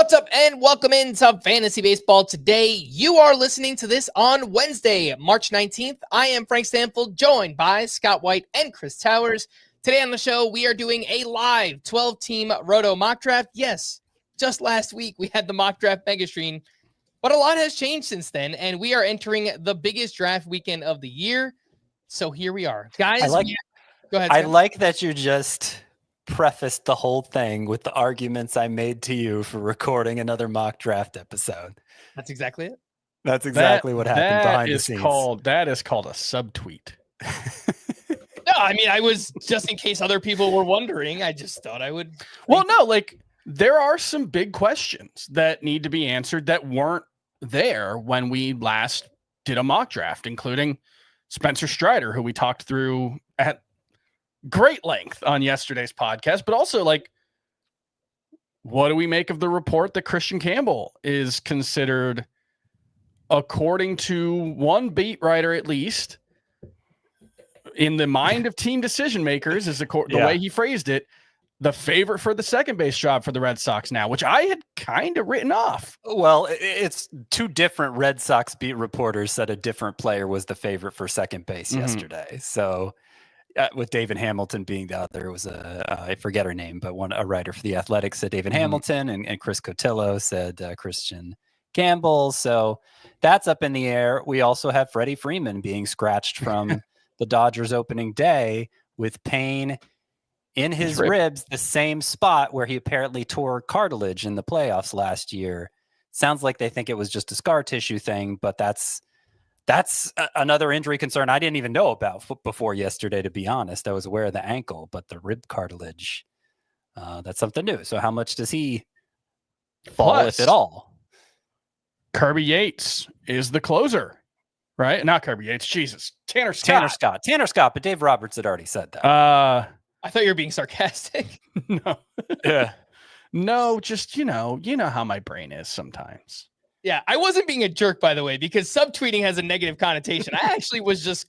What's up, and welcome into Fantasy Baseball. Today, you are listening to this on Wednesday, March 19th. I am Frank Stampfl, joined by Scott White and Chris Towers. Today on the show, we are doing a live 12-team Roto mock draft. Yes, just last week, we had the mock draft mega stream, but a lot has changed since then, and we are entering the biggest draft weekend of the year. So here we are. Guys, go ahead, Scott. I like that you just prefaced the whole thing with the arguments I made to you for recording another mock draft episode. That's exactly it. That's exactly what happened behind the scenes. That is called a subtweet. No, I mean, I was just in case other people were wondering. I just thought I would. Well, no, like there are some big questions that need to be answered that weren't there when we last did a mock draft, including Spencer Strider, who we talked through at great length on yesterday's podcast, but also like, what do we make of the report that Christian Campbell is considered, according to one beat writer at least, in the mind of team decision makers, is the way he phrased it, the favorite for the second base job for the Red Sox now, which I had kind of written off. Well, it's two different Red Sox beat reporters said a different player was the favorite for second base yesterday. So with David Hamilton being the other, it was I forget her name, but a writer for The Athletic said David Hamilton, and Chris Cotillo said Christian Campbell. So that's up in the air. We also have Freddie Freeman being scratched from the Dodgers opening day with pain in his ribs, the same spot where he apparently tore cartilage in the playoffs last year. Sounds like they think it was just a scar tissue thing, but that's another injury concern I didn't even know about before yesterday, to be honest. I was aware of the ankle, but the rib cartilage, that's something new. So how much does he fall, if at all? Kirby Yates is the closer, right? Not Kirby Yates. Jesus. Tanner Scott, but Dave Roberts had already said that. I thought you were being sarcastic. No. Yeah. No, just, you know how my brain is sometimes. Yeah, I wasn't being a jerk, by the way, because subtweeting has a negative connotation. I actually was just,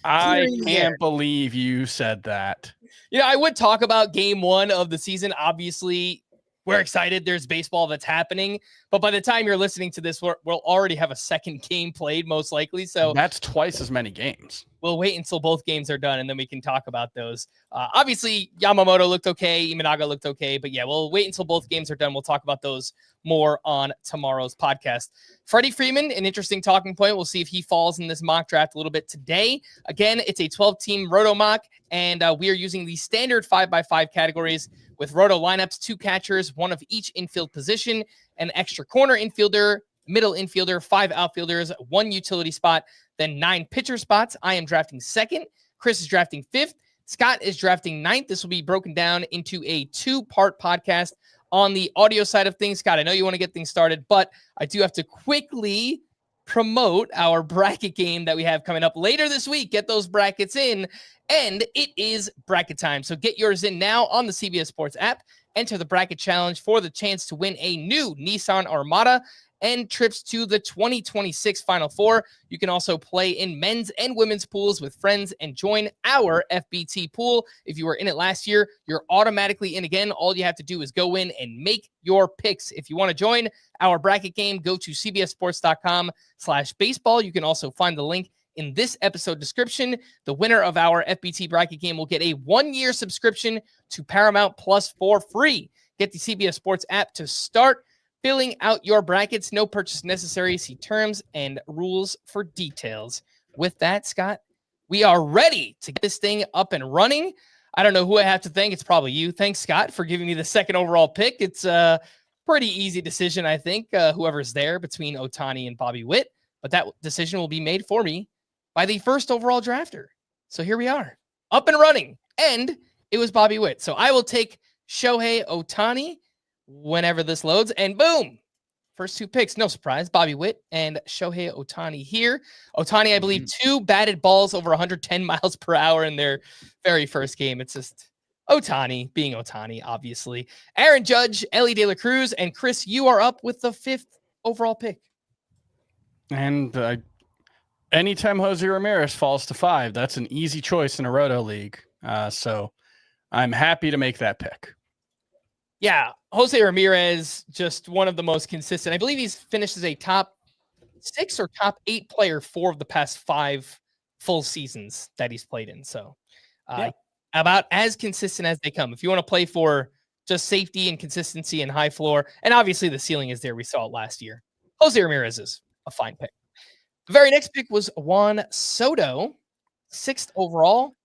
I can't believe you said that. I would talk about game one of the season. Obviously, we're excited. There's baseball that's happening. But by the time you're listening to this, we'll already have a second game played, most likely. So that's twice as many games. We'll wait until both games are done, and then we can talk about those. Obviously, Yamamoto looked okay. Imanaga looked okay. But yeah, we'll wait until both games are done. We'll talk about those more on tomorrow's podcast. Freddie Freeman, an interesting talking point. We'll see if he falls in this mock draft a little bit today. Again, it's a 12-team Roto mock, and we are using the standard 5x5 categories with Roto lineups, 2 catchers, 1 of each infield position, an extra corner infielder, middle infielder, 5 outfielders, 1 utility spot, then 9 pitcher spots. I am drafting second. Chris is drafting 5th. Scott is drafting 9th. This will be broken down into a 2-part podcast on the audio side of things. Scott, I know you want to get things started, but I do have to quickly promote our bracket game that we have coming up later this week. Get those brackets in, and it is bracket time. So get yours in now on the CBS Sports app. Enter the bracket challenge for the chance to win a new Nissan Armada and trips to the 2026 Final Four. You can also play in men's and women's pools with friends and join our FBT pool. If you were in it last year, you're automatically in again. All you have to do is go in and make your picks. If you want to join our bracket game, go to cbssports.com/baseball. You can also find the link in this episode description. The winner of our FBT bracket game will get a 1-year subscription to Paramount Plus for free. Get the CBS Sports app to start filling out your brackets. No purchase necessary. See terms and rules for details. With that, Scott, we are ready to get this thing up and running. I don't know who I have to thank. It's probably you. Thanks, Scott, for giving me the second overall pick. It's a pretty easy decision, I think, whoever's there between Ohtani and Bobby Witt. But that decision will be made for me by the first overall drafter. So here we are, up and running. And it was Bobby Witt. So I will take Shohei Ohtani whenever this loads, and boom, first 2 picks. No surprise, Bobby Witt and Shohei Ohtani here. Ohtani, I believe, 2 batted balls over 110 miles per hour in their very first game. It's just Ohtani being Ohtani, obviously. Aaron Judge, Ellie De La Cruz, and Chris, you are up with the 5th overall pick. And anytime Jose Ramirez falls to 5, that's an easy choice in a Roto league. So I'm happy to make that pick. Yeah, Jose Ramirez, just one of the most consistent. I believe he's finished as a top 6 or top 8 player 4 of the past 5 full seasons that he's played in. So about as consistent as they come. If you want to play for just safety and consistency and high floor, and obviously the ceiling is there. We saw it last year. Jose Ramirez is a fine pick. The very next pick was Juan Soto, 6th overall.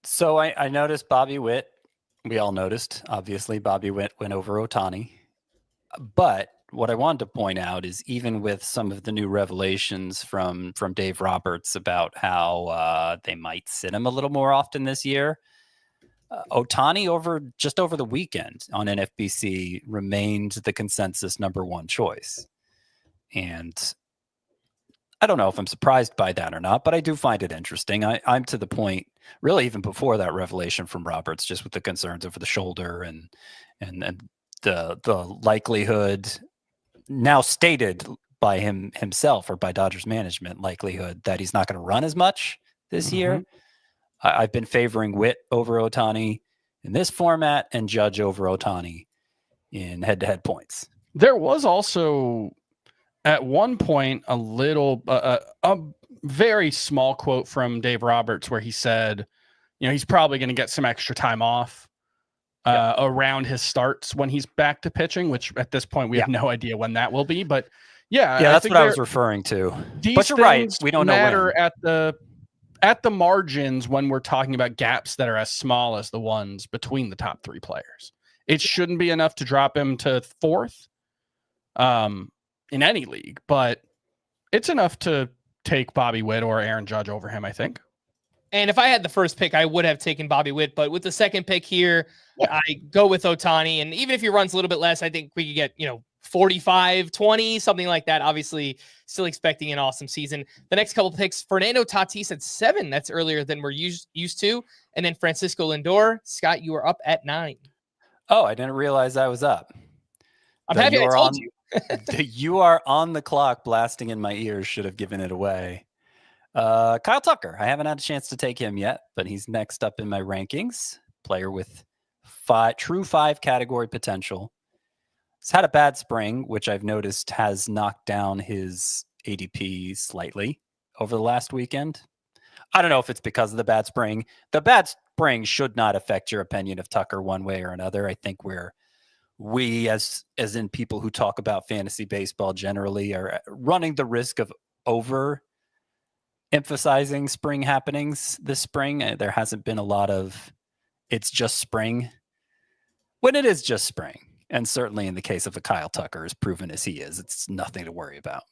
So I noticed Bobby Witt. We all noticed, obviously, Bobby Witt went over Ohtani. But what I wanted to point out is even with some of the new revelations from Dave Roberts about how they might sit him a little more often this year, Ohtani just over the weekend on NFBC remained the consensus number 1 choice. And I don't know if I'm surprised by that or not, but I do find it interesting. I'm to the point, really, even before that revelation from Roberts, just with the concerns over the shoulder and the likelihood now stated by himself or by Dodgers management likelihood that he's not going to run as much this year. I've been favoring Witt over Ohtani in this format and Judge over Ohtani in head-to-head points. There was also at one point a very small quote from Dave Roberts where he said, he's probably going to get some extra time off around his starts when he's back to pitching, which at this point we have no idea when that will be. But that's what I was referring to. But you're right. We don't know when. At the margins when we're talking about gaps that are as small as the ones between the top 3 players. It shouldn't be enough to drop him to 4th in any league, but it's enough to take Bobby Witt or Aaron Judge over him, I think. And if I had the first pick, I would have taken Bobby Witt, but with the second pick here, I go with Ohtani. And even if he runs a little bit less, I think we could get, 45, 20, something like that. Obviously, still expecting an awesome season. The next couple of picks, Fernando Tatis at 7. That's earlier than we're used to. And then Francisco Lindor. Scott, you are up at 9. Oh, I didn't realize I was up. I'm happy I told you. You are on the clock, blasting in my ears. Should have given it away. Kyle Tucker. I haven't had a chance to take him yet, but he's next up in my rankings. Player with true 5 category potential. He's had a bad spring, which I've noticed has knocked down his ADP slightly over the last weekend. I don't know if it's because of the bad spring. The bad spring should not affect your opinion of Tucker one way or another. I think we as in people who talk about fantasy baseball generally are running the risk of over emphasizing spring happenings this spring. There hasn't been a lot of it's just spring when it is just spring. And certainly in the case of a Kyle Tucker, as proven as he is, it's nothing to worry about.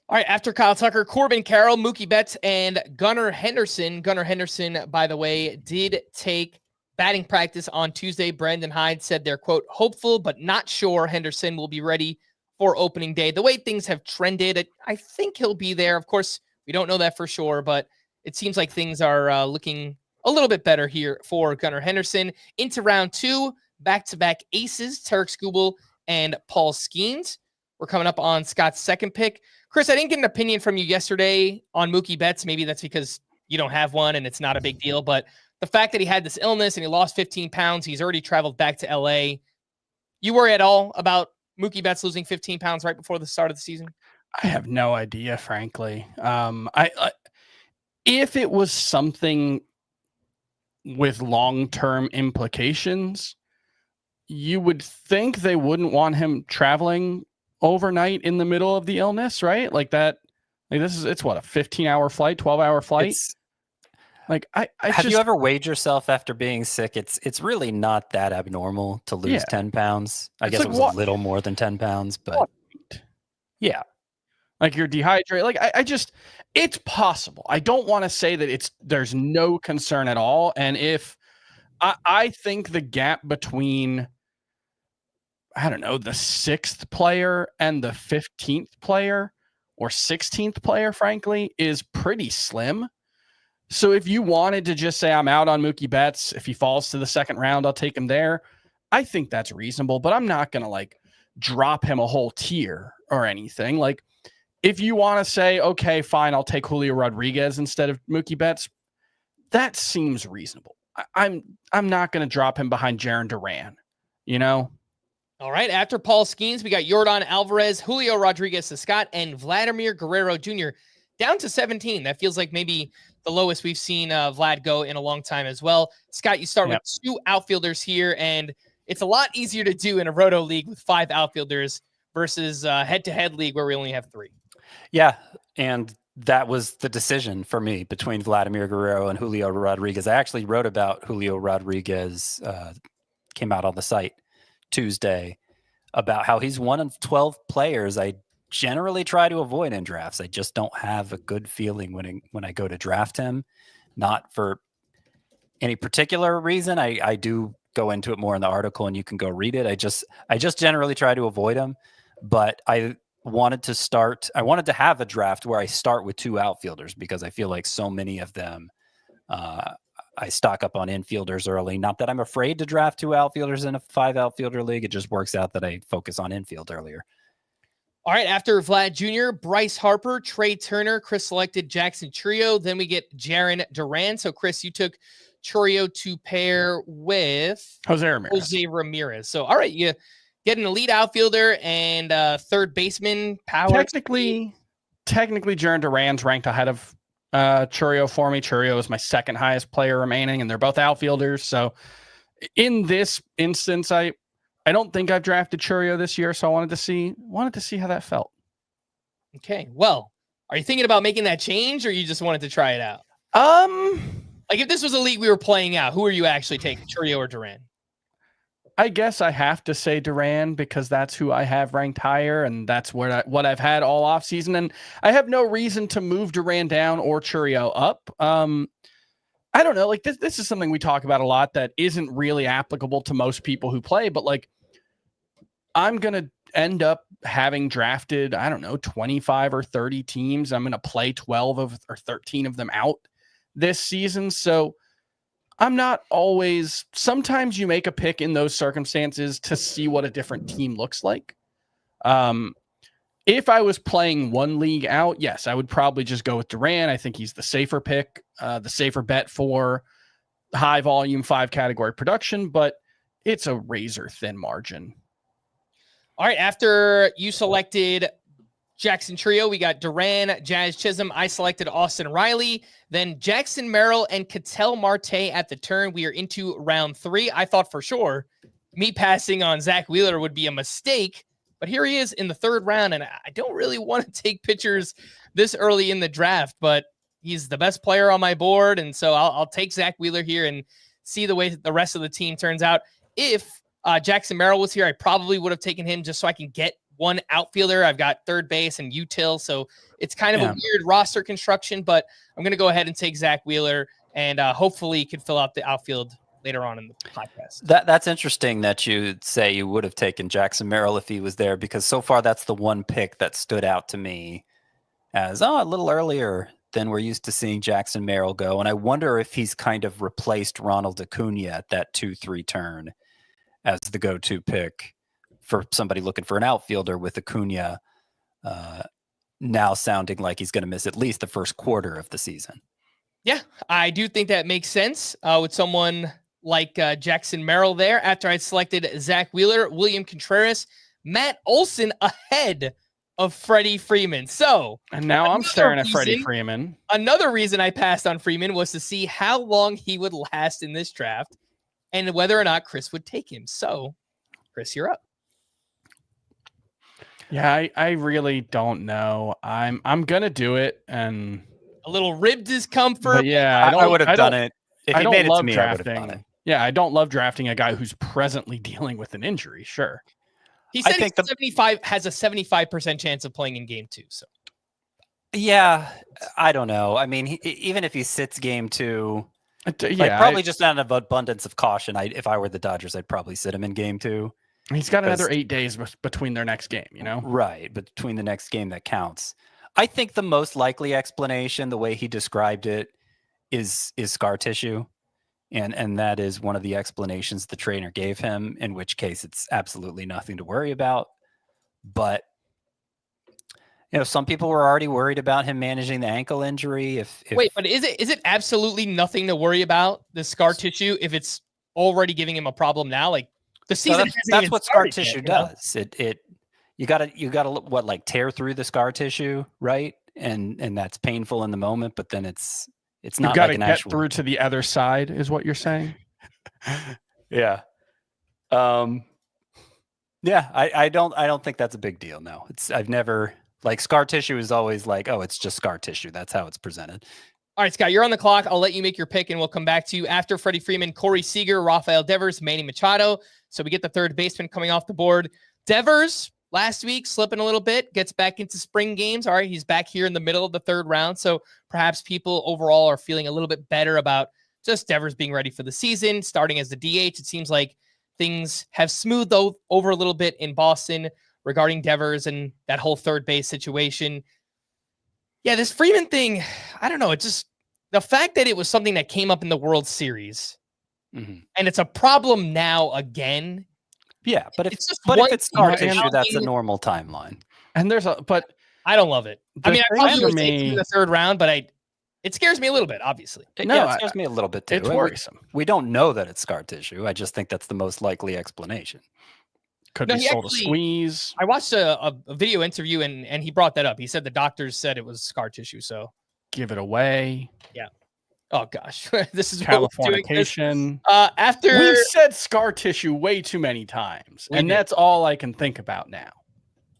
All right, after Kyle Tucker, Corbin Carroll, Mookie Betts, and Gunnar Henderson. Gunnar Henderson, by the way, did take batting practice on Tuesday. Brandon Hyde said they're, quote, hopeful but not sure Henderson will be ready for opening day. The way things have trended, I think he'll be there. Of course, we don't know that for sure, but it seems like things are looking a little bit better here for Gunnar Henderson. Into round 2, back-to-back aces, Tarek Skubal and Paul Skeens. We're coming up on Scott's second pick. Chris, I didn't get an opinion from you yesterday on Mookie Betts. Maybe that's because you don't have one and it's not a big deal, but the fact that he had this illness and he lost 15 pounds, he's already traveled back to LA. You worry at all about Mookie Betts losing 15 pounds right before the start of the season? I have no idea, frankly. If it was something with long-term implications, you would think they wouldn't want him traveling overnight in the middle of the illness, right? Like that. Like it's what, a 15-hour flight, 12-hour flight? Have you ever weighed yourself after being sick? It's really not that abnormal to lose 10 pounds. I guess it was a little more than 10 pounds, but yeah. Like you're dehydrated. Like it's possible. I don't want to say that there's no concern at all. And if I think the gap between, I don't know, the 6th player and the 15th player or 16th player, frankly, is pretty slim. So if you wanted to just say, I'm out on Mookie Betts, if he falls to the second round, I'll take him there. I think that's reasonable, but I'm not going to drop him a whole tier or anything. Like if you want to say, okay, fine, I'll take Julio Rodriguez instead of Mookie Betts, that seems reasonable. I'm not going to drop him behind Jarren Duran you know? All right. After Paul Skeens, we got Yordan Alvarez, Julio Rodriguez Scott, and Vladimir Guerrero Jr. down to 17. That feels like maybe the lowest we've seen Vlad go in a long time as well. Scott, you start with 2 outfielders here, and it's a lot easier to do in a Roto league with 5 outfielders versus head-to-head league where we only have 3. Yeah, and that was the decision for me between Vladimir Guerrero and Julio Rodriguez. I actually wrote about Julio Rodriguez, came out on the site Tuesday, about how he's one of 12 players I generally try to avoid in drafts. I just don't have a good feeling when I go to draft him, not for any particular reason. I do go into it more in the article and you can go read it. I just generally try to avoid him, but I wanted to have a draft where I start with 2 outfielders because I feel like so many of them, I stock up on infielders early. Not that I'm afraid to draft 2 outfielders in a 5 outfielder league. It just works out that I focus on infield earlier. All right. After Vlad Jr., Bryce Harper, Trey Turner, Chris selected Jackson Chourio. Then we get Jarren Duran. So Chris, you took Chourio to pair with Jose Ramirez. So, all right. You get an elite outfielder and third baseman power. Technically, Jarren Duran's ranked ahead of Chourio for me. Chourio is my second highest player remaining, and they're both outfielders. So in this instance, I don't think I've drafted Chourio this year, so I wanted to see how that felt. Okay. Well, are you thinking about making that change, or you just wanted to try it out? Like if this was a league we were playing out, who are you actually taking, Chourio or Duran? I guess I have to say Duran because that's who I have ranked higher, and that's what I've had all off season, and I have no reason to move Duran down or Chourio up. I don't know. Like this is something we talk about a lot that isn't really applicable to most people who play, but like I'm going to end up having drafted, I don't know, 25 or 30 teams. I'm going to play 12 or 13 of them out this season. So I'm not always, sometimes you make a pick in those circumstances to see what a different team looks like. If I was playing one league out, yes, I would probably just go with Duran. I think he's the safer pick, the safer bet for high volume 5 category production, but it's a razor thin margin. All right. After you selected Jackson Chourio, we got Duran, Jazz Chisholm. I selected Austin Riley, then Jackson Merrill and Ketel Marte at the turn. We are into round 3. I thought for sure me passing on Zach Wheeler would be a mistake, but here he is in the 3rd round, and I don't really want to take pitchers this early in the draft, but he's the best player on my board, and so I'll take Zach Wheeler here and see the way the rest of the team turns out. If Jackson Merrill was here, I probably would have taken him just so I can get one outfielder. I've got third base and util, so it's kind of a weird roster construction, but I'm going to go ahead and take Zach Wheeler, and hopefully he can fill out the outfield later on in the podcast. That's interesting that you say you would have taken Jackson Merrill if he was there, because so far that's the one pick that stood out to me as a little earlier than we're used to seeing Jackson Merrill go. And I wonder if he's kind of replaced Ronald Acuna at that 2-3 turn as the go-to pick for somebody looking for an outfielder, with Acuna now sounding like he's going to miss at least the first quarter of the season. Yeah, I do think that makes sense with someone like Jackson Merrill there. After I selected Zach Wheeler, William Contreras, Matt Olson ahead of Freddie Freeman. So, and now I'm staring at Freddie Freeman. Another reason I passed on Freeman was to see how long he would last in this draft and whether or not Chris would take him. So, Chris, you're up. Yeah, I really don't know. I'm gonna do it, and a little rib discomfort. But yeah, I would have done it if he made it to me. I would have done it. Yeah, I don't love drafting a guy who's presently dealing with an injury. Sure, he said has a 75% chance of playing in game 2. So yeah, I don't know. I mean, even if he sits game 2, probably just out of abundance of caution. If I were the Dodgers, I'd probably sit him in game 2. He's got another 8 days between their next game, Right, between the next game that counts. I think the most likely explanation, the way he described it, is scar tissue. And that is one of the explanations the trainer gave him, in which case it's absolutely nothing to worry about. But, some people were already worried about him managing the ankle injury. Wait, but is it absolutely nothing to worry about, the scar tissue, if it's already giving him a problem now? Like, The season that's what scar tissue yet, you know? does. You gotta what, like, tear through the scar tissue, right? And that's painful in the moment, but then it's You've not got like to an get actual through to the other side, is what you're saying. Yeah. Yeah, I don't think that's a big deal. No, I've never, like, scar tissue is always like, oh, it's just scar tissue. That's how it's presented. All right, Scott, you're on the clock. I'll let you make your pick, and we'll come back to you after Freddie Freeman, Corey Seager, Rafael Devers, Manny Machado. So we get the third baseman coming off the board. Devers, last week, slipping a little bit, gets back into spring games. All right, he's back here in the middle of the third round. So perhaps people overall are feeling a little bit better about just Devers being ready for the season, starting as the DH. It seems like things have smoothed over a little bit in Boston regarding Devers and that whole third base situation. Yeah, this Freeman thing, I don't know. It just, the fact that it was something that came up in the World Series and it's a problem now again. Yeah, but if it's scar tissue, that's a normal timeline. And but I don't love it. I mean, I probably would take in the third round, but it scares me a little bit, obviously. It scares me a little bit too. It's worrisome. We don't know that it's scar tissue. I just think that's the most likely explanation. Could be sold a squeeze. I watched a video interview and he brought that up. He said the doctors said it was scar tissue. So give it away. Yeah. Oh gosh, this is Californication. After we said scar tissue way too many times, and that's all I can think about now.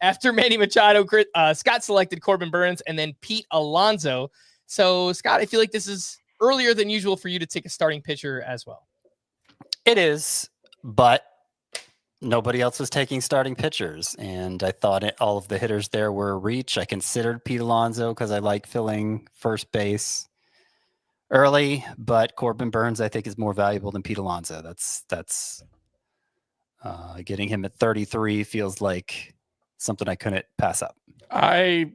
After Manny Machado, Scott selected Corbin Burns and then Pete Alonso. So Scott, I feel like this is earlier than usual for you to take a starting pitcher as well. It is, but nobody else was taking starting pitchers, and I thought all of the hitters there were a reach. I considered Pete Alonso because I like filling first base early, but Corbin Burns I think is more valuable than Pete Alonso. That's getting him at 33 feels like something I couldn't pass up. I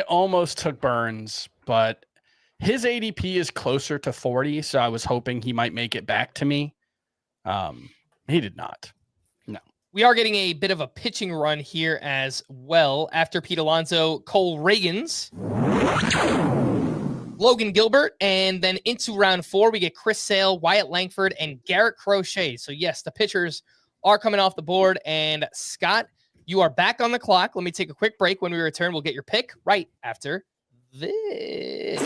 almost took Burns, but his ADP is closer to 40, so I was hoping he might make it back to me. He did not. No. We are getting a bit of a pitching run here as well. After Pete Alonso, Cole Reagans, Logan Gilbert, and then into round 4, we get Chris Sale, Wyatt Langford, and Garrett Crochet. So yes, the pitchers are coming off the board. And Scott, you are back on the clock. Let me take a quick break. When we return, we'll get your pick right after this.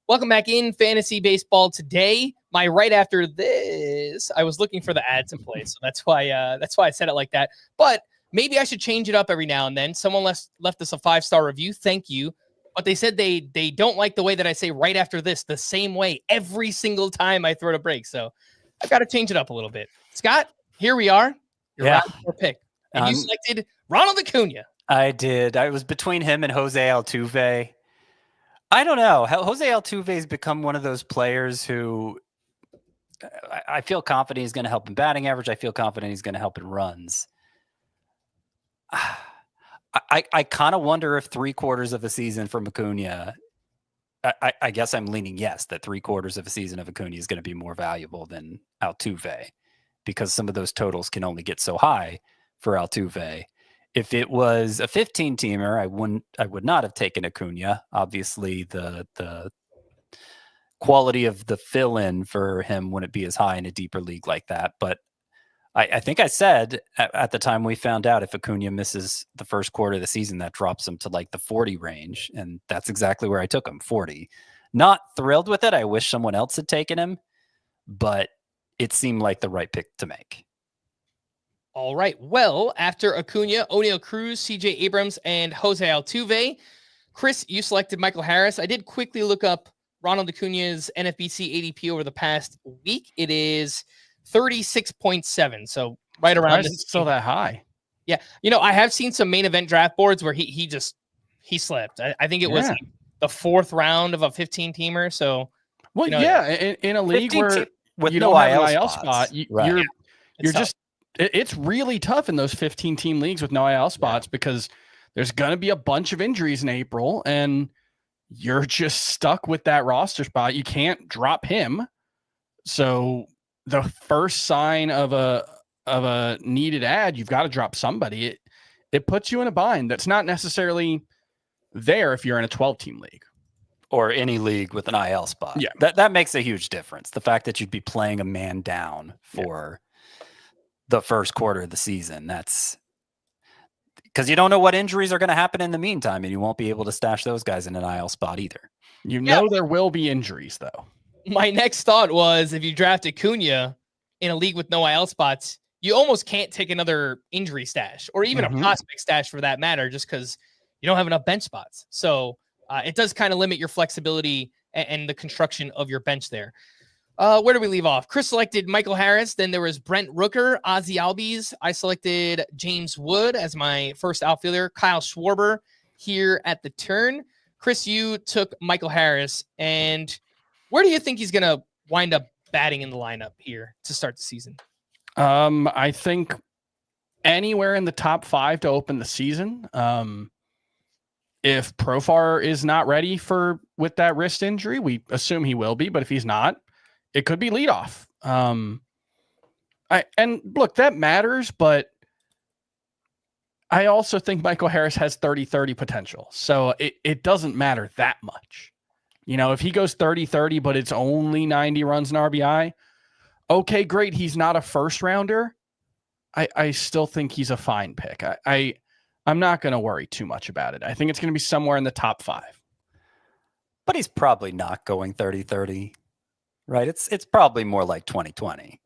Welcome back in Fantasy Baseball today. My right after this, I was looking for the ad to play, so that's why I said it like that. But maybe I should change it up every now and then. Someone left us a 5-star review. Thank you. But they said they don't like the way that I say right after this the same way every single time I throw a break. So I've got to change it up a little bit. Scott, here we are. Your round 4 pick. And you selected Ronald Acuna. I did. I was between him and Jose Altuve. I don't know. Jose Altuve has become one of those players who I feel confident he's going to help in batting average. I feel confident he's going to help in runs. I kind of wonder if 3/4 of a season from Acuna, I guess I'm leaning yes, that 3/4 of a season of Acuna is going to be more valuable than Altuve because some of those totals can only get so high for Altuve. If it was a 15-teamer, I would not have taken Acuna. Obviously, the quality of the fill-in for him wouldn't be as high in a deeper league like that. But I think I said at the time we found out if Acuna misses the first quarter of the season, that drops him to like the 40 range. And that's exactly where I took him, 40. Not thrilled with it. I wish someone else had taken him, but it seemed like the right pick to make. All right. Well, after Acuna, O'Neal Cruz, CJ Abrams, and Jose Altuve, Chris, you selected Michael Harris. I did quickly look up Ronald Acuna's NFBC ADP over the past week. It is 36.7. So right around. Why is it still that high? Yeah. You know, I have seen some main event draft boards where he slipped. I think it was like the 4th round of a 15-teamer. So, well, in a league where with you no don't have an IL IL spot, you're just, it's really tough in those 15-team leagues with no IL spots because there's going to be a bunch of injuries in April and you're just stuck with that roster spot. You can't drop him. So the first sign of a needed ad, you've got to drop somebody. It puts you in a bind. That's not necessarily there if you're in a 12-team league. Or any league with an IL spot. Yeah. That makes a huge difference. The fact that you'd be playing a man down for the first quarter of the season, that's because you don't know what injuries are going to happen in the meantime, and you won't be able to stash those guys in an IL spot either. You know there will be injuries, though. My next thought was if you draft Acuna in a league with no IL spots, you almost can't take another injury stash or even a prospect stash for that matter, just because you don't have enough bench spots. So it does kind of limit your flexibility and the construction of your bench there. Where do we leave off? Chris selected Michael Harris. Then there was Brent Rooker, Ozzy Albies. I selected James Wood as my first outfielder. Kyle Schwarber here at the turn. Chris, you took Michael Harris. And where do you think he's going to wind up batting in the lineup here to start the season? I think anywhere in the top 5 to open the season. If Profar is not ready with that wrist injury, we assume he will be, but if he's not, it could be leadoff. And look, that matters, but I also think Michael Harris has 30-30 potential. So it doesn't matter that much. If he goes 30-30, but it's only 90 runs and RBI, okay, great. He's not a first rounder. I still think he's a fine pick. I'm not going to worry too much about it. I think it's going to be somewhere in the top 5. But he's probably not going 30-30, right? It's probably more like 20-20.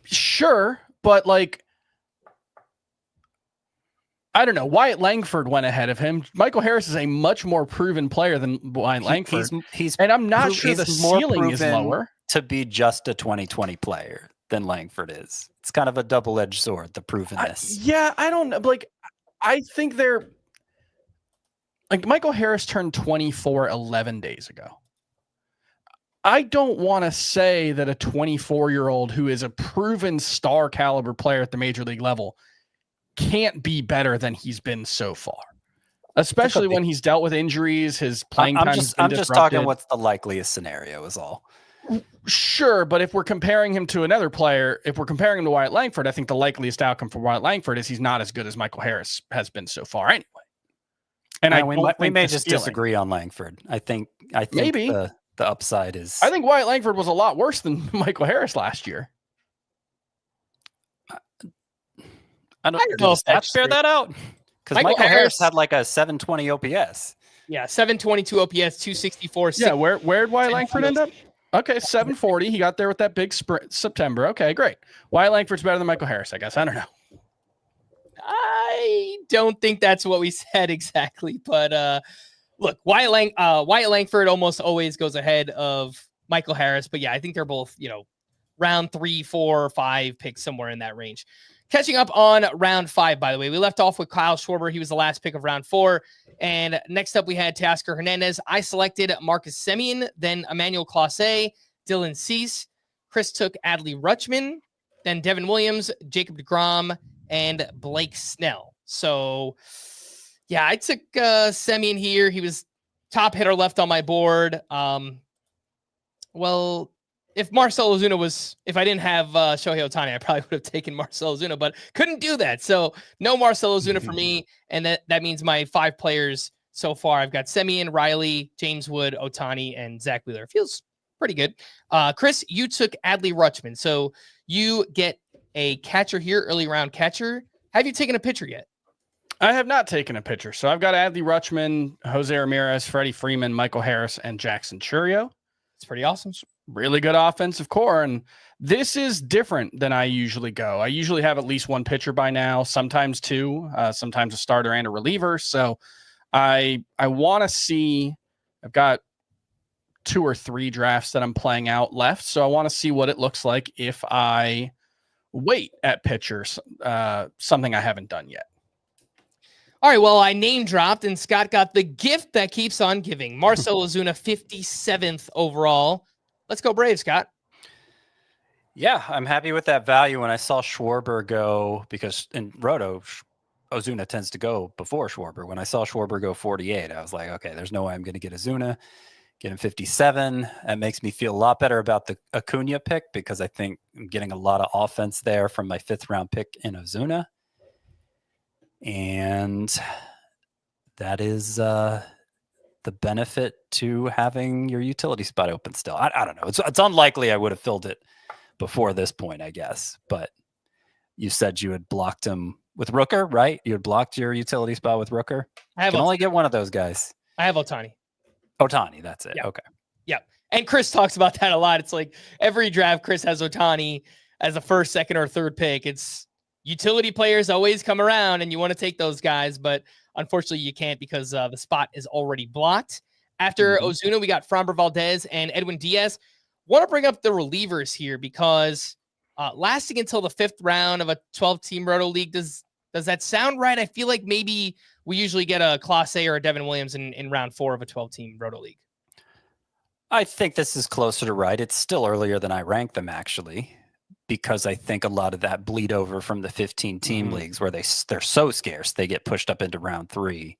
Sure, but I don't know. Wyatt Langford went ahead of him. Michael Harris is a much more proven player than Wyatt Langford. And I'm not sure the ceiling is lower. To be just a 2020 player than Langford is. It's kind of a double-edged sword, the provenness. I don't know. I think they're Michael Harris turned 24 11 days ago. I don't want to say that a 24-year-old who is a proven star caliber player at the major league level can't be better than he's been so far, especially when he's dealt with injuries. His playing time has been I'm just talking what's the likeliest scenario is all. Sure, but if we're comparing him to another player, if we're comparing him to Wyatt Langford, I think the likeliest outcome for Wyatt Langford is he's not as good as Michael Harris has been so far anyway. And we may just disagree on Langford. I think maybe the upside is. I think Wyatt Langford was a lot worse than Michael Harris last year. I don't know if stats bear that out. Because Michael Harris had like a 720 OPS. Yeah, 722 OPS, 264. Yeah, where'd Wyatt Langford end up? Okay, 740. He got there with that big September. Okay, great. Wyatt Langford's better than Michael Harris, I guess. I don't know. I don't think that's what we said exactly. But look, Wyatt Langford almost always goes ahead of Michael Harris. But yeah, I think they're both, round 3, 4, 5 picks somewhere in that range. Catching up on round 5, by the way, we left off with Kyle Schwarber. He was the last pick of round 4. And next up, we had Teoscar Hernandez. I selected Marcus Semien, then Emmanuel Clase, Dylan Cease. Chris took Adley Rutschman, then Devin Williams, Jacob deGrom, and Blake Snell. So, yeah, I took Semien here. He was top hitter left on my board. Well, if Marcell Ozuna if I didn't have Shohei Ohtani, I probably would have taken Marcell Ozuna, but couldn't do that. So no Marcell Ozuna for me. And that means my 5 players so far, I've got Semien, Riley, James Wood, Ohtani, and Zach Wheeler. Feels pretty good. Chris, you took Adley Rutschman. So you get a catcher here, early round catcher. Have you taken a pitcher yet? I have not taken a pitcher. So I've got Adley Rutschman, Jose Ramirez, Freddie Freeman, Michael Harris, and Jackson Chourio. It's pretty awesome. Really good offensive core. And this is different than I usually go. I usually have at least 1 pitcher by now, sometimes 2, sometimes a starter and a reliever. So I want to see, I've got 2 or 3 drafts that I'm playing out left. So I want to see what it looks like if I wait at pitchers, something I haven't done yet. All right, well, I name dropped, and Scott got the gift that keeps on giving. Marcell Ozuna, 57th overall. Let's go Braves, Scott. Yeah, I'm happy with that value. When I saw Schwarber go, because in Roto, Ozuna tends to go before Schwarber. When I saw Schwarber go 48, I was like, okay, there's no way I'm going to get Ozuna. Get him 57. That makes me feel a lot better about the Acuna pick because I think I'm getting a lot of offense there from my 5th round pick in Ozuna. And that is the benefit to having your utility spot open still. I don't know. It's unlikely I would have filled it before this point, I guess. But you said you had blocked him with Rooker, right? You had blocked your utility spot with Rooker. You can only get one of those guys. I have Ohtani. Ohtani, that's it. Yeah. Okay. Yeah. And Chris talks about that a lot. It's like every draft, Chris has Ohtani as a first, second, or third pick. It's utility players always come around and you want to take those guys, but unfortunately you can't because the spot is already blocked. After Ozuna, we got Framber Valdez and Edwin Diaz. Want to bring up the relievers here because lasting until the 5th round of a 12-team Roto League, does that sound right? I feel like maybe we usually get a Clase or a Devin Williams in round 4 of a 12-team Roto League. I think this is closer to right. It's still earlier than I ranked them, actually, because I think a lot of that bleed over from the 15-team leagues where they're so scarce, they get pushed up into round 3.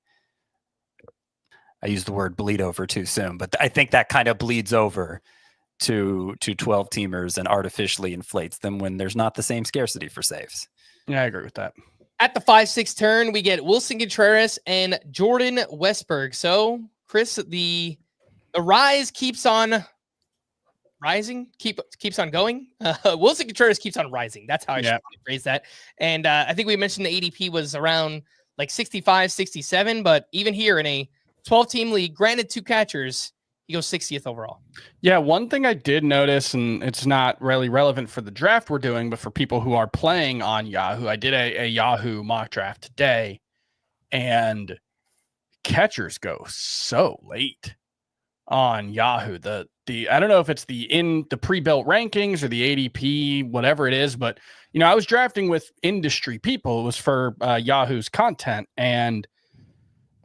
I used the word bleed over too soon, but I think that kind of bleeds over to 12-teamers and artificially inflates them when there's not the same scarcity for saves. Yeah, I agree with that. At the 5-6 turn, we get Wilson Contreras and Jordan Westberg. So, Chris, the rise keeps on rising, keeps on going. Wilson Contreras keeps on rising. That's how I should phrase that. And I think we mentioned the ADP was around like 65, 67, but even here in a 12-team league, granted 2 catchers, he goes 60th overall. Yeah, one thing I did notice, and it's not really relevant for the draft we're doing, but for people who are playing on Yahoo, I did a Yahoo mock draft today, and catchers go so late on Yahoo. The I don't know if it's the pre-built rankings or the ADP, whatever it is, but I was drafting with industry people. It was for Yahoo's content, and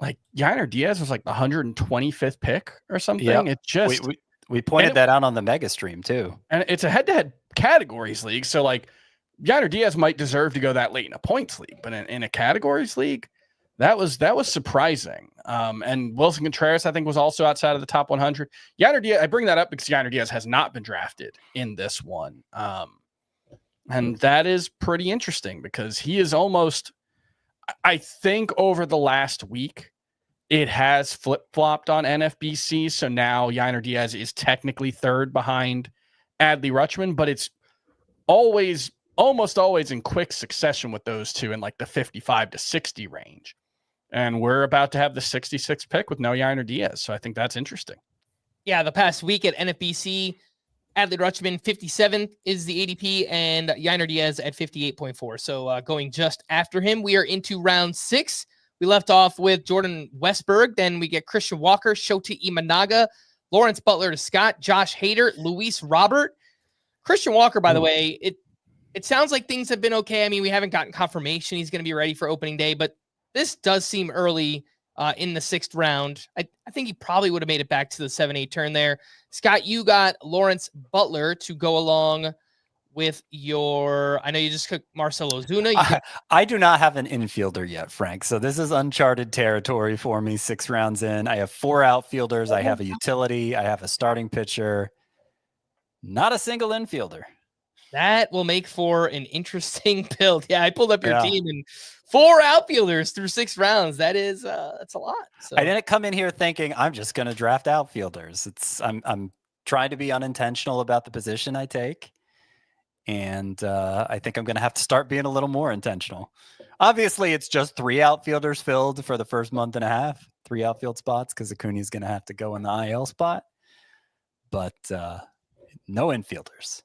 like Yainer Diaz was like the 125th pick or something. Yep. It just we pointed that out on the mega stream too. And it's a head-to-head categories league, so like Yainer Diaz might deserve to go that late in a points league, but in a categories league, that was surprising. And Wilson Contreras, I think, was also outside of the top 100. Yainer Diaz, I bring that up because Yainer Diaz has not been drafted in this one. And that is pretty interesting because he is almost, I think over the last week, it has flip-flopped on NFBC. So now Yainer Diaz is technically 3rd behind Adley Rutschman, but it's almost always in quick succession with those two in like the 55 to 60 range. And we're about to have the 66th pick with no Yainer Diaz. So I think that's interesting. Yeah, the past week at NFBC, Adley Rutschman 57th is the ADP and Yainer Diaz at 58.4. So going just after him, we are into round 6. We left off with Jordan Westberg. Then we get Christian Walker, Shota Imanaga, Lawrence Butler to Scott, Josh Hader, Luis Robert. Christian Walker, by the way, it sounds like things have been okay. I mean, we haven't gotten confirmation he's going to be ready for opening day, but this does seem early in the 6th round. I think he probably would have made it back to the 7-8 turn there. Scott, you got Lawrence Butler to go along with I know you just took Marcell Ozuna. I do not have an infielder yet, Frank. So this is uncharted territory for me. 6 rounds in. I have 4 outfielders. I have a utility. I have a starting pitcher. Not a single infielder. That will make for an interesting build. Yeah, I pulled up your team and 4 outfielders through 6 rounds. That's a lot. So I didn't come in here thinking I'm just going to draft outfielders. I'm trying to be unintentional about the position I take. And I think I'm going to have to start being a little more intentional. Obviously, it's just 3 outfielders filled for the first month and a half, 3 outfield spots because Acuna is going to have to go in the IL spot. But no infielders.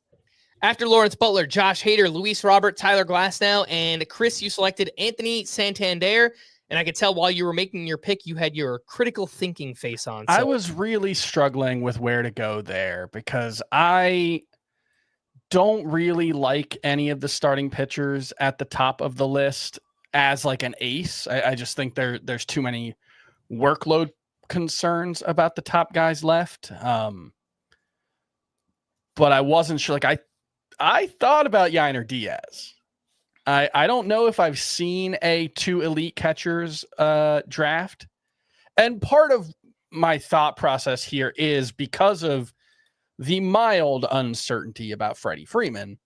After Lawrence Butler, Josh Hader, Luis Robert, Tyler Glasnow, and Chris, you selected Anthony Santander. And I could tell while you were making your pick, you had your critical thinking face on. So. I was really struggling with where to go there because I don't really like any of the starting pitchers at the top of the list as like an ace. I just think there's too many workload concerns about the top guys left. But I wasn't sure. Like I thought about Yainer Diaz. I don't know if I've seen a 2 elite catchers draft. And part of my thought process here is because of the mild uncertainty about Freddie Freeman,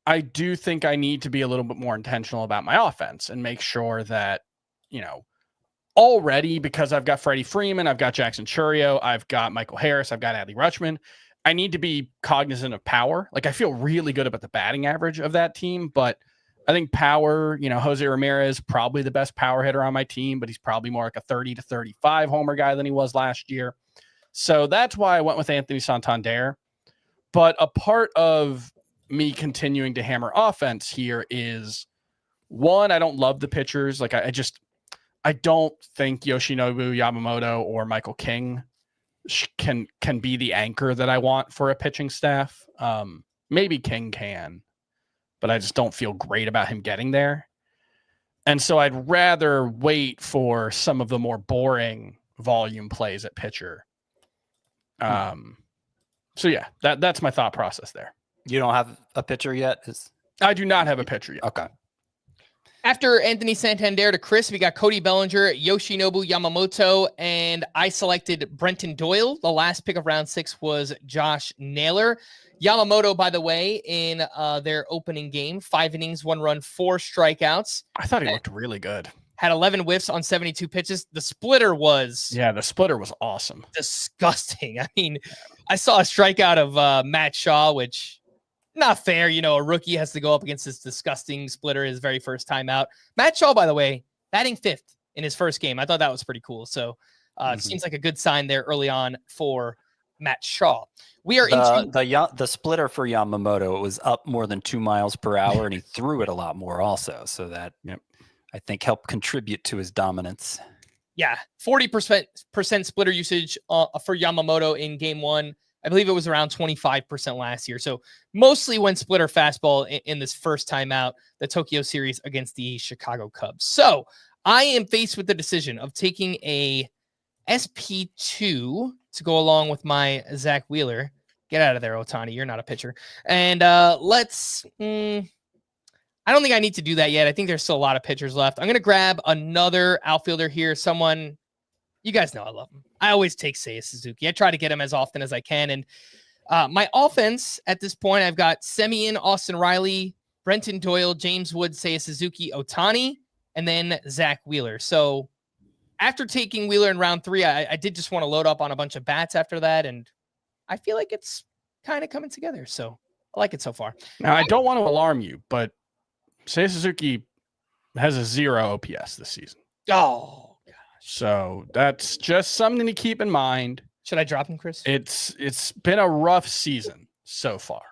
I do think I need to be a little bit more intentional about my offense and make sure that, already, because I've got Freddie Freeman, I've got Jackson Churio, I've got Michael Harris, I've got Adley Rutschman. I need to be cognizant of power. Like, I feel really good about the batting average of that team, but I think power, Jose Ramirez, probably the best power hitter on my team, but he's probably more like a 30 to 35 homer guy than he was last year. So that's why I went with Anthony Santander. But a part of me continuing to hammer offense here is, one, I don't love the pitchers. Like, I don't think Yoshinobu Yamamoto or Michael King can be the anchor that I want for a pitching staff. Maybe King can, but I just don't feel great about him getting there. And so I'd rather wait for some of the more boring volume plays at pitcher. So yeah, that's my thought process there. You don't have a pitcher yet? I do not have a pitcher yet. Okay. After Anthony Santander to Chris, we got Cody Bellinger, Yoshinobu Yamamoto, and I selected Brenton Doyle. The last pick of round 6 was Josh Naylor. Yamamoto, by the way, in their opening game, 5 innings, 1 run, 4 strikeouts. I thought he looked really good. Had 11 whiffs on 72 pitches. The splitter was... Yeah, the splitter was awesome. Disgusting. I mean, I saw a strikeout of Matt Shaw, which... not fair. A rookie has to go up against this disgusting splitter his very first time out. Matt Shaw, by the way, batting 5th in his first game. I thought that was pretty cool. So it seems like a good sign there early on for Matt Shaw. We are into the splitter for Yamamoto. It was up more than 2 miles per hour, and he threw it a lot more also. So that I think helped contribute to his dominance. Yeah, 40% splitter usage for Yamamoto in game 1. I believe it was around 25% last year. So mostly when splitter fastball in this first time out, the Tokyo series against the Chicago Cubs. So I am faced with the decision of taking a SP2 to go along with my Zach Wheeler. Get out of there, Ohtani. You're not a pitcher. And I don't think I need to do that yet. I think there's still a lot of pitchers left. I'm going to grab another outfielder here. Someone... you guys know I love him. I always take Seiya Suzuki. I try to get him as often as I can. And my offense at this point, I've got Semien, Austin Riley, Brenton Doyle, James Wood, Seiya Suzuki, Ohtani, and then Zach Wheeler. So after taking Wheeler in round 3, I did just want to load up on a bunch of bats after that. And I feel like it's kind of coming together. So I like it so far. Now, I don't want to alarm you, but Seiya Suzuki has a 0 OPS this season. Oh, so that's just something to keep in mind. Should I drop him, Chris? It's been a rough season so far.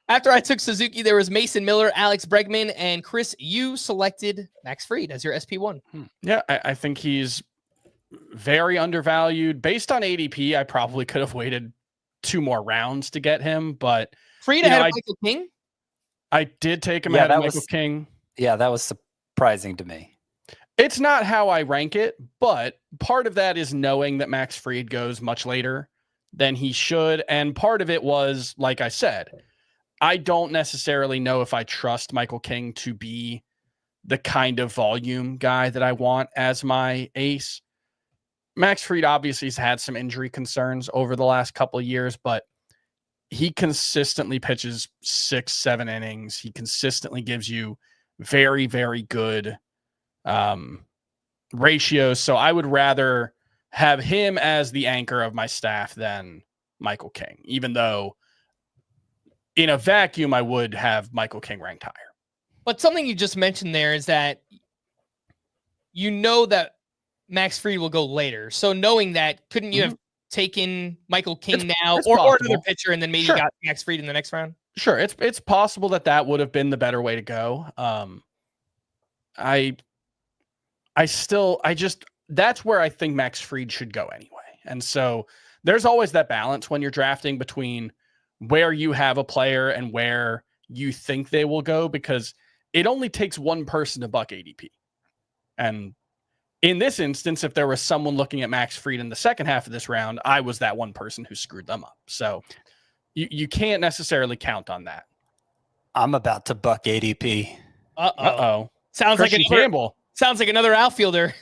After I took Suzuki, there was Mason Miller, Alex Bregman, and Chris, you selected Max Fried as your SP1. Yeah, I think he's very undervalued. Based on ADP, I probably could have waited 2 more rounds to get him, but Fried ahead of Michael King? I did take him ahead of Michael King. Yeah, that was surprising to me. It's not how I rank it, but part of that is knowing that Max Fried goes much later than he should. And part of it was, like I said, I don't necessarily know if I trust Michael King to be the kind of volume guy that I want as my ace. Max Fried obviously has had some injury concerns over the last couple of years, but he consistently pitches 6-7 innings. He consistently gives you very, very good ratios. So I would rather have him as the anchor of my staff than Michael King, even though in a vacuum, I would have Michael King ranked higher. But something you just mentioned there is that that Max Fried will go later. So knowing that, couldn't you have taken Michael King or another pitcher and then maybe got Max Fried in the next round? Sure. It's possible that would have been the better way to go. That's where I think Max Fried should go anyway. And so there's always that balance when you're drafting between where you have a player and where you think they will go, because it only takes one person to buck ADP. And in this instance, if there was someone looking at Max Fried in the second half of this round, I was that one person who screwed them up. So you can't necessarily count on that. I'm about to buck ADP. Uh-oh. Sounds like another outfielder.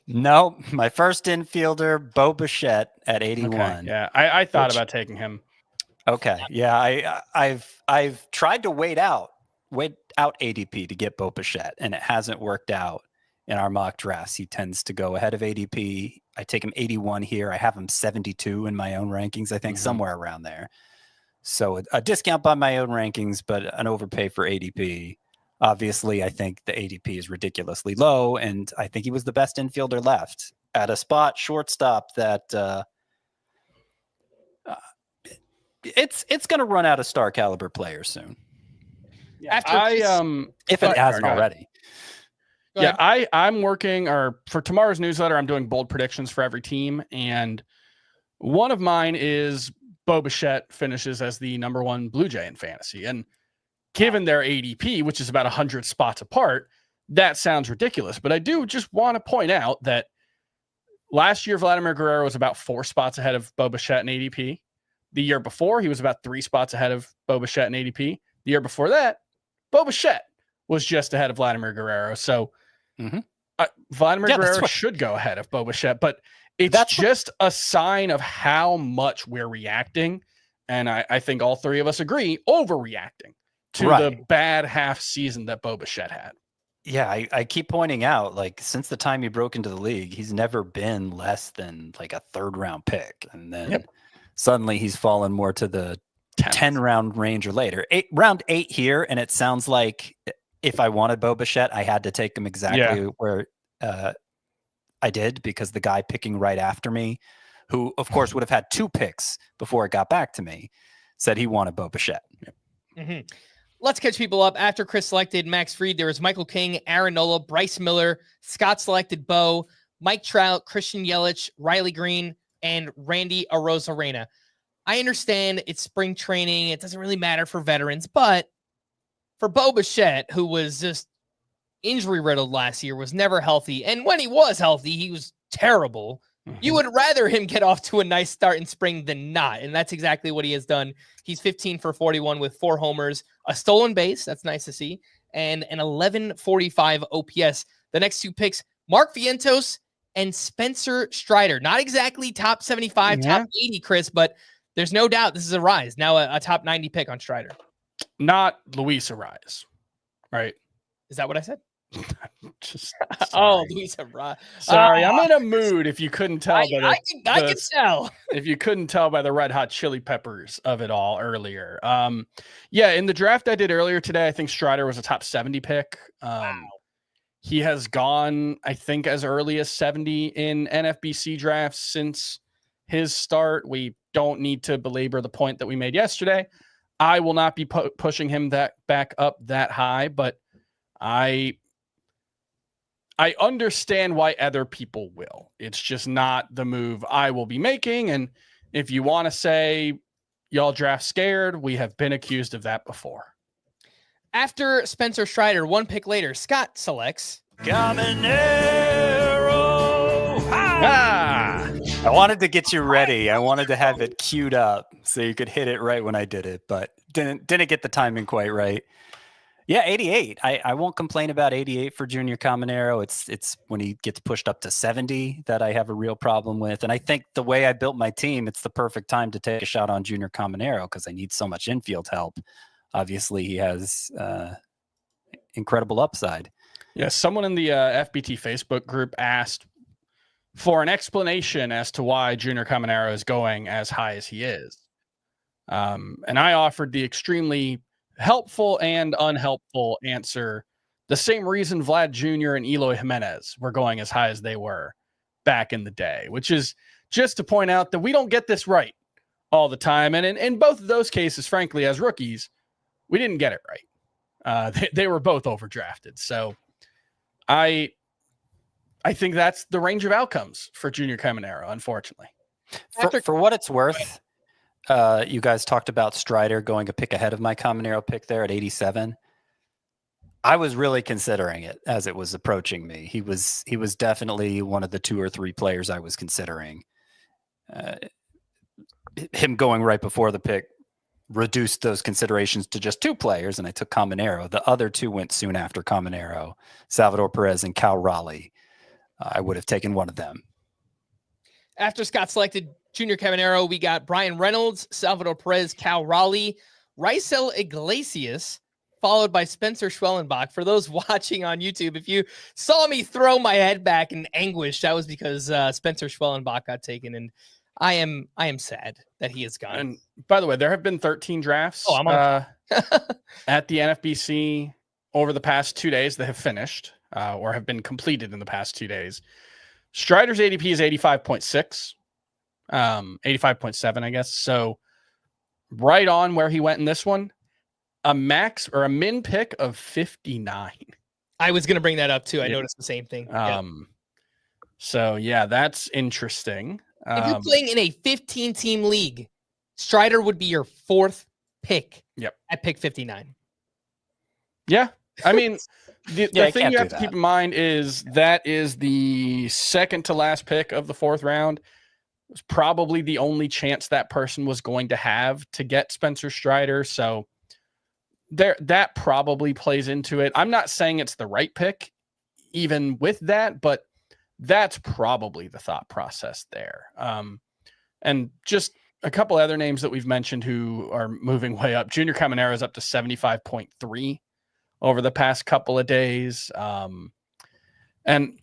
No, my first infielder, Bo Bichette at 81. Okay, yeah, I thought about taking him. Okay, yeah, I've tried to wait out ADP to get Bo Bichette, and it hasn't worked out in our mock drafts. He tends to go ahead of ADP. I take him 81 here. I have him 72 in my own rankings, I think somewhere around there. So a discount by my own rankings, but an overpay for ADP. Obviously, I think the ADP is ridiculously low, and I think he was the best infielder left at a spot shortstop that it's going to run out of star caliber players soon. Yeah, if it hasn't already. Yeah, I'm working, or for tomorrow's newsletter, I'm doing bold predictions for every team, and one of mine is Bo Bichette finishes as the number one Blue Jay in fantasy, and given their ADP, which is about 100 spots apart, that sounds ridiculous. But I do just want to point out that last year, Vladimir Guerrero was about 4 spots ahead of Bo Bichette in ADP. The year before, he was about 3 spots ahead of Bo Bichette in ADP. The year before that, Bo Bichette was just ahead of Vladimir Guerrero. So Vladimir Guerrero should go ahead of Bo Bichette, but it's just a sign of how much we're reacting. And I think all three of us agree, overreacting to the bad half season that Bo Bichette had. Yeah, I keep pointing out, like, since the time he broke into the league, he's never been less than like a 3rd round pick. And then suddenly he's fallen more to the 10 round range or later. Round 8 here. And it sounds like if I wanted Bo Bichette, I had to take him exactly where I did, because the guy picking right after me, who of course would have had 2 picks before it got back to me, said he wanted Bo Bichette. Let's catch people up. After Chris selected Max Fried, there was Michael King, Aaron Nola, Bryce Miller. Scott selected Bo, Mike Trout, Christian Yelich, Riley Green, and Randy Arozarena. I understand it's spring training. It doesn't really matter for veterans, but for Bo Bichette, who was just injury riddled last year, was never healthy. And when he was healthy, he was terrible. You would rather him get off to a nice start in spring than not. And that's exactly what he has done. He's 15 for 41 with 4 homers, a stolen base. That's nice to see. And an 1145 OPS. The next 2 picks, Mark Vientos and Spencer Strider. Not exactly top 75, top 80, Chris, but there's no doubt this is a rise. Now a top 90 pick on Strider. Not Luis Arise, right? Is that what I said? Just Luis Arise. Sorry, I'm in a mood. If you couldn't tell, I can tell. If you couldn't tell by the red hot chili peppers of it all earlier. In the draft I did earlier today, I think Strider was a top 70 pick. He has gone, I think, as early as 70 in NFBC drafts since his start. We don't need to belabor the point that we made yesterday. I will not be pushing him back up that high, but I understand why other people will. It's just not the move I will be making. And if you want to say y'all draft scared, we have been accused of that before. After Spencer Strider, 1 pick later, Scott selects Caminero. I wanted to get you ready. I wanted to have it queued up so you could hit it right when I did it, but didn't get the timing quite right. Yeah, 88. I won't complain about 88 for Junior Caminero. It's when he gets pushed up to 70 that I have a real problem with. And I think the way I built my team, it's the perfect time to take a shot on Junior Caminero because I need so much infield help. Obviously, he has incredible upside. Yeah, someone in the FBT Facebook group asked for an explanation as to why Junior Caminero is going as high as he is. And I offered the extremely helpful and unhelpful answer. The same reason Vlad Jr. and Eloy Jimenez were going as high as they were back in the day, which is just to point out that we don't get this right all the time. And in both of those cases, frankly, as rookies, we didn't get it right. They were both overdrafted. So I think that's the range of outcomes for Junior Caminero, unfortunately. For what it's worth, you guys talked about Strider going a pick ahead of my Caminero pick there at 87. I was really considering it as it was approaching me. He was definitely one of the 2 or 3 players I was considering. Him going right before the pick reduced those considerations to just 2 players, and I took Caminero. The other 2 went soon after Caminero, Salvador Perez and Cal Raleigh. I would have taken one of them. After Scott selected Junior Caminero, we got Brian Reynolds, Salvador Perez, Cal Raleigh, Raisel Iglesias, followed by Spencer Schwellenbach. For those watching on YouTube, if you saw me throw my head back in anguish, that was because Spencer Schwellenbach got taken, and I am sad that he is gone. And by the way, there have been 13 drafts at the NFBC over the past 2 days that have finished or have been completed in the past 2 days. Strider's ADP is 85.6, 85.7, I guess. So right on where he went in this one, a max or a min pick of 59. I was going to bring that up too. I noticed the same thing. So yeah, that's interesting. If you're playing in a 15-team league, Strider would be your fourth pick. Yep. At pick 59. Yeah. I mean, the thing you have to keep in mind is that is the second to last pick of the fourth round. It was probably the only chance that person was going to have to get Spencer Strider. So that probably plays into it. I'm not saying it's the right pick, even with that, but that's probably the thought process there. And just a couple other names that we've mentioned who are moving way up. Junior Caminero is up to 75.3 over the past couple of days. And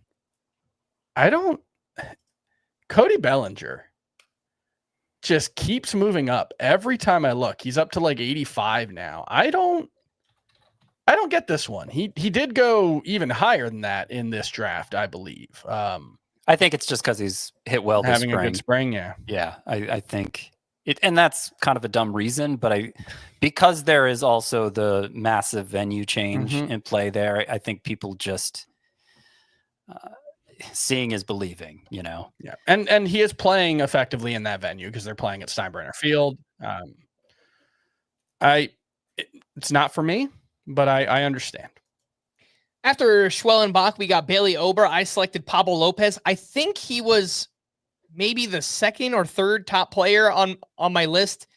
Cody Bellinger just keeps moving up. Every time I look, he's up to like 85 now. I don't get this one. He did go even higher than that in this draft, I believe. I think it's just because he's hit well this having spring. A good spring, yeah. Yeah, I think it, and that's kind of a dumb reason, but because there is also the massive venue change in play there, I think people just seeing is believing, you know. Yeah, and he is playing effectively in that venue because they're playing at Steinbrenner Field. It's not for me, but I understand. After Schwellenbach, we got Bailey Ober. I selected Pablo Lopez. I think he was maybe the second or third top player on my list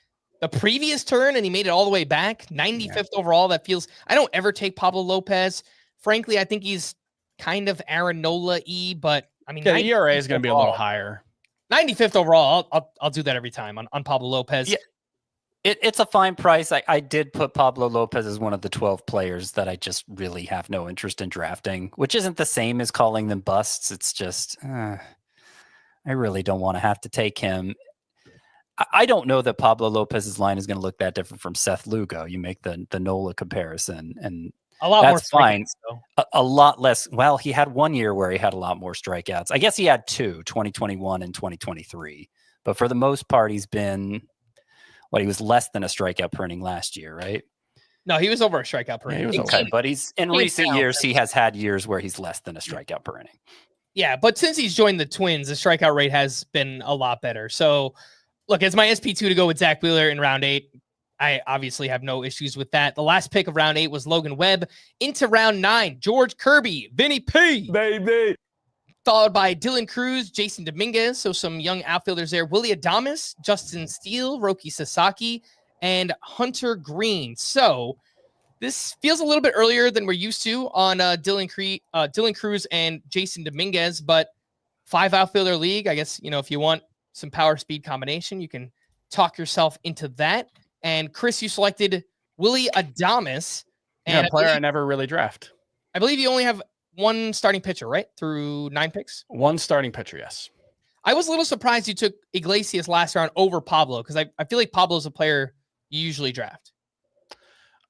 the previous turn, and he made it all the way back. 95th overall. That feels... I don't ever take Pablo Lopez. Frankly, I think he's kind of Aaron Nola-y, but I mean... Yeah, the ERA is going to be a little higher. 95th overall. I'll do that every time on Pablo Lopez. Yeah. It's a fine price. I did put Pablo Lopez as one of the 12 players that I just really have no interest in drafting, which isn't the same as calling them busts. It's just, I really don't want to have to take him. I don't know that Pablo Lopez's line is going to look that different from Seth Lugo. You make the Nola comparison, and a lot that's more fine. A lot less. Well, he had 1 year where he had a lot more strikeouts. I guess he had 2, 2021 and 2023. But for the most part, he's been... he was less than a strikeout per inning last year, right? No, he was over a strikeout per inning. Okay, but he's in recent years, he has had years where he's less than a strikeout per inning. Yeah, but since he's joined the Twins, the strikeout rate has been a lot better. So, look, it's my SP2 to go with Zach Wheeler in round 8. I obviously have no issues with that. The last pick of round 8 was Logan Webb. Into round 9, George Kirby, Vinny P. Baby. Followed by Dylan Cruz, Jason Dominguez, so some young outfielders there. Willie Adames, Justin Steele, Roki Sasaki, and Hunter Green. So this feels a little bit earlier than we're used to on Dylan Cruz and Jason Dominguez, but 5 outfielder league. I guess, if you want some power speed combination, you can talk yourself into that. And Chris, you selected Willie Adames. And a player I never really draft. I believe you only have one starting pitcher, right? Through 9 picks? One starting pitcher, yes. I was a little surprised you took Iglesias last round over Pablo, because I feel like Pablo's a player you usually draft.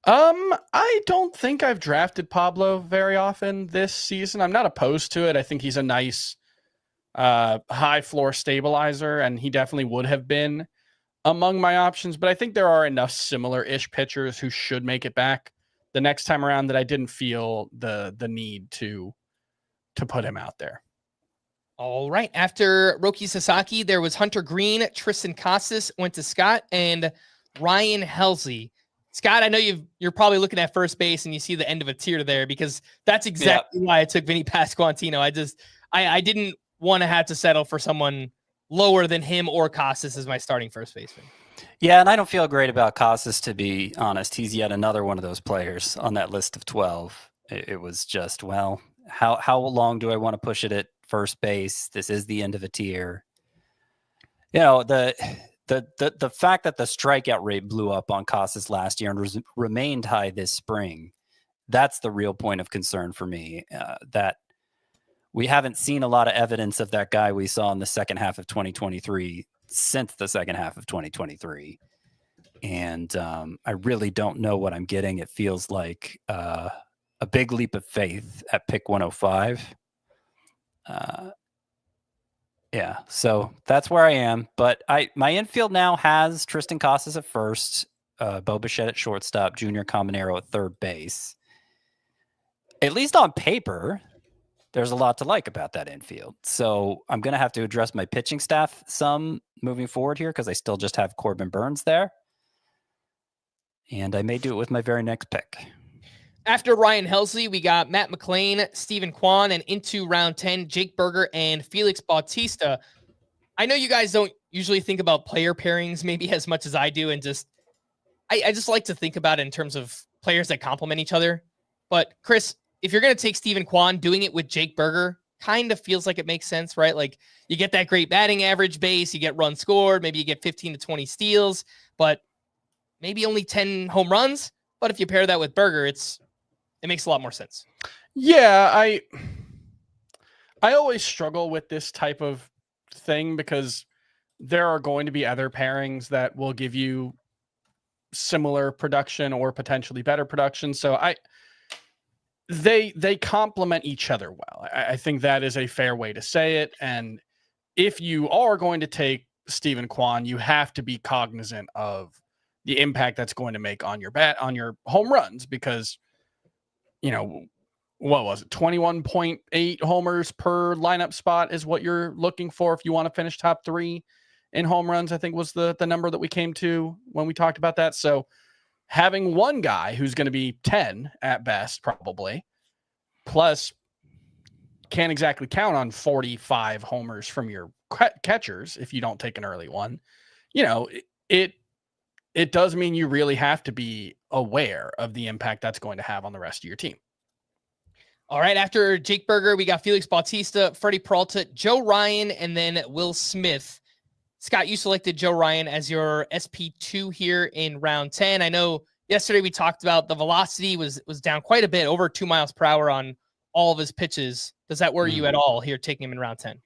I don't think I've drafted Pablo very often this season. I'm not opposed to it. I think he's a nice high floor stabilizer, and he definitely would have been among my options. But I think there are enough similar-ish pitchers who should make it back the next time around that I didn't feel the need to put him out there. All right. After Roki Sasaki, there was Hunter Green, Tristan Casas went to Scott, and Ryan Helsley. Scott, I know you're probably looking at first base and you see the end of a tier there, because that's exactly why I took Vinny Pasquantino. I didn't want to have to settle for someone lower than him or Casas as my starting first baseman. Yeah, and I don't feel great about Casas, to be honest. He's yet another one of those players on that list of 12. It was just, well, how long do I want to push it at first base? This is the end of a tier. The the fact that the strikeout rate blew up on Casas last year and remained high this spring, that's the real point of concern for me. That we haven't seen a lot of evidence of that guy we saw in the second half of 2023 since the second half of 2023. And I really don't know what I'm getting. It feels like a big leap of faith at pick 105. Yeah, so that's where I am. But my infield now has Tristan Casas at first, Bo Bichette at shortstop, Junior Caminero at third base. At least on paper, there's a lot to like about that infield. So I'm going to have to address my pitching staff some moving forward here because I still just have Corbin Burnes there. And I may do it with my very next pick. After Ryan Helsley, we got Matt McLain, Stephen Kwan, and into round 10, Jake Berger and Felix Bautista. I know you guys don't usually think about player pairings maybe as much as I do, and I just like to think about it in terms of players that complement each other. But Chris, if you're going to take Stephen Kwan, doing it with Jake Berger kind of feels like it makes sense, right? Like you get that great batting average base, you get runs scored, maybe you get 15 to 20 steals, but maybe only 10 home runs. But if you pair that with Berger, it makes a lot more sense. Yeah, I always struggle with this type of thing because there are going to be other pairings that will give you similar production or potentially better production. So they complement each other well. I think that is a fair way to say it. And if you are going to take Stephen Kwan, you have to be cognizant of the impact that's going to make on your home runs, because, you know, what was it? 21.8 homers per lineup spot is what you're looking for if you want to finish top 3 in home runs, I think was the number that we came to when we talked about that. So having one guy who's going to be 10 at best, probably, plus can't exactly count on 45 homers from your catchers if you don't take an early one, you know, it does mean you really have to be aware of the impact that's going to have on the rest of your team. All right. After Jake Berger, we got Felix Bautista, Freddie Peralta, Joe Ryan, and then Will Smith. Scott, you selected Joe Ryan as your SP2 here in round 10. I know yesterday we talked about the velocity was down quite a bit, over 2 miles per hour on all of his pitches. Does that worry you at all here taking him in round 10?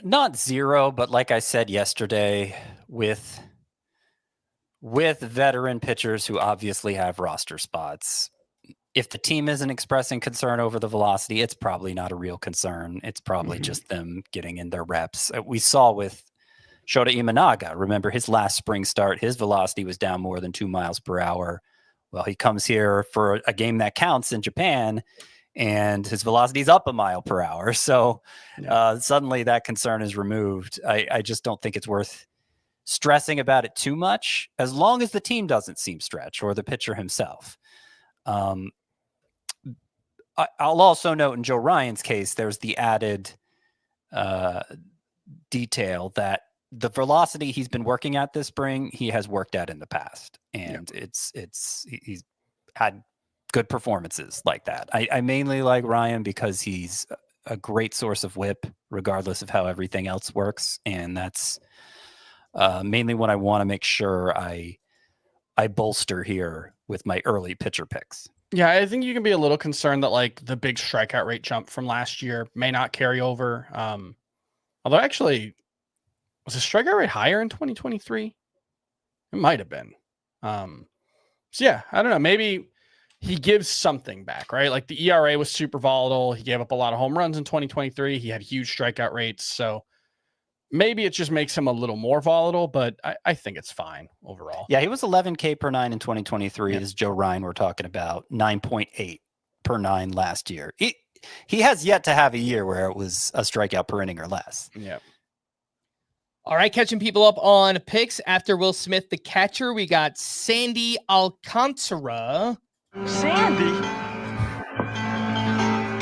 Not zero, but like I said yesterday, with veteran pitchers who obviously have roster spots, if the team isn't expressing concern over the velocity, it's probably not a real concern. It's probably just them getting in their reps. We saw with Shota Imanaga, remember his last spring start, his velocity was down more than 2 miles per hour. Well, he comes here for a game that counts in Japan, and his velocity is up 1 mile per hour. So suddenly that concern is removed. I just don't think it's worth stressing about it too much, as long as the team doesn't seem stretched or the pitcher himself. I'll also note in Joe Ryan's case, there's the added detail that the velocity he's been working at this spring, he has worked at in the past, and he's had good performances like that. I mainly like Ryan because he's a great source of whip, regardless of how everything else works, and that's mainly what I want to make sure I bolster here with my early pitcher picks. Yeah, I think you can be a little concerned that like the big strikeout rate jump from last year may not carry over. Although actually, was the strikeout rate higher in 2023? It might have been. So yeah, I don't know. Maybe he gives something back, right? Like the ERA was super volatile. He gave up a lot of home runs in 2023. He had huge strikeout rates. So maybe it just makes him a little more volatile, but I think it's fine overall. Yeah, he was 11K per 9 in 2023. This is Joe Ryan we're talking about, 9.8 per 9 last year. He has yet to have a year where it was a strikeout per inning or less. Yeah. All right, catching people up on picks. After Will Smith, the catcher, we got Sandy Alcantara. Sandy?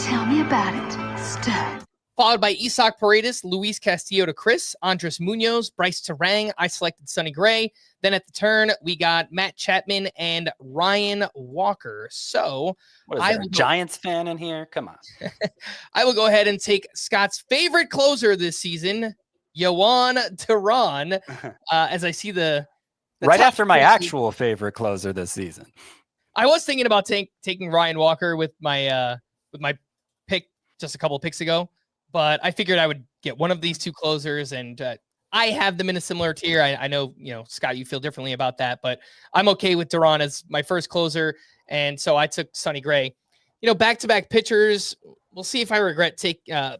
Tell me about it, stud. Followed by Isaac Paredes, Luis Castillo to Chris, Andres Munoz, Bryce Terang. I selected Sonny Gray. Then at the turn, we got Matt Chapman and Ryan Walker. So what is there, a Giants fan in here? Come on. I will go ahead and take Scott's favorite closer this season, Yohan Duran. As I see the right top after my closer. actual favorite closer this season. I was thinking about taking Ryan Walker with my pick just a couple of picks ago, but I figured I would get one of these two closers, and I have them in a similar tier. I know, Scott, you feel differently about that, but I'm okay with Duran as my first closer, and so I took Sonny Gray. Back-to-back pitchers. We'll see if I regret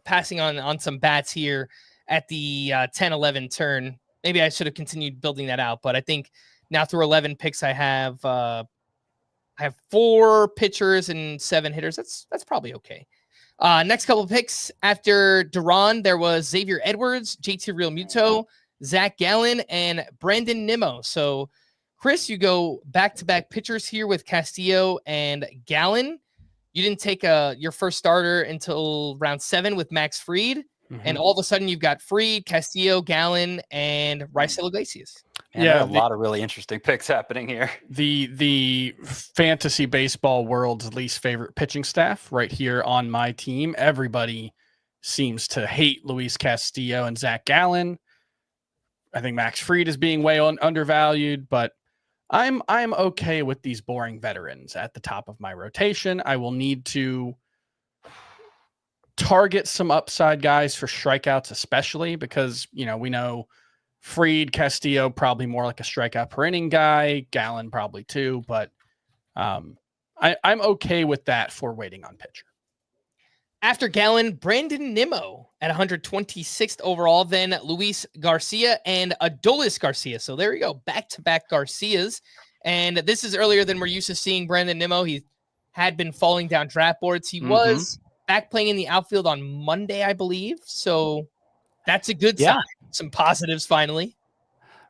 passing on some bats here at the 10-11 turn. Maybe I should have continued building that out, but I think now through 11 picks, I have 4 pitchers and 7 hitters. That's probably okay. Next couple of picks after Duran, there was Xavier Edwards, JT Realmuto, Zach Gallen, and Brandon Nimmo. So, Chris, you go back-to-back pitchers here with Castillo and Gallen. You didn't take your first starter until round 7 with Max Fried. Mm-hmm. And all of a sudden, you've got Fried, Castillo, Gallen, and Raisel Iglesias. Man, there are a lot of really interesting picks happening here. The fantasy baseball world's least favorite pitching staff right here on my team. Everybody seems to hate Luis Castillo and Zach Gallen. I think Max Fried is being way undervalued, but I'm okay with these boring veterans at the top of my rotation. I will need to target some upside guys for strikeouts, especially because, we know Fried, Castillo, probably more like a strikeout per inning guy. Gallen probably too, but I'm okay with that for waiting on pitcher. After Gallen, Brandon Nimmo at 126th overall, then Luis Garcia and Adolis Garcia. So there you go, back-to-back Garcias. And this is earlier than we're used to seeing Brandon Nimmo. He had been falling down draft boards. He was back playing in the outfield on Monday, I believe. So that's a good sign. Some positives finally.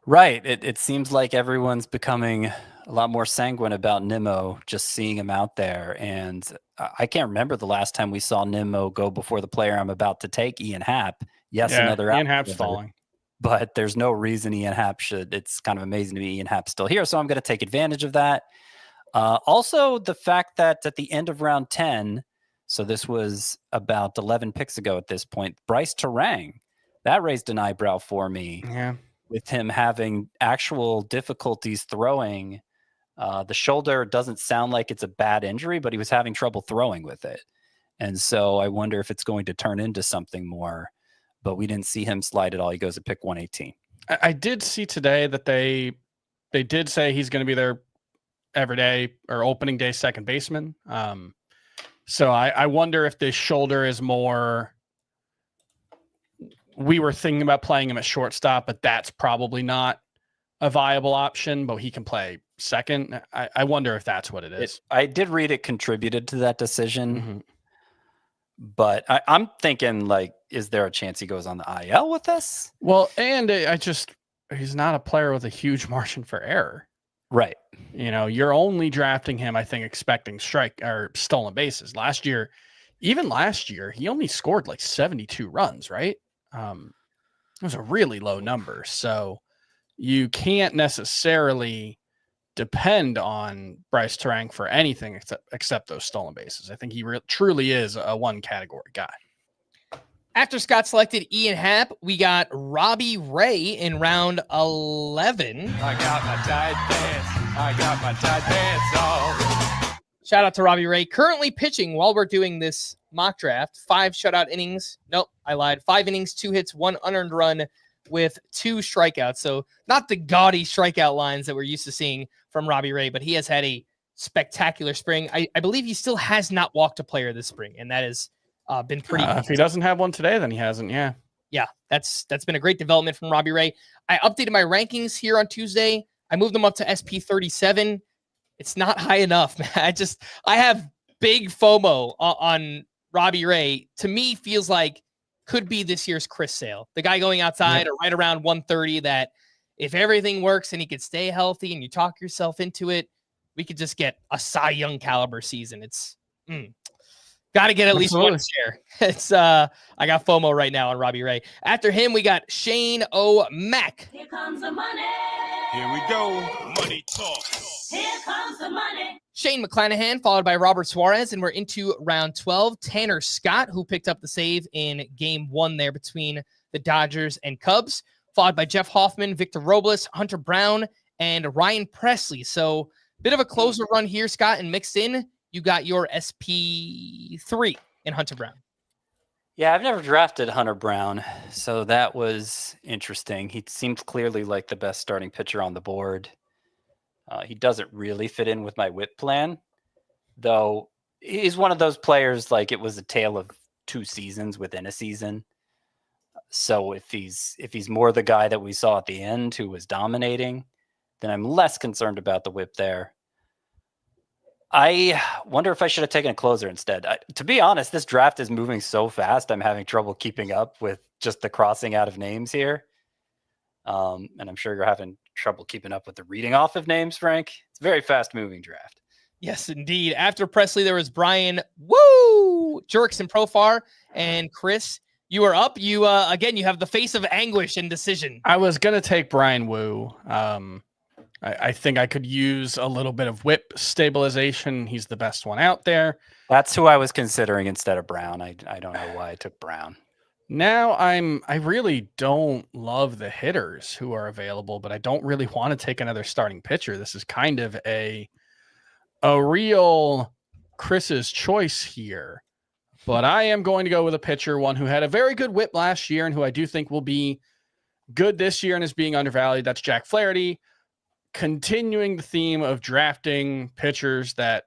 Right. It seems like everyone's becoming a lot more sanguine about Nimmo, just seeing him out there. And I can't remember the last time we saw Nimmo go before the player I'm about to take, Ian Happ. Yes, another Ian Happ's falling. But there's no reason Ian Happ should. It's kind of amazing to me Ian Happ's still here, so I'm going to take advantage of that. Also, the fact that at the end of round 10, so this was about 11 picks ago at this point, Bryce Terang, that raised an eyebrow for me. Yeah. With him having actual difficulties throwing. The shoulder doesn't sound like it's a bad injury, but he was having trouble throwing with it. And so I wonder if it's going to turn into something more, but we didn't see him slide at all. He goes to pick 118. I did see today that they did say he's going to be their everyday or opening day second baseman. So I wonder if this shoulder is more, we were thinking about playing him at shortstop, but that's probably not a viable option, but he can play second. I wonder if that's what it is. I did read it contributed to that decision, but I'm thinking, is there a chance he goes on the IL with this? Well, and he's not a player with a huge margin for error. Right. You're only drafting him, I think, expecting strike or stolen bases. Last year, he only scored 72 runs, right? It was a really low number. So you can't necessarily depend on Bryce Terang for anything except those stolen bases. I think he truly is a one category guy. After Scott selected Ian Happ, we got Robbie Ray in round 11. I got my tight pants on. Shout out to Robbie Ray, currently pitching while we're doing this mock draft. 5 shutout innings. Nope, I lied. 5 innings, 2 hits, 1 unearned run with 2 strikeouts. So not the gaudy strikeout lines that we're used to seeing from Robbie Ray, but he has had a spectacular spring. I believe he still has not walked a player this spring, and that has been pretty. If he doesn't have one today, then he hasn't. Yeah. Yeah, that's been a great development from Robbie Ray. I updated my rankings here on Tuesday. I moved them up to SP 37. It's not high enough, man. I have big FOMO on Robbie Ray. To me, feels like could be this year's Chris Sale, the guy going outside or right around 130. That if everything works and he could stay healthy and you talk yourself into it, we could just get a Cy Young caliber season. It's got to get at least one share. It's I got FOMO right now on Robbie Ray. After him, we got Shane O'Mac. Here comes the money. Here we go. Money talk. Here comes the money. Shane McClanahan, followed by Robert Suarez, and we're into round 12. Tanner Scott, who picked up the save in game 1 there between the Dodgers and Cubs, followed by Jeff Hoffman, Victor Robles, Hunter Brown, and Ryan Presley. So bit of a closer run here, Scott, and mixed in, you got your SP3 in Hunter Brown. Yeah, I've never drafted Hunter Brown, so that was interesting. He seemed clearly like the best starting pitcher on the board. He doesn't really fit in with my whip plan, though he's one of those players like it was a tale of 2 seasons within a season. So if he's more the guy that we saw at the end who was dominating, then I'm less concerned about the whip there. I wonder if I should have taken a closer instead. To be honest, this draft is moving so fast, I'm having trouble keeping up with just the crossing out of names here. And I'm sure you're having trouble keeping up with the reading off of names, Frank. It's a very fast-moving draft. Yes, indeed. After Presley, there was Brian Jerks and Profar, and Chris, you are up. You again, you have the face of anguish and decision. I was gonna take Brian Wu. I think I could use a little bit of whip stabilization. He's the best one out there. That's who I was considering instead of Brown. I don't know why I took Brown. Now I really don't love the hitters who are available, but I don't really want to take another starting pitcher. This is kind of a real Chris's choice here. But I am going to go with a pitcher, one who had a very good whip last year and who I do think will be good this year and is being undervalued. That's Jack Flaherty. Continuing the theme of drafting pitchers that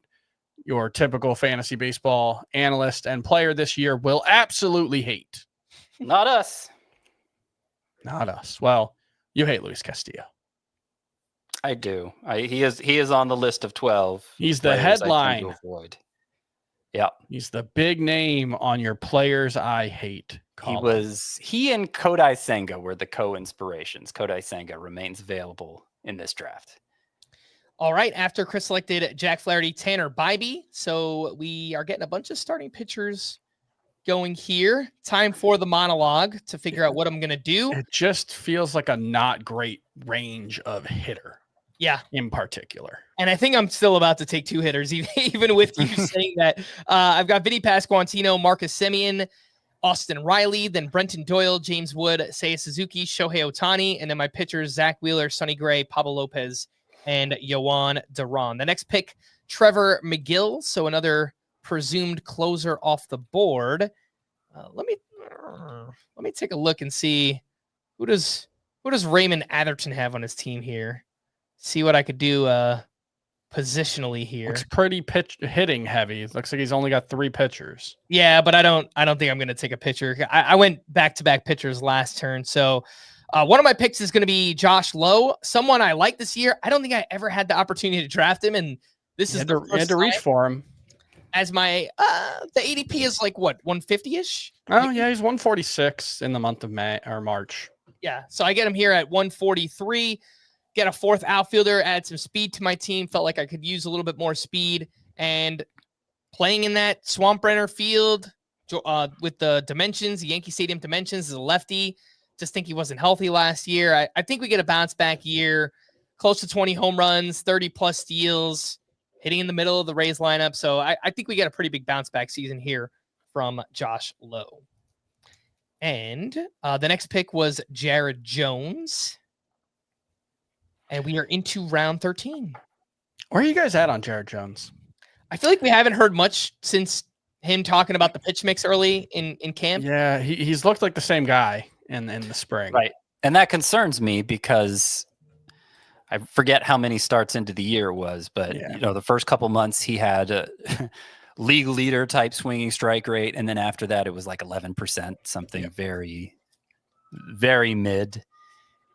your typical fantasy baseball analyst and player this year will absolutely hate. Not us. Not us. Well, you hate Luis Castillo. I do. He is on the list of 12. He's the headline. To avoid. Yeah. He's the big name on your players I hate column. He and Kodai Senga were the co-inspirations. Kodai Senga remains available in this draft. All right. After Chris selected Jack Flaherty, Tanner Bybee. So we are getting a bunch of starting pitchers going here. Time for the monologue to figure out what I'm going to do. It just feels like a not great range of hitter. Yeah. In particular. And I think I'm still about to take 2 hitters, even with you saying that. I've got Vinny Pasquantino, Marcus Semien, Austin Riley, then Brenton Doyle, James Wood, Seiya Suzuki, Shohei Ohtani, and then my pitchers, Zach Wheeler, Sonny Gray, Pablo Lopez, and Yoan Duran. The next pick, Trevor McGill, so another presumed closer off the board. Let me take a look and see who does Raymond Atherton have on his team here. See what I could do positionally here. Looks pretty hitting heavy. Looks like he's only got 3 pitchers. Yeah, but I don't think I'm going to take a pitcher. I went back-to-back pitchers last turn. So one of my picks is going to be Josh Lowe, someone I like this year. I don't think I ever had the opportunity to draft him, and this is you had to reach for him. As my the ADP is like what, 150-ish? Oh yeah, he's 146 in the month of March. Yeah, so I get him here at 143. Get a 4th outfielder, add some speed to my team. Felt like I could use a little bit more speed. And playing in that Swamp Renner field with the dimensions, the Yankee Stadium dimensions, as a lefty. Just think he wasn't healthy last year. I think we get a bounce back year, close to 20 home runs, 30-plus steals, hitting in the middle of the Rays lineup. So I think we get a pretty big bounce back season here from Josh Lowe. And the next pick was Jared Jones. And we are into round 13. Where are you guys at on Jared Jones? I feel like we haven't heard much since him talking about the pitch mix early in camp. Yeah, he's looked like the same guy in the spring. Right. And that concerns me because I forget how many starts into the year it was, but the first couple months he had a league leader type swinging strike rate. And then after that, it was like 11%, something very, very mid.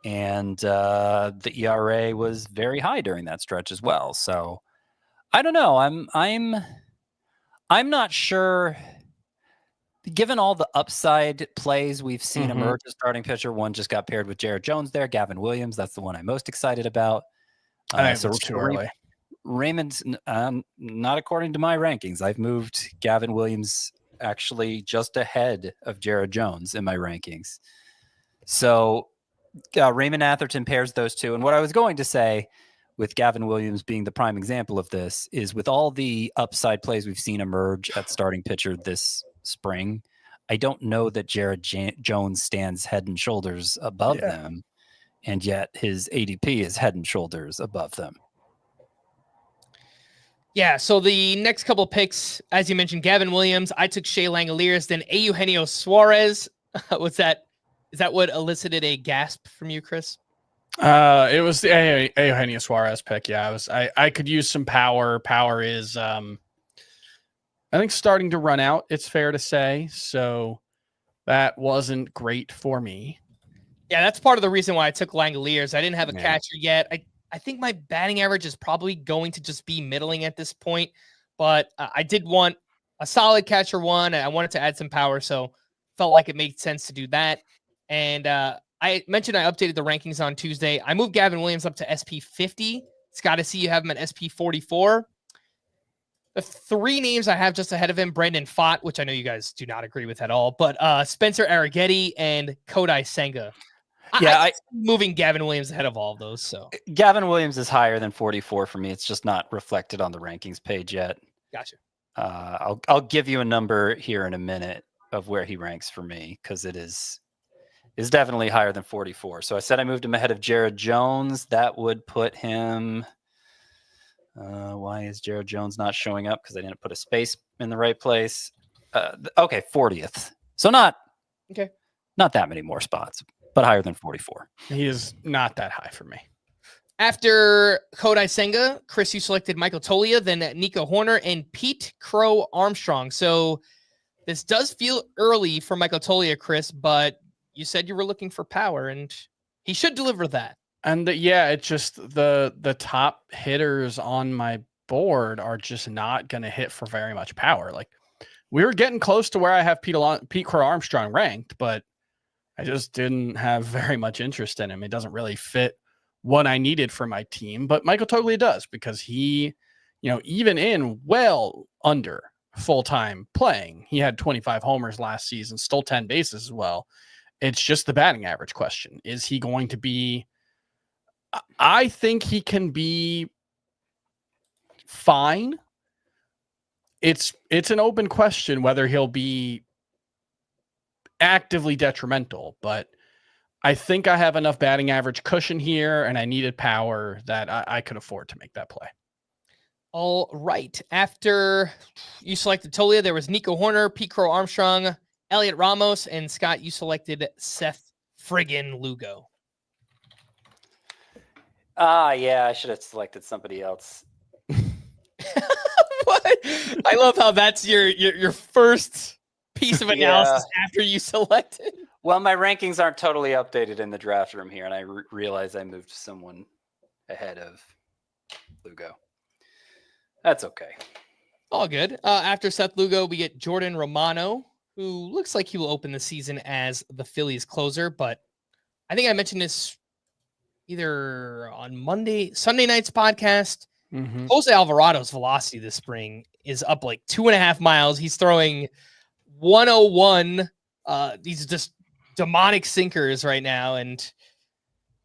And the ERA was very high during that stretch as well. So I don't know. I'm not sure. Given all the upside plays we've seen emerge as starting pitcher, one just got paired with Jared Jones there. Gavin Williams, that's the one I'm most excited about. I think it's too early. Raymond's not according to my rankings. I've moved Gavin Williams actually just ahead of Jared Jones in my rankings. So Raymond Atherton pairs those two. And what I was going to say with Gavin Williams being the prime example of this is with all the upside plays we've seen emerge at starting pitcher this spring, I don't know that Jared Jones stands head and shoulders above them, and yet his ADP is head and shoulders above them. Yeah, so the next couple of picks, as you mentioned, Gavin Williams. I took Shea Langoliers, then Eugenio Suarez. Is that what elicited a gasp from you, Chris? It was the Eugenio Suarez pick. Yeah, I could use some power. Power is I think starting to run out, it's fair to say. So that wasn't great for me. Yeah, that's part of the reason why I took Langoliers. I didn't have a catcher yet. I think my batting average is probably going to just be middling at this point, but I did want a solid catcher one. And I wanted to add some power, so felt like it made sense to do that. And I mentioned I updated the rankings on Tuesday. I moved Gavin Williams up to SP 50. Scott, I see you have him at SP 44. The three names I have just ahead of him, Brandon Pfaadt, which I know you guys do not agree with at all, but Spencer Arrighetti and Kodai Senga. Yeah, I'm moving Gavin Williams ahead of all of those. So Gavin Williams is higher than 44 for me. It's just not reflected on the rankings page yet. Gotcha. I'll give you a number here in a minute of where he ranks for me, because it is definitely higher than 44. So I said I moved him ahead of Jared Jones. That would put him. Why is Jared Jones not showing up? Because I didn't put a space in the right place. Okay, 40th. So not that many more spots, but higher than 44. He is not that high for me. After Kodai Senga, Chris, you selected Michael Toglia, then Nico Horner, and Pete Crow Armstrong. So this does feel early for Michael Toglia, Chris, but you said you were looking for power, and he should deliver that. And it's just the top hitters on my board are just not going to hit for very much power. Like, we were getting close to where I have Pete Crow Armstrong ranked, but I just didn't have very much interest in him. It doesn't really fit what I needed for my team, but Michael Toglia does, because he, even in well under full-time playing, he had 25 homers last season, stole 10 bases as well. It's just the batting average question. Is he going to be, I think he can be fine. It's an open question whether he'll be actively detrimental, but I think I have enough batting average cushion here, and I needed power that I could afford to make that play. All right. After you selected Toglia, there was Nico Horner, Pete Crow Armstrong, Elliot Ramos, and Scott, you selected Seth friggin' Lugo. Yeah, I should have selected somebody else. What? I love how that's your first piece of analysis after you selected. Well, my rankings aren't totally updated in the draft room here, and I realize I moved someone ahead of Lugo. That's okay. All good. After Seth Lugo, we get Jordan Romano, who looks like he will open the season as the Phillies closer, but I think I mentioned this either on Sunday night's podcast. Mm-hmm. Jose Alvarado's velocity this spring is up like 2.5 miles. He's throwing 101. These just demonic sinkers right now. And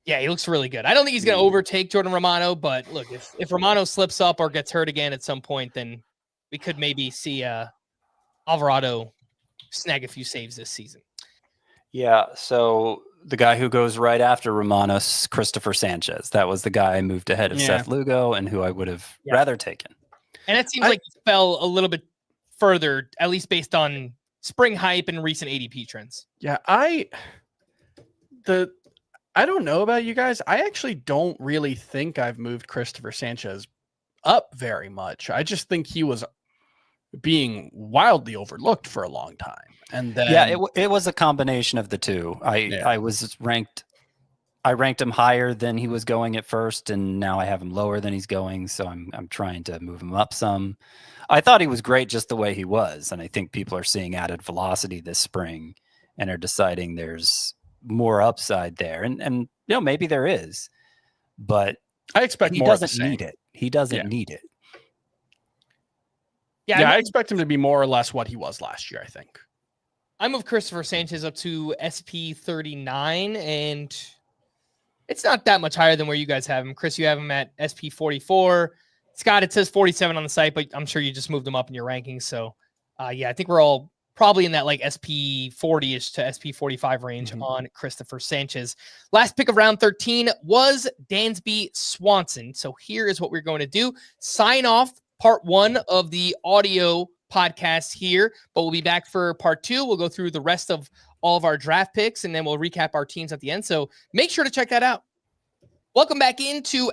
yeah, he looks really good. I don't think he's going to overtake Jordan Romano, but look, if Romano slips up or gets hurt again at some point, then we could maybe see Alvarado snag a few saves this season. Yeah. So the guy who goes right after Romanos, Christopher Sanchez. That was the guy I moved ahead of Seth Lugo, and who I would have rather taken. And it seems like he fell a little bit further, at least based on spring hype and recent ADP trends. Yeah, I don't know about you guys. I actually don't really think I've moved Christopher Sanchez up very much. I just think he was being wildly overlooked for a long time. And then it was a combination of the two. I ranked him higher than he was going at first, and now I have him lower than he's going. So I'm trying to move him up some. I thought he was great just the way he was, and I think people are seeing added velocity this spring and are deciding there's more upside there. And maybe there is, but I expect he more. Doesn't need it. He doesn't need it. Yeah, I expect him to be more or less what he was last year, I think. I moved Christopher Sanchez up to SP 39, and it's not that much higher than where you guys have him. Chris, you have him at SP 44. Scott, it says 47 on the site, but I'm sure you just moved him up in your rankings. So, I think we're all probably in that like SP 40ish to SP 45 range on Christopher Sanchez. Last pick of round 13 was Dansby Swanson. So here is what we're going to do. Sign off part 1 of the audio podcast here, but we'll be back for part 2. We'll go through the rest of all of our draft picks, and then we'll recap our teams at the end. So make sure to check that out. Welcome back into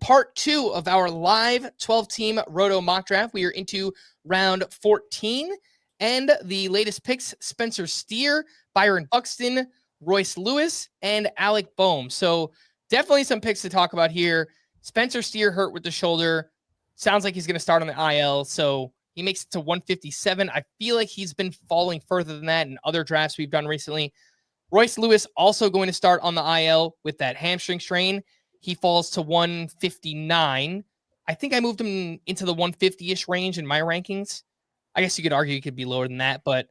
part 2 of our live 12-team Roto mock draft. We are into round 14, and the latest picks, Spencer Steer, Byron Buxton, Royce Lewis, and Alec Boehm. So definitely some picks to talk about here. Spencer Steer hurt with the shoulder. Sounds like he's going to start on the IL, so he makes it to 157. I feel like he's been falling further than that in other drafts we've done recently. Royce Lewis also going to start on the IL with that hamstring strain. He falls to 159. I think I moved him into the 150-ish range in my rankings. I guess you could argue he could be lower than that, but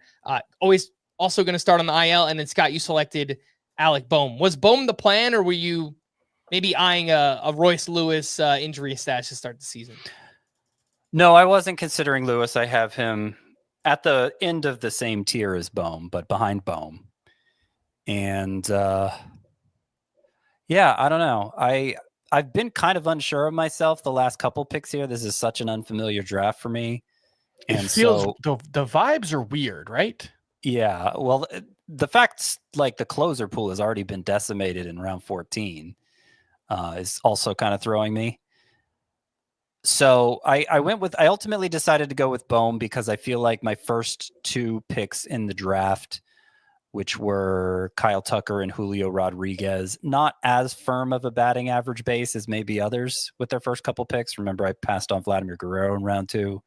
always also going to start on the IL. And then, Scott, you selected Alec Boehm. Was Boehm the plan, or were you maybe eyeing a Royce Lewis injury stash to start the season? No, I wasn't considering Lewis. I have him at the end of the same tier as Boehm, but behind Boehm. And yeah, I don't know. I've been kind of unsure of myself the last couple picks here. This is such an unfamiliar draft for me. And it feels so the vibes are weird, right? Yeah. Well, the fact like the closer pool has already been decimated in round 14 is also kind of throwing me. So I ultimately decided to go with Boehm because I feel like my first 2 picks in the draft, which were Kyle Tucker and Julio Rodriguez, not as firm of a batting average base as maybe others with their first couple picks. Remember, I passed on Vladimir Guerrero in round 2.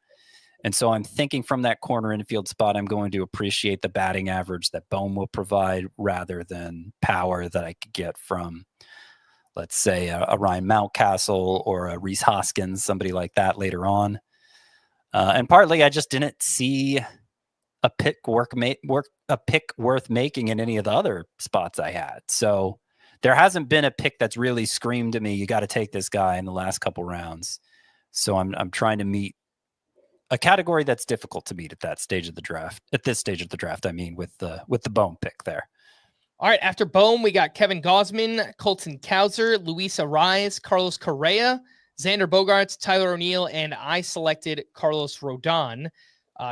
And so I'm thinking from that corner infield spot, I'm going to appreciate the batting average that Boehm will provide rather than power that I could get from, let's say, a Ryan Mountcastle or a Rhys Hoskins, somebody like that later on. And partly I just didn't see a pick worth making in any of the other spots I had. So there hasn't been a pick that's really screamed to me, you got to take this guy in the last couple rounds. So I'm trying to meet a category that's difficult to meet at that stage of the draft. At this stage of the draft, I mean, with the Boehm pick there. All right, after Boehm, we got Kevin Gausman, Colton Cowser, Luis Arraez, Carlos Correa, Xander Bogaerts, Tyler O'Neill, and I selected Carlos Rodon.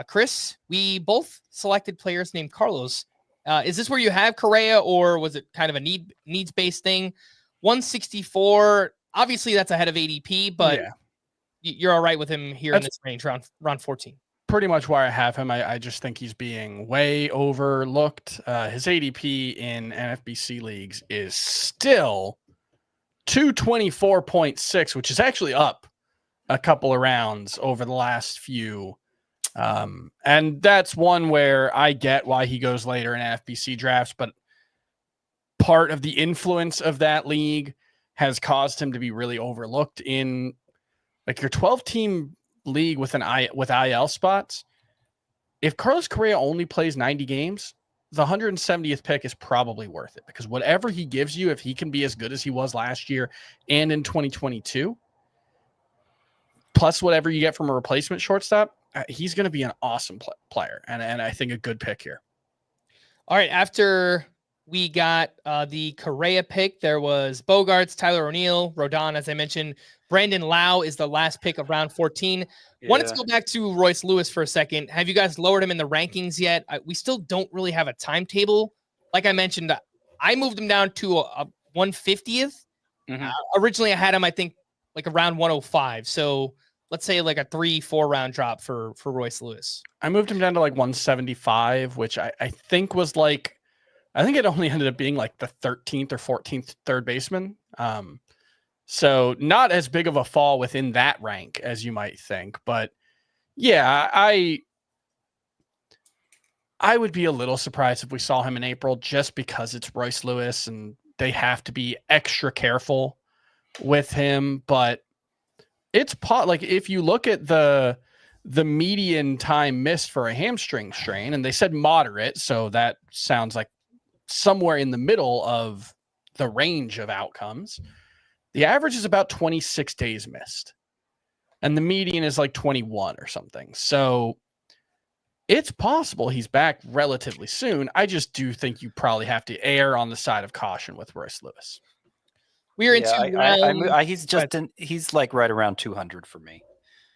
Chris, we both selected players named Carlos. Is this where you have Correa, or was it kind of a needs-based thing? 164, obviously that's ahead of ADP, but yeah, you're all right with him here in this range, round 14. Pretty much where I have him. I just think he's being way overlooked. His ADP in NFBC leagues is still 224.6, which is actually up a couple of rounds over the last few. And that's one where I get why he goes later in NFBC drafts, but part of the influence of that league has caused him to be really overlooked in like your 12-team league with IL spots. If Carlos Correa only plays 90 games, the 170th pick is probably worth it, because whatever he gives you, if he can be as good as he was last year and in 2022, plus whatever you get from a replacement shortstop, he's going to be an awesome player, and I think a good pick here. All right, after we got the Correa pick, there was Bogaerts, Tyler O'Neill, Rodon, as I mentioned. Brandon Lau is the last pick of round 14. Yeah. Wanted to go back to Royce Lewis for a second. Have you guys lowered him in the rankings yet? We still don't really have a timetable. Like I mentioned, I moved him down to a 150th. Mm-hmm. Originally, I had him, I think, like around 105. So let's say like a 3-4 round drop for Royce Lewis. I moved him down to like 175, which I think was like, I think it only ended up being like the 13th or 14th third baseman. So not as big of a fall within that rank as you might think. But yeah, I would be a little surprised if we saw him in April, just because it's Royce Lewis and they have to be extra careful with him. But it's like if you look at the median time missed for a hamstring strain, and they said moderate, so that sounds like somewhere in the middle of the range of outcomes. The average is about 26 days missed, and the median is like 21 or something. So it's possible he's back relatively soon. I just do think you probably have to err on the side of caution with Royce Lewis. We are into round. He's like right around 200 for me.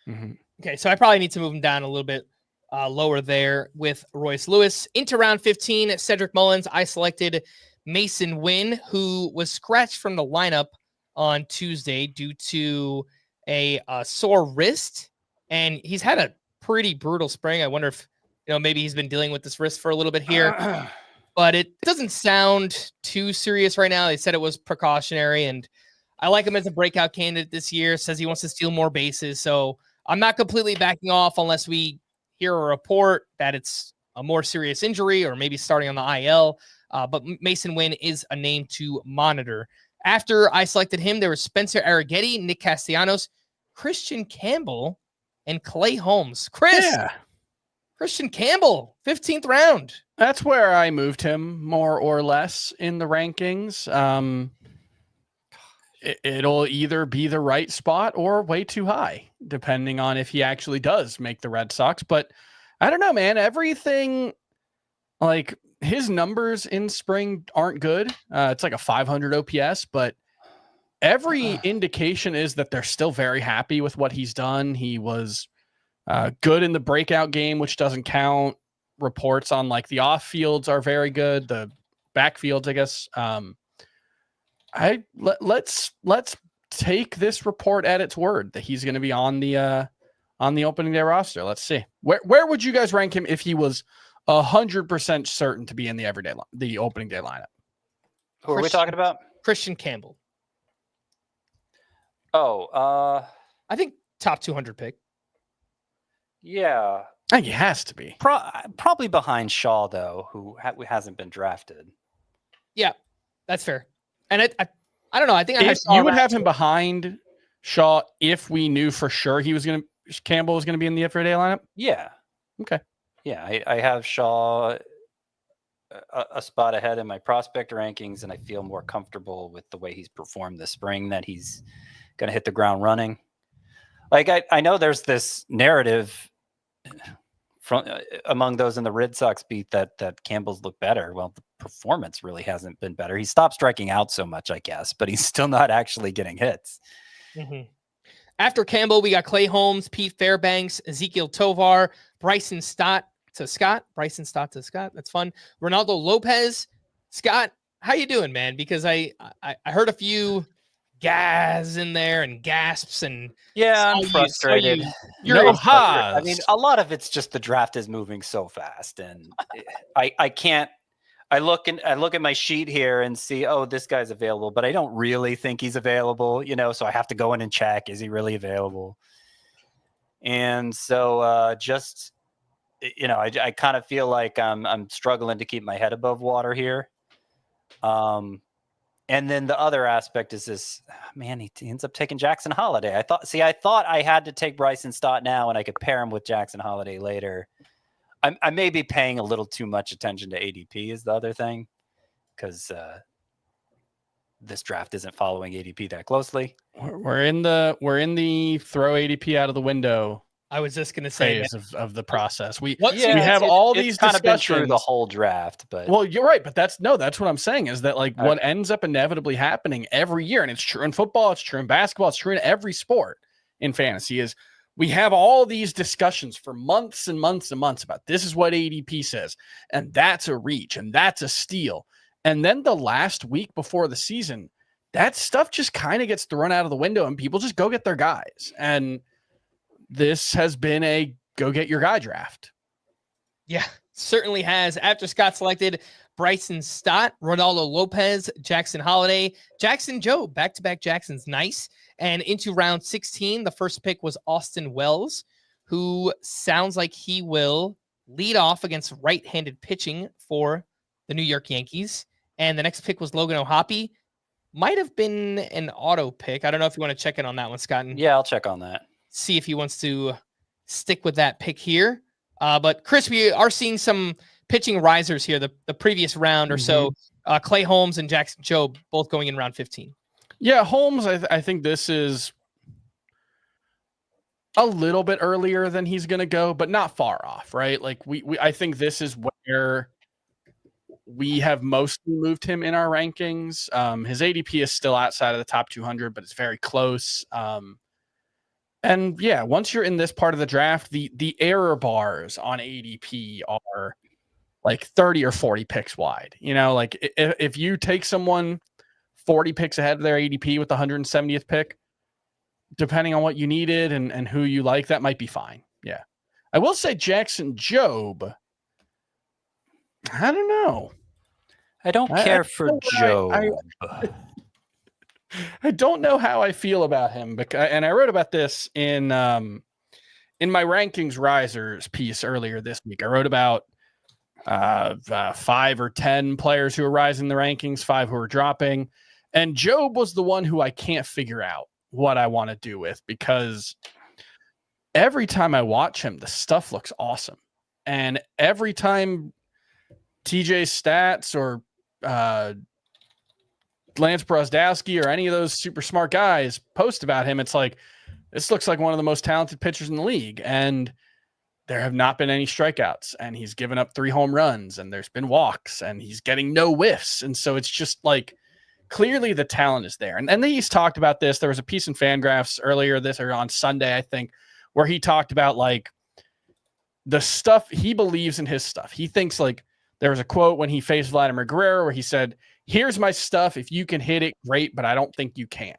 Mm-hmm. Okay, so I probably need to move him down a little bit lower there with Royce Lewis. Into round 15, Cedric Mullins. I selected Mason Wynn, who was scratched from the lineup on Tuesday due to a sore wrist, and he's had a pretty brutal spring. I wonder if maybe he's been dealing with this wrist for a little bit here, but it doesn't sound too serious right now. They said it was precautionary, and I like him as a breakout candidate this year. Says he wants to steal more bases, so I'm not completely backing off unless we hear a report that it's a more serious injury or maybe starting on the IL. But Mason Wynn is a name to monitor. After I selected him, there was Spencer Arrighetti, Nick Castellanos, Christian Campbell, and Clay Holmes. Christian Campbell, 15th round. That's where I moved him more or less in the rankings. It'll either be the right spot or way too high, depending on if he actually does make the Red Sox. But I don't know, man. Everything, like his numbers in spring aren't good. It's like a 500 OPS, but every indication is that they're still very happy with what he's done. He was good in the breakout game, which doesn't count. Reports on like the off fields are very good. The backfields, I guess. Let's take this report at its word that he's going to be on the opening day roster. Let's see. Where would you guys rank him if he was 100% certain to be in the opening day lineup? Who are we talking about? Christian Campbell. Oh, I think top 200 pick. Yeah. I think he has to be. Probably behind Shaw, though, who hasn't been drafted. Yeah, that's fair. And I don't know. I think you would have him behind Shaw if we knew for sure Campbell was going to be in the everyday lineup. Yeah. Okay. Yeah, I have Shaw a spot ahead in my prospect rankings, and I feel more comfortable with the way he's performed this spring that he's going to hit the ground running. Like I know there's this narrative from among those in the Red Sox beat that Campbell's look better. Well, the performance really hasn't been better. He stopped striking out so much, I guess, but he's still not actually getting hits. Mm-hmm. After Campbell, we got Clay Holmes, Pete Fairbanks, Ezekiel Tovar, Bryson Stott to Scott. That's fun. Ronaldo Lopez. Scott, how you doing, man? Because I heard a few gas in there and gasps and I'm frustrated. You're I mean, a lot of it's just the draft is moving so fast, and I can't. I look at my sheet here and see, oh, this guy's available, but I don't really think he's available, so I have to go in and check, is he really available? And so I kind of feel like I'm struggling to keep my head above water here. And then the other aspect is this, man, he ends up taking Jackson Holiday. I thought I had to take Bryson Stott now and I could pair him with Jackson Holiday later. I may be paying a little too much attention to ADP is the other thing, because this draft isn't following ADP that closely. We're in the throw ADP out of the window. I was just going to say phase of the process. We have all these kind discussions. Of been through the whole draft, but you're right. But that's what I'm saying is that what ends up inevitably happening every year, and it's true in football, it's true in basketball, it's true in every sport in fantasy, is we have all these discussions for months and months and months about this is what ADP says, and that's a reach, and that's a steal. And then the last week before the season, that stuff just kind of gets thrown out of the window, and people just go get their guys. And this has been a go get your guy draft. Yeah, certainly has. After Scott selected Bryson Stott, Ronaldo Lopez, Jackson Holiday, Jackson Joe, back-to-back Jacksons, nice. And into round 16, the first pick was Austin Wells, who sounds like he will lead off against right-handed pitching for the New York Yankees. And the next pick was Logan O'Hoppe. Might have been an auto pick. I don't know if you want to check in on that one, Scott. Yeah, I'll check on that. See if he wants to stick with that pick here. But Chris, we are seeing some pitching risers here. The previous round or so, Clay Holmes and Jackson Joe both going in round 15. Yeah, Holmes, I think this is a little bit earlier than he's going to go, but not far off, right? Like I think this is where we have mostly moved him in our rankings. His ADP is still outside of the top 200, but it's very close. And yeah, once you're in this part of the draft, the error bars on ADP are like 30 or 40 picks wide. You know, like if you take someone 40 picks ahead of their ADP with the 170th pick, depending on what you needed and who you like, that might be fine. Yeah. I will say Jackson Jobe. I don't know. I don't care for Joe. I don't know how I feel about him, and I wrote about this in my rankings risers piece earlier this week. I wrote about 5 or 10 players who are rising the rankings, 5 who are dropping, and Jobe was the one who I can't figure out what I want to do with, because every time I watch him, the stuff looks awesome, and every time TJ Stats or Lance Brozdowski or any of those super smart guys post about him, it's like, this looks like one of the most talented pitchers in the league. And there have not been any strikeouts, and he's given up 3 home runs, and there's been walks, and he's getting no whiffs. And so it's just like, clearly the talent is there. And then he's talked about this. There was a piece in Fangraphs earlier or on Sunday, I think, where he talked about like the stuff he believes in his stuff. He thinks like, there was a quote when he faced Vladimir Guerrero where he said, "Here's my stuff. If you can hit it, great, but I don't think you can."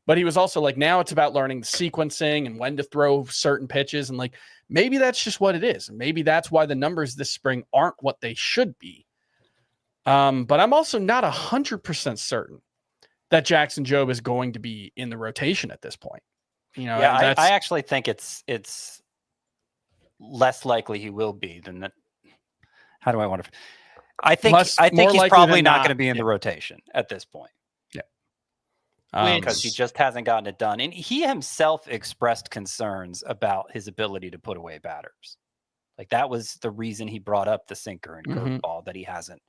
But he was also like, now it's about learning the sequencing and when to throw certain pitches. And like, maybe that's just what it is. And maybe that's why the numbers this spring aren't what they should be. But I'm also not 100% certain that Jackson Jobe is going to be in the rotation at this point. You know, yeah, I actually think it's less likely he will be than that. How do I want to? I think he's probably not going to be in the rotation at this point. Yeah, because he just hasn't gotten it done, and he himself expressed concerns about his ability to put away batters. Like that was the reason he brought up the sinker and curveball that he hasn't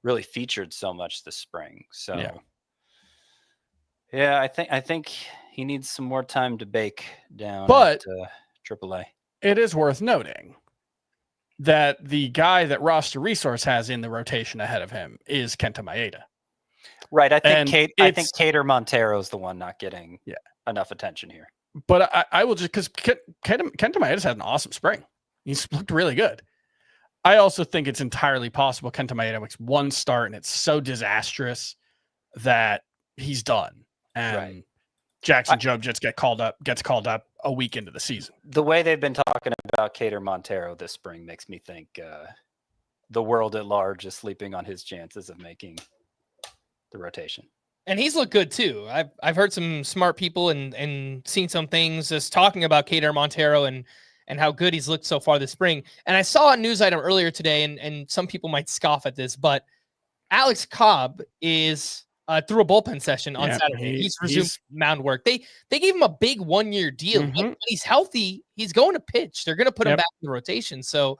really featured so much this spring. So, yeah, I think he needs some more time to bake down. But AAA, it is worth noting that the guy that Roster Resource has in the rotation ahead of him is Kenta Maeda. Right. I think Kader Montero is the one not getting enough attention here. But I will just, because Kenta Maeda's had an awesome spring. He's looked really good. I also think it's entirely possible Kenta Maeda makes one start and it's so disastrous that he's done. And Jackson Jobe just gets called up a week into the season. The way they've been talking about Kader Montero this spring makes me think the world at large is sleeping on his chances of making the rotation. And he's looked good too. I've heard some smart people and seen some things just talking about Kader Montero and how good he's looked so far this spring. And I saw a news item earlier today, and some people might scoff at this, but Alex Cobb is through a bullpen session on Saturday. He's resumed mound work. They gave him a big 1-year deal. When he's healthy, he's going to pitch. They're going to put him back in the rotation. So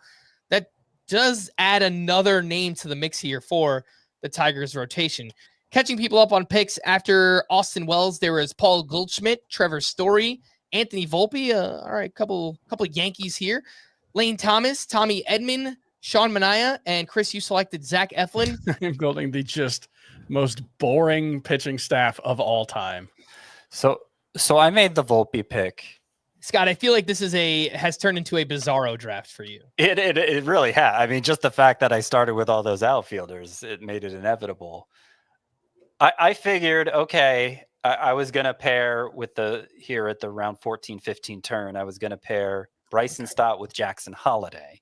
that does add another name to the mix here for the Tigers rotation. Catching people up on picks after Austin Wells, there was Paul Goldschmidt, Trevor Story, Anthony Volpe. All right, couple Yankees here. Lane Thomas, Tommy Edman, Sean Manaea, and Chris, you selected Zach Eflin. I'm building the just most boring pitching staff of all time. So I made the Volpe pick. Scott, I feel like this has turned into a bizarro draft for you. It really has. I mean, just the fact that I started with all those outfielders, it made it inevitable. I figured, okay, I was going to pair here at the round 14, 15 turn, I was going to pair Bryson Stott with Jackson Holliday,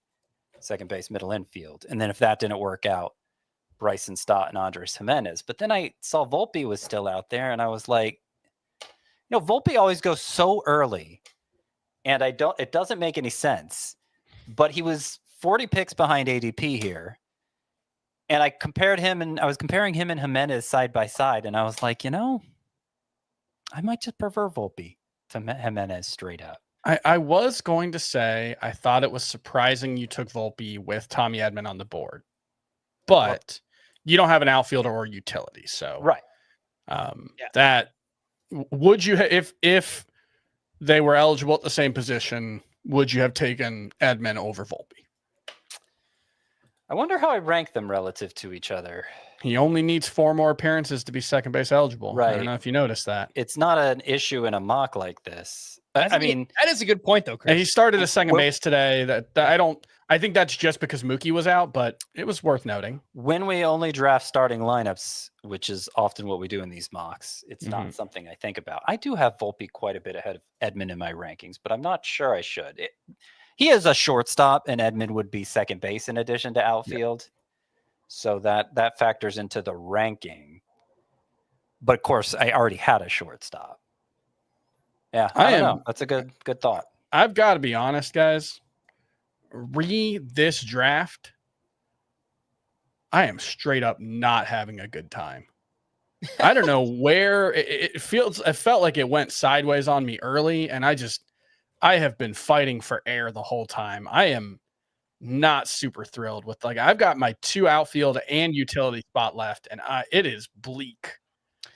second base, middle infield. And then if that didn't work out, Bryson Stott and Andres Jimenez. But then I saw Volpe was still out there, and I was like, Volpe always goes so early, and it doesn't make any sense. But he was 40 picks behind ADP here. And I was comparing him and Jimenez side by side, and I was like, I might just prefer Volpe to Jimenez straight up. I was going to say I thought it was surprising you took Volpe with Tommy Edman on the board, but you don't have an outfielder or utility, so right. That would you if they were eligible at the same position, would you have taken Edman over Volpe? I wonder how I rank them relative to each other. He only needs 4 more appearances to be second base eligible. I don't Right. know if you noticed that. It's not an issue in a mock like this. That is a good point, though, Chris. And he started a second base today. I think that's just because Mookie was out, but it was worth noting. When we only draft starting lineups, which is often what we do in these mocks, it's not something I think about. I do have Volpe quite a bit ahead of Edman in my rankings, but I'm not sure I should. He is a shortstop, and Edman would be second base in addition to outfield. Yeah. So that factors into the ranking. But of course, I already had a shortstop. Yeah, I don't know. That's a good thought. I've got to be honest, guys. This draft, I am straight up not having a good time. I don't know where it felt like it went sideways on me early, and I have been fighting for air the whole time. I am not super thrilled with, I've got my 2 outfield and utility spot left, and it is bleak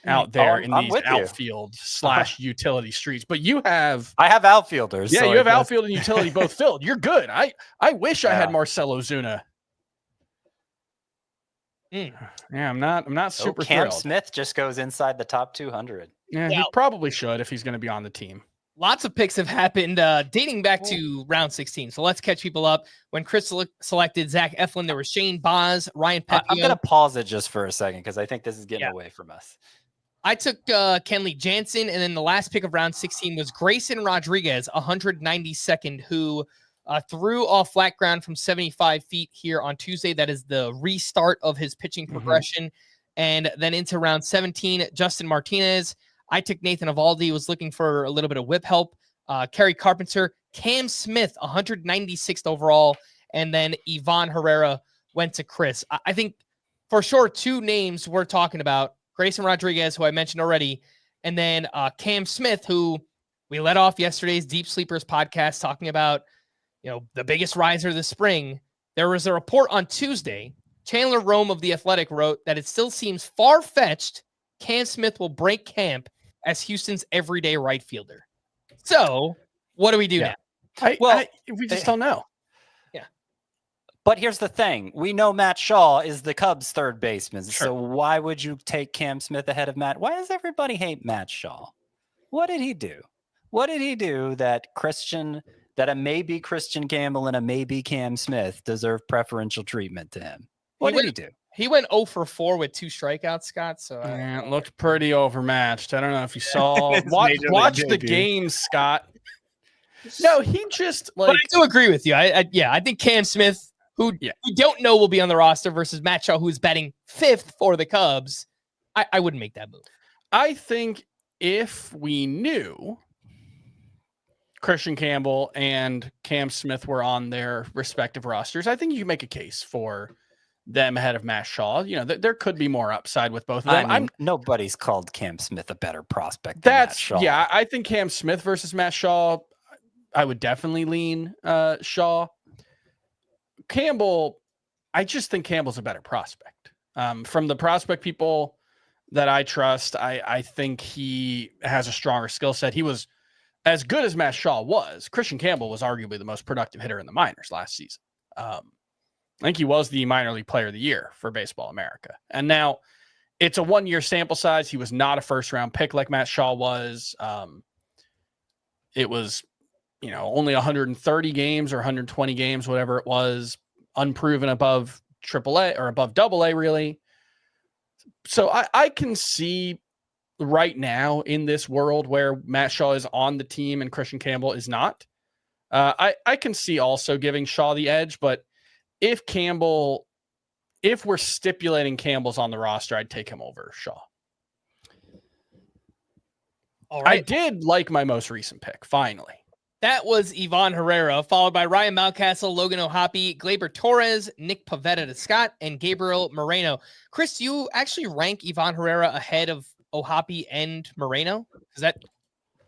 out there in these outfield / utility streets. But I have outfielders. Yeah, so you have outfield and utility both filled. You're good. I wish I had Marcelo Zuna. Yeah, I'm not super Cam thrilled. Smith just goes inside the top 200. Yeah, he probably should if he's going to be on the team. Lots of picks have happened dating back to round 16. So let's catch people up. When Chris selected Zach Eflin, there was Shane Baz, Ryan Pepiot. I'm going to pause it just for a second because I think this is getting away from us. I took Kenley Jansen, and then the last pick of round 16 was Grayson Rodriguez, 192nd, who threw off flat ground from 75 feet here on Tuesday. That is the restart of his pitching progression. And then into round 17, Justin Martinez. I took Nathan Eovaldi, was looking for a little bit of whip help. Kerry Carpenter, Cam Smith, 196th overall. And then Ivan Herrera went to Chris. I think for sure 2 names we're talking about. Grayson Rodriguez, who I mentioned already, and then Cam Smith, who we led off yesterday's Deep Sleepers podcast talking about, the biggest riser this spring. There was a report on Tuesday. Chandler Rome of The Athletic wrote that it still seems far-fetched Cam Smith will break camp as Houston's everyday right fielder. So what do we do now? We just don't know. But here's the thing. We know Matt Shaw is the Cubs' third baseman. Sure. So why would you take Cam Smith ahead of Matt? Why does everybody hate Matt Shaw? What did he do? What did he do that a maybe Christian Campbell and a maybe Cam Smith deserve preferential treatment to him? What did he do? He went 0 for 4 with 2 strikeouts, Scott. So it looked pretty overmatched. I don't know if you saw. watch the game, Scott. No, he just But I do agree with you. I think Cam Smith, who we don't know will be on the roster, versus Matt Shaw, who's batting 5th for the Cubs, I wouldn't make that move. I think if we knew Christian Campbell and Cam Smith were on their respective rosters, I think you make a case for them ahead of Matt Shaw. There could be more upside with both of them. Nobody's called Cam Smith a better prospect than Matt Shaw. Yeah, I think Cam Smith versus Matt Shaw, I would definitely lean Shaw. Campbell, I just think Campbell's a better prospect. From the prospect people that I trust, I think he has a stronger skill set. He was as good as Matt Shaw was. Christian Campbell was arguably the most productive hitter in the minors last season. I think he was the minor league player of the year for Baseball America. And now it's a 1-year sample size. He was not a first-round pick like Matt Shaw was. It was only 130 games or 120 games, whatever it was, unproven above AAA or above AA, really. So I can see right now in this world where Matt Shaw is on the team and Christian Campbell is not. I can see also giving Shaw the edge, but if we're stipulating Campbell's on the roster, I'd take him over Shaw. All right. I did like my most recent pick, finally. That was Ivan Herrera, followed by Ryan Mountcastle, Logan O'Hoppe, Gleyber Torres, Nick Pavetta to Scott, and Gabriel Moreno. Chris, you actually rank Ivan Herrera ahead of O'Hoppe and Moreno? Is that?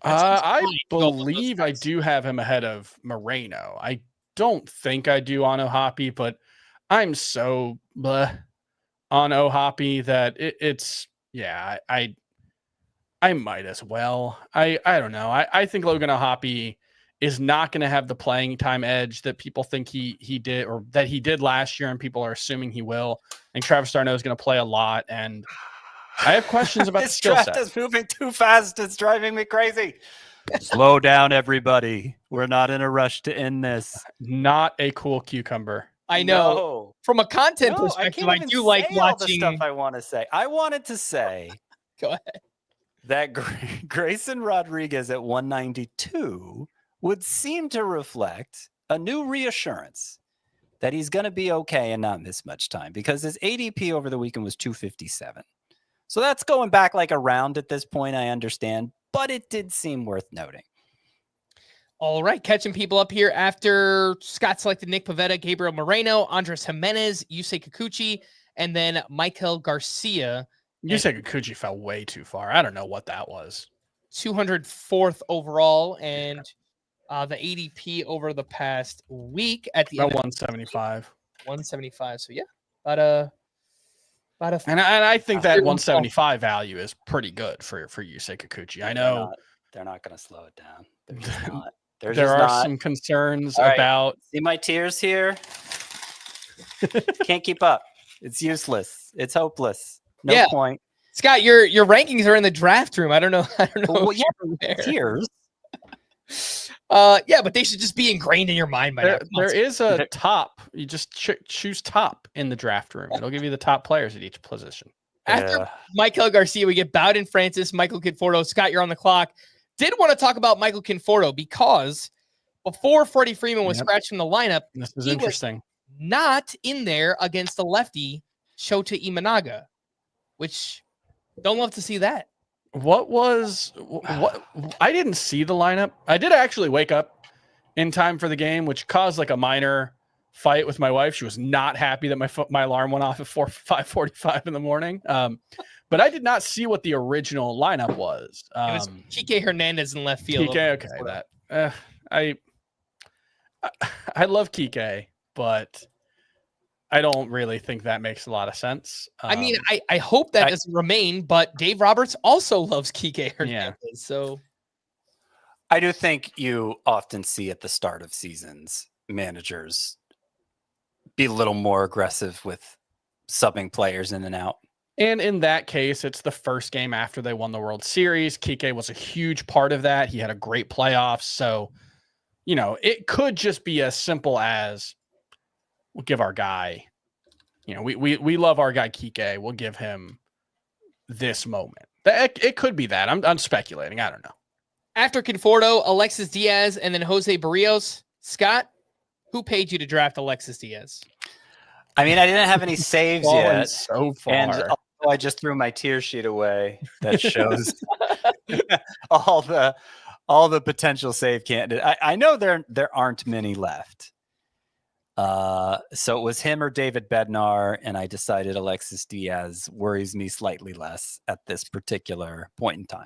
I believe I do have him ahead of Moreno. I don't think I do on O'Hoppe, but I'm so on O'Hoppe that it's. I might as well. I don't know. I think Logan O'Hoppe is not going to have the playing time edge that people think he did, or that he did last year, and people are assuming he will. I think Travis d'Arnaud is going to play a lot, and I have questions about the skill set. This draft is moving too fast. It's driving me crazy. Slow down, everybody. We're not in a rush to end this. Not a cool cucumber. I know. No. From a content No, perspective, I I can't do even like say all the watching. stuff I want to say. I wanted to say Go ahead. that Grayson Rodriguez at 192 would seem to reflect a new reassurance that he's going to be okay and not miss much time, because his ADP over the weekend was 257. So that's going back like a round at this point, I understand, but it did seem worth noting. All right, catching people up here after Scott selected Nick Pivetta, Gabriel Moreno, Andres Jimenez, Yusei Kikuchi, and then Michael Garcia. Yusei Kikuchi fell way too far. I don't know what that was. 204th overall, and the ADP over the past week at the About end of 175. 175. So yeah, about a And I think that 175 value is pretty good for Yusei Kikuchi. I know they're not going to slow it down. They're just not. there are some concerns about. See my tears here? Can't keep up. It's useless. It's hopeless. No point. Scott, your rankings are in the draft room. I don't know. Well, yeah, tears. Yeah, but they should just be ingrained in your mind by now. There is a top. You just choose top in the draft room. It'll give you the top players at each position. After Michael Garcia, we get Bowden Francis, Michael Conforto. Scott, you're on the clock. Did want to talk about Michael Conforto because before Freddie Freeman was scratched from the lineup, this is interesting. Not in there against the lefty Shota Imanaga, which don't love to see that. What I didn't see the lineup. I did actually wake up in time for the game, which caused like a minor fight with my wife. She was not happy that my alarm went off at 5:45 in the morning. But I did not see what the original lineup was. It was Kike Hernandez in left field. Kike, okay, I love Kike, but I don't really think that makes a lot of sense. I mean, I hope that doesn't remain, but Dave Roberts also loves Kike Hernandez. Yeah. So I do think you often see at the start of seasons managers be a little more aggressive with subbing players in and out. And in that case, it's the first game after they won the World Series. Kike was a huge part of that. He had a great playoffs. So, it could just be as simple as we'll give our guy, we love our guy Kike. We'll give him this moment. It could be that. I'm speculating. I don't know. After Conforto, Alexis Diaz, and then Jose Barrios. Scott, who paid you to draft Alexis Diaz? I mean, I didn't have any saves yet. So far. And I just threw my tier sheet away that shows all the potential save candidates. I know there aren't many left. So it was him or David Bednar, and I decided Alexis Diaz worries me slightly less at this particular point in time.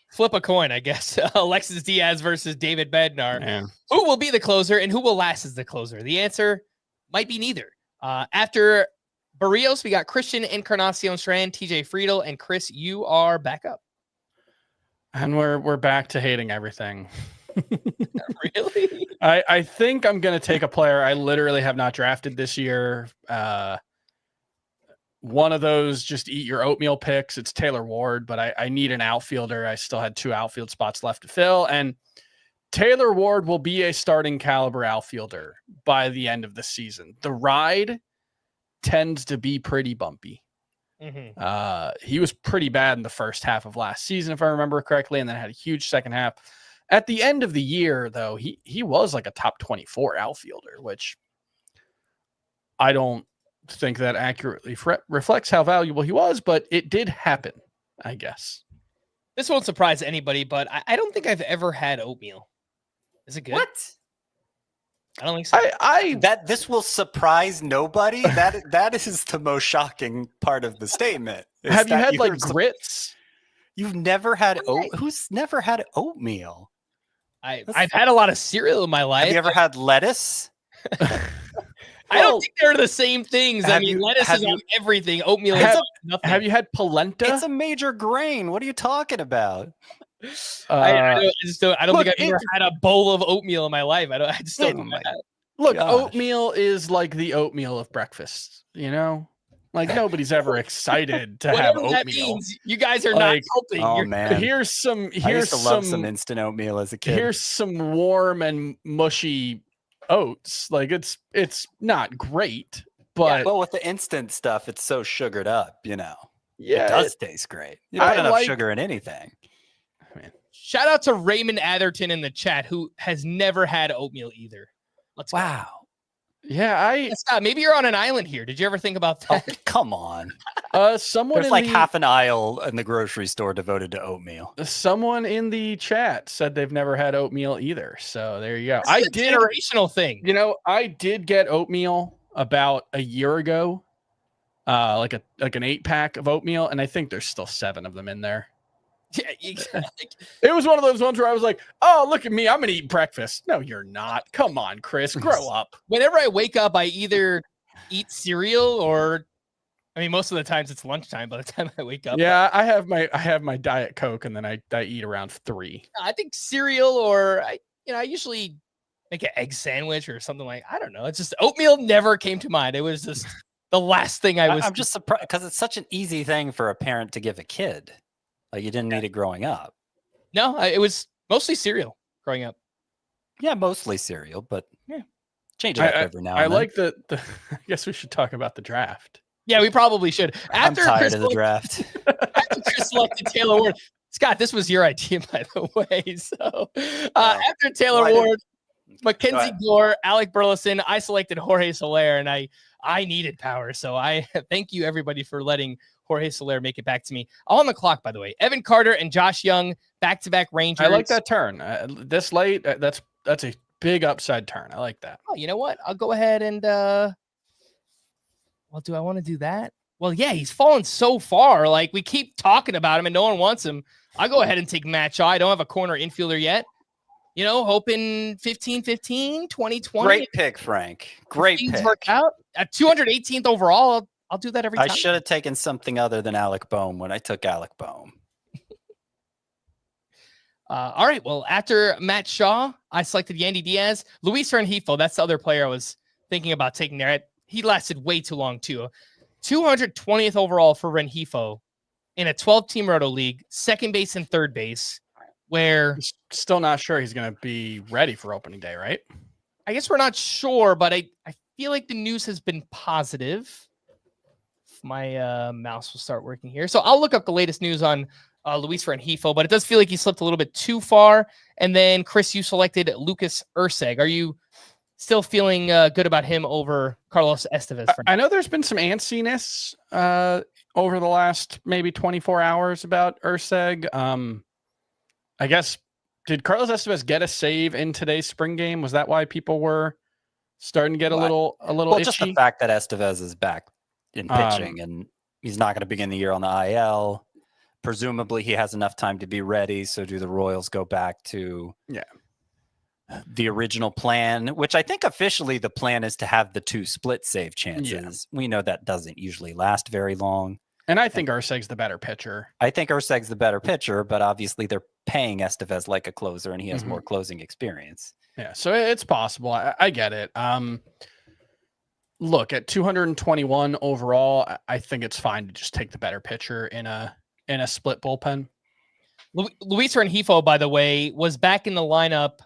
Flip a coin, I guess. Alexis Diaz versus David Bednar. Man. Who will be the closer and who will last as the closer? The answer might be neither. After Barrios, we got Christian Encarnacion Strand, TJ Friedel, and Chris, you are back up. And we're back to hating everything. Really? I think I'm going to take a player I literally have not drafted this year. One of those just eat your oatmeal picks. It's Taylor Ward, but I need an outfielder. I still had 2 outfield spots left to fill. And Taylor Ward will be a starting caliber outfielder by the end of the season. The ride tends to be pretty bumpy. Mm-hmm. He was pretty bad in the first half of last season, if I remember correctly, and then had a huge second half. At the end of the year, though, he was like a top 24 outfielder, which I don't think that accurately reflects how valuable he was, but it did happen, I guess. This won't surprise anybody, but I don't think I've ever had oatmeal. Is it good? What? I don't think so. That this will surprise nobody. That is the most shocking part of the statement. Have you had like grits? You've never had who's never had oatmeal? I've had a lot of cereal in my life. Have you ever had lettuce? I don't think they're the same things. I mean, lettuce is on everything. Oatmeal is Nothing. Have you had polenta? It's a major grain. What are you talking about? I don't look, think I've ever had a bowl of oatmeal in my life. I just don't. Oh my Look, gosh. oatmeal is like the oatmeal of breakfast. You know, like nobody's ever excited to have Whatever that oatmeal. means, you guys are Like, not helping. Oh You're- man, Here's some. I Here's used to love some some. instant oatmeal as a kid. Here's some warm and mushy oats. Like it's not great, but well, with the instant stuff, it's so sugared up. You know, yeah, it does taste great. You I put enough like- sugar in anything. Shout out to Raymond Atherton in the chat who has never had oatmeal either. Let's go. Wow. Yeah, Scott, maybe you're on an island here. Did you ever think about Oh, that? come on. someone There's in like the, half an aisle in the grocery store devoted to oatmeal. someone in the chat said they've never had oatmeal either. So there you go. This is a generational thing. You know, I did get oatmeal about a year ago, like an 8-pack of oatmeal, and I think there's still 7 of them in there. Yeah, It was one of those ones where I was like, "Oh, look at me! I'm gonna eat breakfast." No, you're not. Come on, Chris, grow up. whenever I wake up, I either eat cereal or, I mean, most of the times it's lunchtime by the time I wake up. Yeah, I have my Diet Coke, and then I eat around 3. I think cereal or I usually make an egg sandwich or something like. I don't know. It's just oatmeal never came to mind. It was just the last thing I was. I'm just surprised because it's such an easy thing for a parent to give a kid. Like you didn't need it growing up. No, it was mostly cereal growing up. Yeah, mostly cereal, but Yeah. change it up every now and I then. like the. I guess we should talk about the draft. Yeah, we probably should. I'm tired Chris of the draft. after Chris selected Taylor Ward, Scott, this was your idea, by the way. So after Taylor Well, Ward, Go Mackenzie ahead. Gore, Alec Burleson, I selected Jorge Soler, and I needed power. So I thank you everybody for letting Jorge Soler make it back to me. All on the clock, by the way. Evan Carter and Josh Young, back-to-back Rangers. I like that turn. This late, that's a big upside turn. I like that. Oh, you know what? I'll go ahead and well, do I want to do that? Well, yeah, he's fallen so far. Like we keep talking about him and no one wants him. I'll go ahead and take Matt Shaw. I don't have a corner infielder yet. You know, hoping 15-15, 20-20. Great pick, Frank. Great Things pick. work out. At 218th overall, I'll do that every I time. should have taken something other than Alec Boehm when I took Alec Boehm. All right. Well, after Matt Shaw, I selected Yandy Diaz. Luis Rengifo, that's the other player I was thinking about taking there. He lasted way too long, too. 220th overall for Rengifo in a 12-team Roto league, second base and third base, where Still not sure he's going to be ready for opening day, right? I guess we're not sure, but I feel like the news has been positive. If my mouse will start working here. So I'll look up the latest news on Luis Rengifo, but it does feel like he slipped a little bit too far. And then, Chris, you selected Lucas Urseg. Are you still feeling good about him over Carlos Estevez? I know there's been some antsiness over the last maybe 24 hours about Urseg. I guess, did Carlos Estevez get a save in today's spring game? Was that why people were starting to get a little Well, itchy? just the fact that Estevez is back in pitching and he's not going to begin the year on the IL. Presumably he has enough time to be ready. So do the Royals go back to the original plan, which I think officially the plan is to have the 2 split save chances. We know that doesn't usually last very long. And I think Urseg's the better pitcher. I think Urseg's the better pitcher, but obviously they're paying Estevez like a closer and he has more closing experience. Yeah, so it's possible. I get it. Look, at 221 overall, I think it's fine to just take the better pitcher in a split bullpen. Luis Rengifo, by the way, was back in the lineup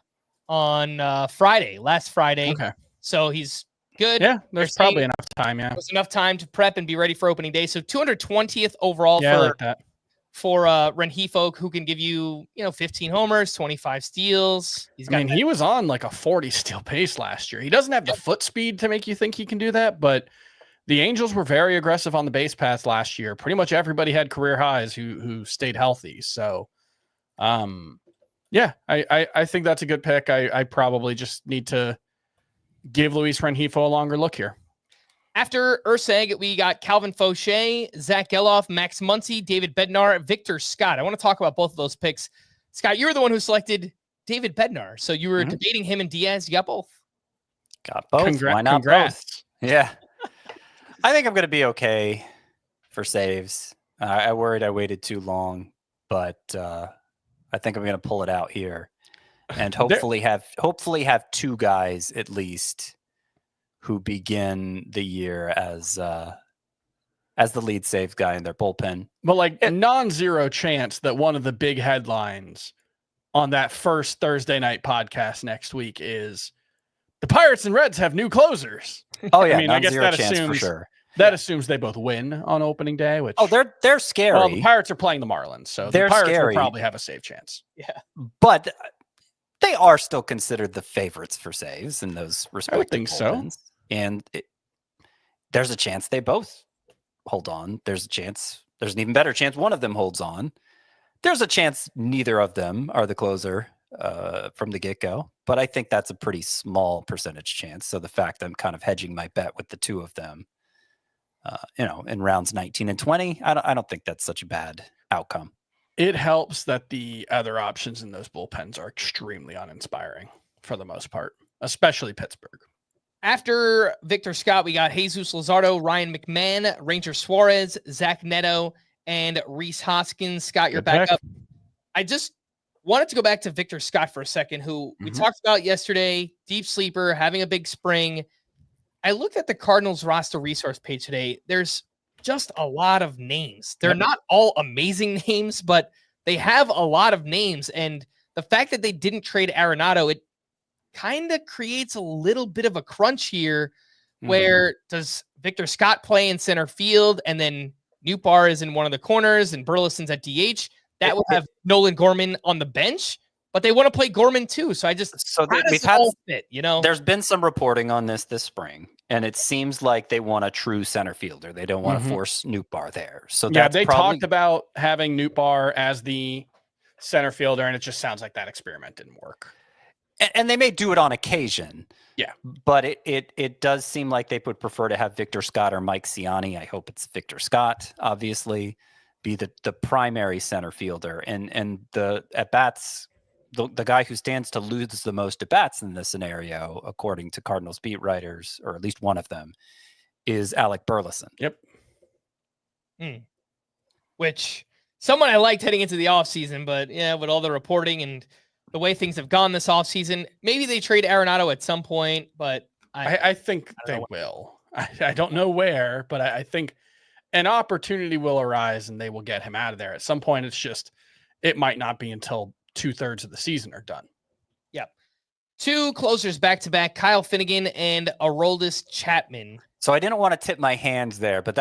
on last Friday. Okay. So he's good. Yeah, there's They're probably saying enough time. Yeah. There's enough time to prep and be ready for opening day. So 220th overall Yeah, I like that. for Rengifo, who can give you, 15 homers, 25 steals. He was on like a 40 steal pace last year. He doesn't have the foot speed to make you think he can do that, but the Angels were very aggressive on the base paths last year. Pretty much everybody had career highs who stayed healthy. So, yeah, I think that's a good pick. I probably just need to give Luis Rengifo a longer look here. After Urseg, we got Calvin Fauché, Zach Geloff, Max Muncy, David Bednar, Victor Scott. I want to talk about both of those picks. Scott, you were the one who selected David Bednar. So you were debating him and Diaz. You got both. Got both. Why not Congrats. both? Yeah. I think I'm going to be okay for saves. I worried I waited too long, but I think I'm going to pull it out here, and hopefully have two guys at least who begin the year as the lead save guy in their bullpen. But like non-zero chance that one of the big headlines on that first Thursday night podcast next week is the Pirates and Reds have new closers. Oh yeah, I mean, I guess that chance assumes for sure. That assumes they both win on opening day. Which they're scary. Well, the Pirates are playing the Marlins, so They're the Pirates scary. will probably have a save chance. Yeah. But they are still considered the favorites for saves in those respective I would think bullpens. so. And there's a chance they both hold on. There's an even better chance one of them holds on. There's a chance neither of them are the closer from the get-go, but I think that's a pretty small percentage chance. So the fact I'm kind of hedging my bet with the two of them, in rounds 19 and 20, I don't think that's such a bad outcome. It helps that the other options in those bullpens are extremely uninspiring for the most part, especially Pittsburgh. After Victor Scott, we got Jesus Luzardo, Ryan McMahon, Ranger Suarez, Zach Neto, and Reese Hoskins. Scott, you're back up. I just wanted to go back to Victor Scott for a second, who we talked about yesterday, deep sleeper, having a big spring. I looked at the Cardinals roster resource page today. There's just a lot of names. They're not all amazing names, but they have a lot of names. And the fact that they didn't trade Arenado, it kind of creates a little bit of a crunch here where does Victor Scott play in center field and then Nootbaar is in one of the corners and Burleson's at DH? That would have Nolan Gorman on the bench, but they want to play Gorman too. So we've had fit, There's been some reporting on this spring, and it seems like they want a true center fielder. They don't want to force Nootbaar there. So they talked about having Nootbaar as the center fielder, and it just sounds like that experiment didn't work. And they may do it on occasion. Yeah. But it does seem like they would prefer to have Victor Scott or Mike Ciani. I hope it's Victor Scott, obviously, be the primary center fielder. And the at-bats, the guy who stands to lose the most at-bats in this scenario, according to Cardinals beat writers, or at least one of them, is Alec Burleson. Yep. Which someone I liked heading into the offseason, but yeah, with all the reporting and the way things have gone this offseason, maybe they trade Arenado at some point, but I think they will. I don't know where, but I think an opportunity will arise and they will get him out of there. At some point, it might not be until 2/3 of the season are done. Yep. Two closers back-to-back, Kyle Finnegan and Aroldis Chapman. So I didn't want to tip my hands there, but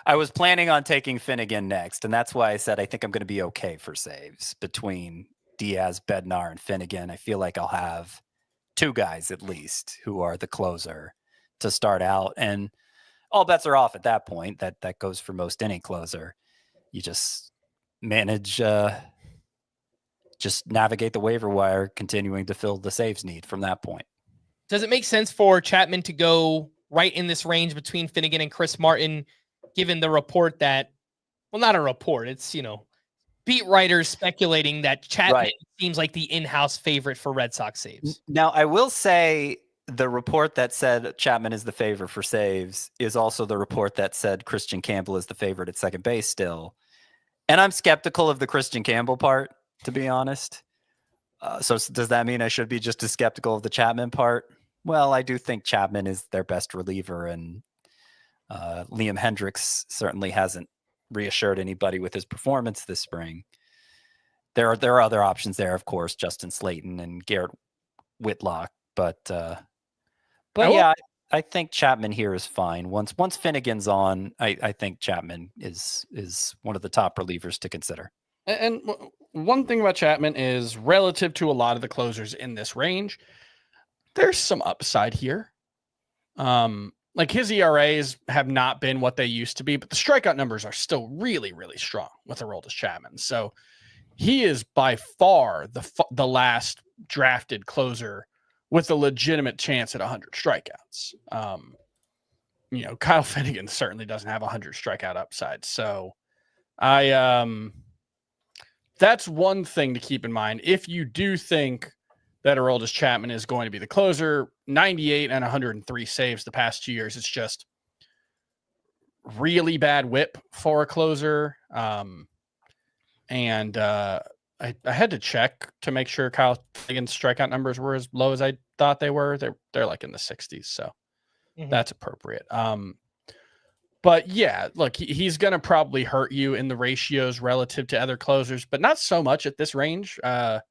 I was planning on taking Finnegan next, and that's why I said I think I'm going to be okay for saves between Diaz, Bednar, and Finnegan. I feel like I'll have two guys at least who are the closer to start out, and all bets are off at that point. That goes for most any closer. You just manage, just navigate the waiver wire, continuing to fill the saves need from that point. Does it make sense for Chapman to go right in this range between Finnegan and Chris Martin, given the report that, well, not a report, it's, beat writers speculating that Chapman seems like the in-house favorite for Red Sox saves? Now, I will say the report that said Chapman is the favorite for saves is also the report that said Christian Campbell is the favorite at second base still. And I'm skeptical of the Christian Campbell part, to be honest. So does that mean I should be just as skeptical of the Chapman part? Well, I do think Chapman is their best reliever, and Liam Hendricks certainly hasn't reassured anybody with his performance this spring. There are other options there, of course, Justin Slayton and Garrett Whitlock, but yeah, I think Chapman here is fine. Once Finnegan's on, I think Chapman is one of the top relievers to consider. And one thing about Chapman is, relative to a lot of the closers in this range, there's some upside here. Like his ERAs have not been what they used to be, but the strikeout numbers are still really, really strong with Aroldis Chapman. So he is by far the last drafted closer with a legitimate chance at 100 strikeouts. Kyle Finnegan certainly doesn't have 100 strikeout upside. So that's one thing to keep in mind. If you do think that Aroldis Chapman is going to be the closer, 98 and 103 saves the past 2 years, it's just really bad whip for a closer. I had to check to make sure Kyle Finnegan's strikeout numbers were as low as I thought they were. They're like in the 60s, so that's appropriate. But yeah, look, he's going to probably hurt you in the ratios relative to other closers, but not so much at this range. I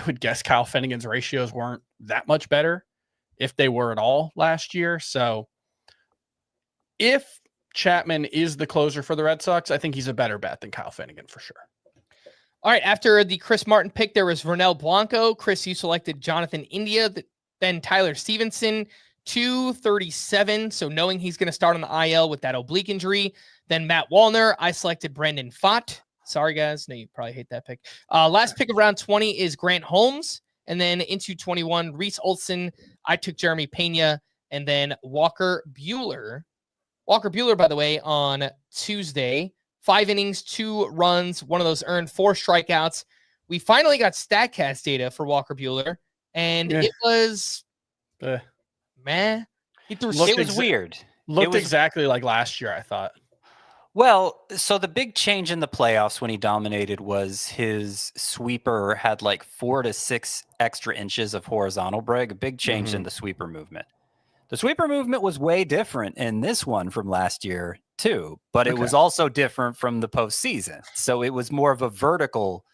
would guess Kyle Finnegan's ratios weren't that much better if they were at all last year. So if Chapman is the closer for the Red Sox, I think he's a better bet than Kyle Finnegan for sure. All right, after the Chris Martin pick, there was Vernel Blanco. Chris, you selected Jonathan India, then Tyler Stevenson, 237. So knowing he's going to start on the IL with that oblique injury. Then Matt Wallner. I selected Brandon Pfaadt. Sorry, guys. No, you probably hate that pick. Last pick of round 20 is Grant Holmes. And then into 21, Reese Olson. I took Jeremy Pena. And then Walker Buehler. Walker Buehler, by the way, on Tuesday. 5 innings, 2 runs, one of those earned, 4 strikeouts. We finally got StatCast data for Walker Buehler, and it was meh. It was weird. Looked exactly like last year, I thought. Well, so the big change in the playoffs when he dominated was his sweeper had like 4 to 6 extra inches of horizontal break, a big change in the sweeper movement. The sweeper movement was way different in this one from last year too, but it was also different from the postseason. So it was more of a vertical,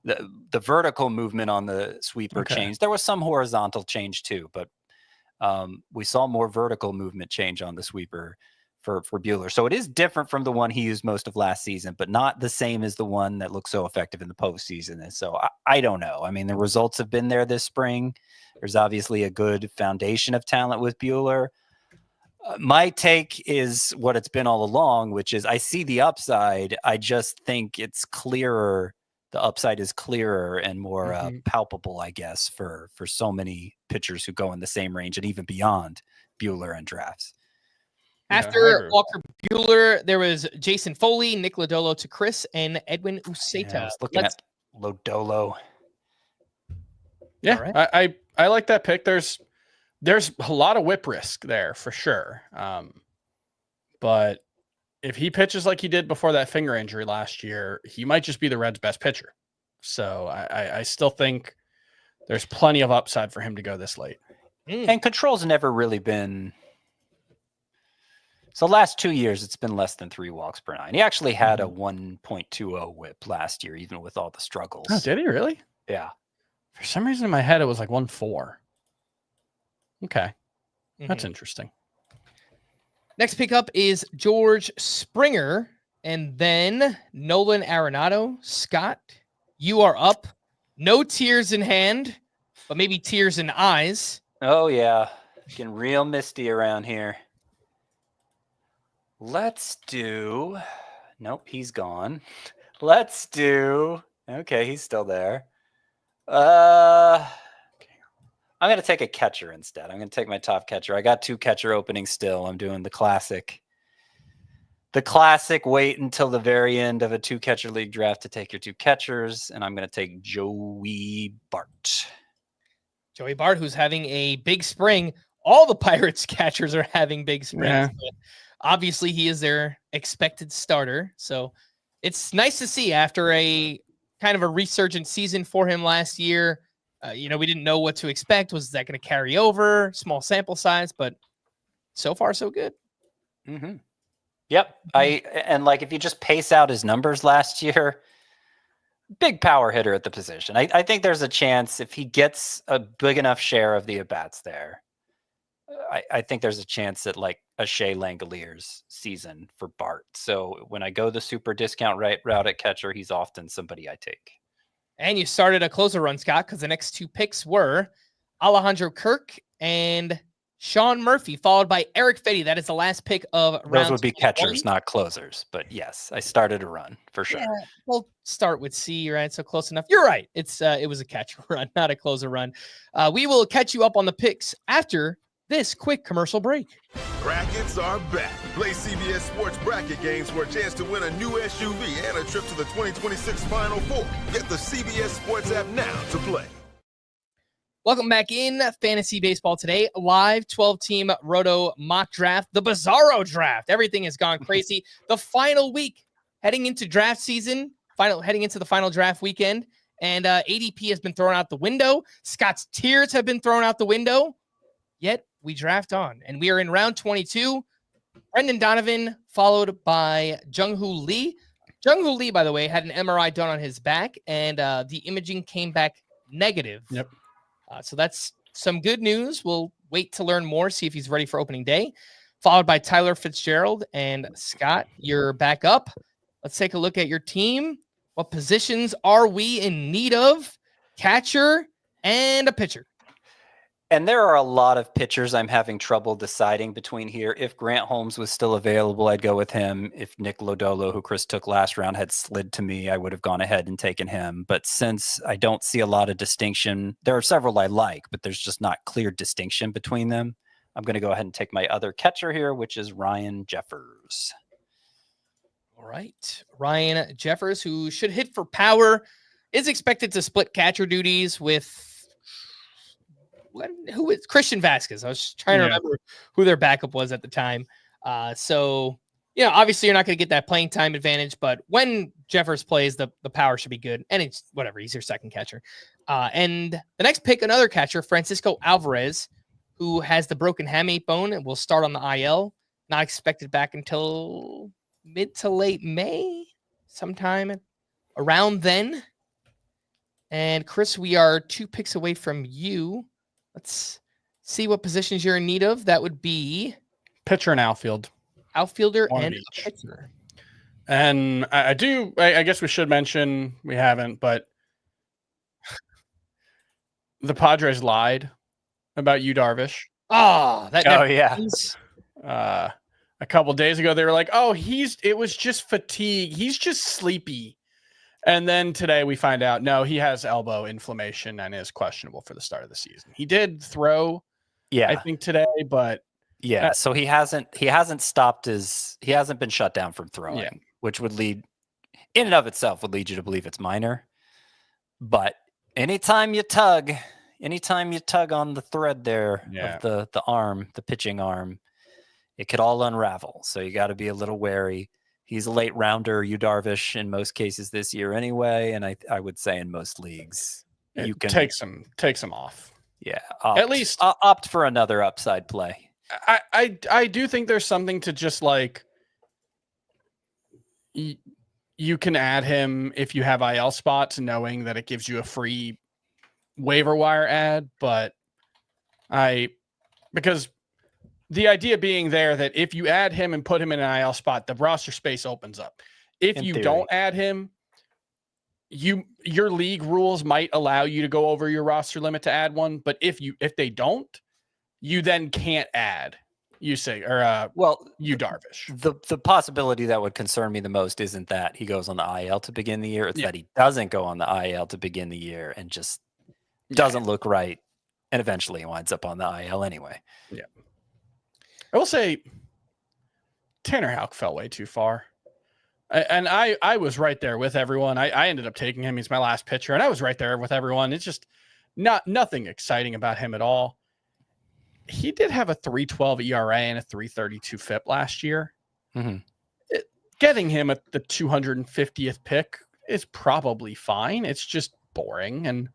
the vertical movement on the sweeper change. There was some horizontal change too, but we saw more vertical movement change on the sweeper for Buehler. So it is different from the one he used most of last season, but not the same as the one that looked so effective in the postseason. And so I don't know. I mean, the results have been there this spring. There's obviously a good foundation of talent with Buehler. My take is what it's been all along, which is I see the upside. I just think it's clearer. The upside is clearer and more palpable, I guess, for so many pitchers who go in the same range and even beyond Buehler and drafts. After Walker Buehler, there was Jason Foley, Nick Lodolo to Chris, and Edwin Uceta. I was looking at Lodolo. Yeah, right. I like that pick. There's a lot of whip risk there for sure. But if he pitches like he did before that finger injury last year, he might just be the Reds' best pitcher. So I still think there's plenty of upside for him to go this late. And control's never really been. So last 2 years, it's been less than 3 walks per 9. He actually had a 1.20 whip last year, even with all the struggles. Oh, did he really? Yeah. For some reason in my head, it was like 1.4. Okay. That's interesting. Next pickup is George Springer, and then Nolan Arenado. Scott, you are up. No tears in hand, but maybe tears in eyes. Oh, yeah. Getting real misty around here. Let's do. Nope, he's gone. Let's do. Okay, he's still there. I'm going to take a catcher instead. I'm going to take my top catcher. I got 2 catcher openings still. I'm doing the classic. The classic wait until the very end of a 2 catcher league draft to take your 2 catchers. And I'm going to take Joey Bart. Joey Bart, who's having a big spring. All the Pirates catchers are having big springs. Yeah. Obviously, he is their expected starter. So it's nice to see after a kind of a resurgent season for him last year. We didn't know what to expect. Was that going to carry over? Small sample size, but so far, so good. Mm-hmm. Yep. If you just pace out his numbers last year, big power hitter at the position. I think there's a chance if he gets a big enough share of the at-bats there, I think there's a chance at like a Shea Langoliers season for Bart. So when I go the super discount route at catcher, he's often somebody I take. And you started a closer run, Scott, because the next 2 picks were Alejandro Kirk and Sean Murphy, followed by Eric Fetty. That is the last pick of round. Those would be catchers, not closers. But yes, I started a run for sure. Yeah, we'll start with C, right? So close enough. You're right. It was a catcher run, not a closer run. We will catch you up on the picks after this quick commercial break. Brackets are back. Play CBS Sports bracket games for a chance to win a new SUV and a trip to the 2026 Final Four. Get the CBS Sports app now to play. Welcome back in Fantasy Baseball Today, live 12-team Roto mock draft, the Bizarro draft. Everything has gone crazy. The final week, heading into draft season, heading into the final draft weekend, and ADP has been thrown out the window. Scott's tiers have been thrown out the window, yet we draft on. And we are in round 22. Brendan Donovan, followed by Jung-Hoo Lee. Jung-Hoo Lee, by the way, had an MRI done on his back, and the imaging came back negative. Yep. So that's some good news. We'll wait to learn more, see if he's ready for opening day. Followed by Tyler Fitzgerald and Scott, you're back up. Let's take a look at your team. What positions are we in need of? Catcher and a pitcher. And there are a lot of pitchers I'm having trouble deciding between here. If Grant Holmes was still available, I'd go with him. If Nick Lodolo, who Chris took last round, had slid to me, I would have gone ahead and taken him. But since I don't see a lot of distinction, there are several I like, but there's just not clear distinction between them. I'm going to go ahead and take my other catcher here, which is Ryan Jeffers. All right. Ryan Jeffers, who should hit for power, is expected to split catcher duties with who is Christian Vasquez. I was trying to remember who their backup was at the time. So, obviously you're not going to get that playing time advantage, but when Jeffers plays, the power should be good. And it's whatever. He's your second catcher. And the next pick, another catcher, Francisco Alvarez, who has the broken hamate bone and will start on the IL. Not expected back until mid to late May, sometime around then. And Chris, we are 2 picks away from you. Let's see what positions you're in need of. That would be pitcher and outfield. Outfielder One and of each. pitcher. And I guess we should mention, we haven't, but the Padres lied about Yu Darvish. Oh, yeah. A couple days ago, they were like, "Oh, it was just fatigue. He's just sleepy." And then today we find out, no, he has elbow inflammation and is questionable for the start of the season. He did throw, I think today, but so he hasn't been shut down from throwing, which would lead, in and of itself, would lead you to believe it's minor. But anytime you tug on the thread there of the arm, the pitching arm, it could all unravel. So you got to be a little wary. He's a late rounder, Yu Darvish, in most cases this year anyway, and I would say in most leagues you can take some off. Yeah, at least opt for another upside play. I do think there's something to just like you can add him if you have IL spots, knowing that it gives you a free waiver wire ad, but because the idea being there that if you add him and put him in an IL spot, the roster space opens up. If you don't add him, your league rules might allow you to go over your roster limit to add one, but if they don't, you then can't add. Yu Darvish. The possibility that would concern me the most isn't that he goes on the IL to begin the year; it's that he doesn't go on the IL to begin the year and just doesn't look right, and eventually he winds up on the IL anyway. Yeah. I will say Tanner Houck fell way too far. And I was right there with everyone. I ended up taking him. He's my last pitcher, and I was right there with everyone. It's just nothing exciting about him at all. He did have a 3.12 ERA and a 3.32 FIP last year. Mm-hmm. Getting him at the 250th pick is probably fine. It's just boring. And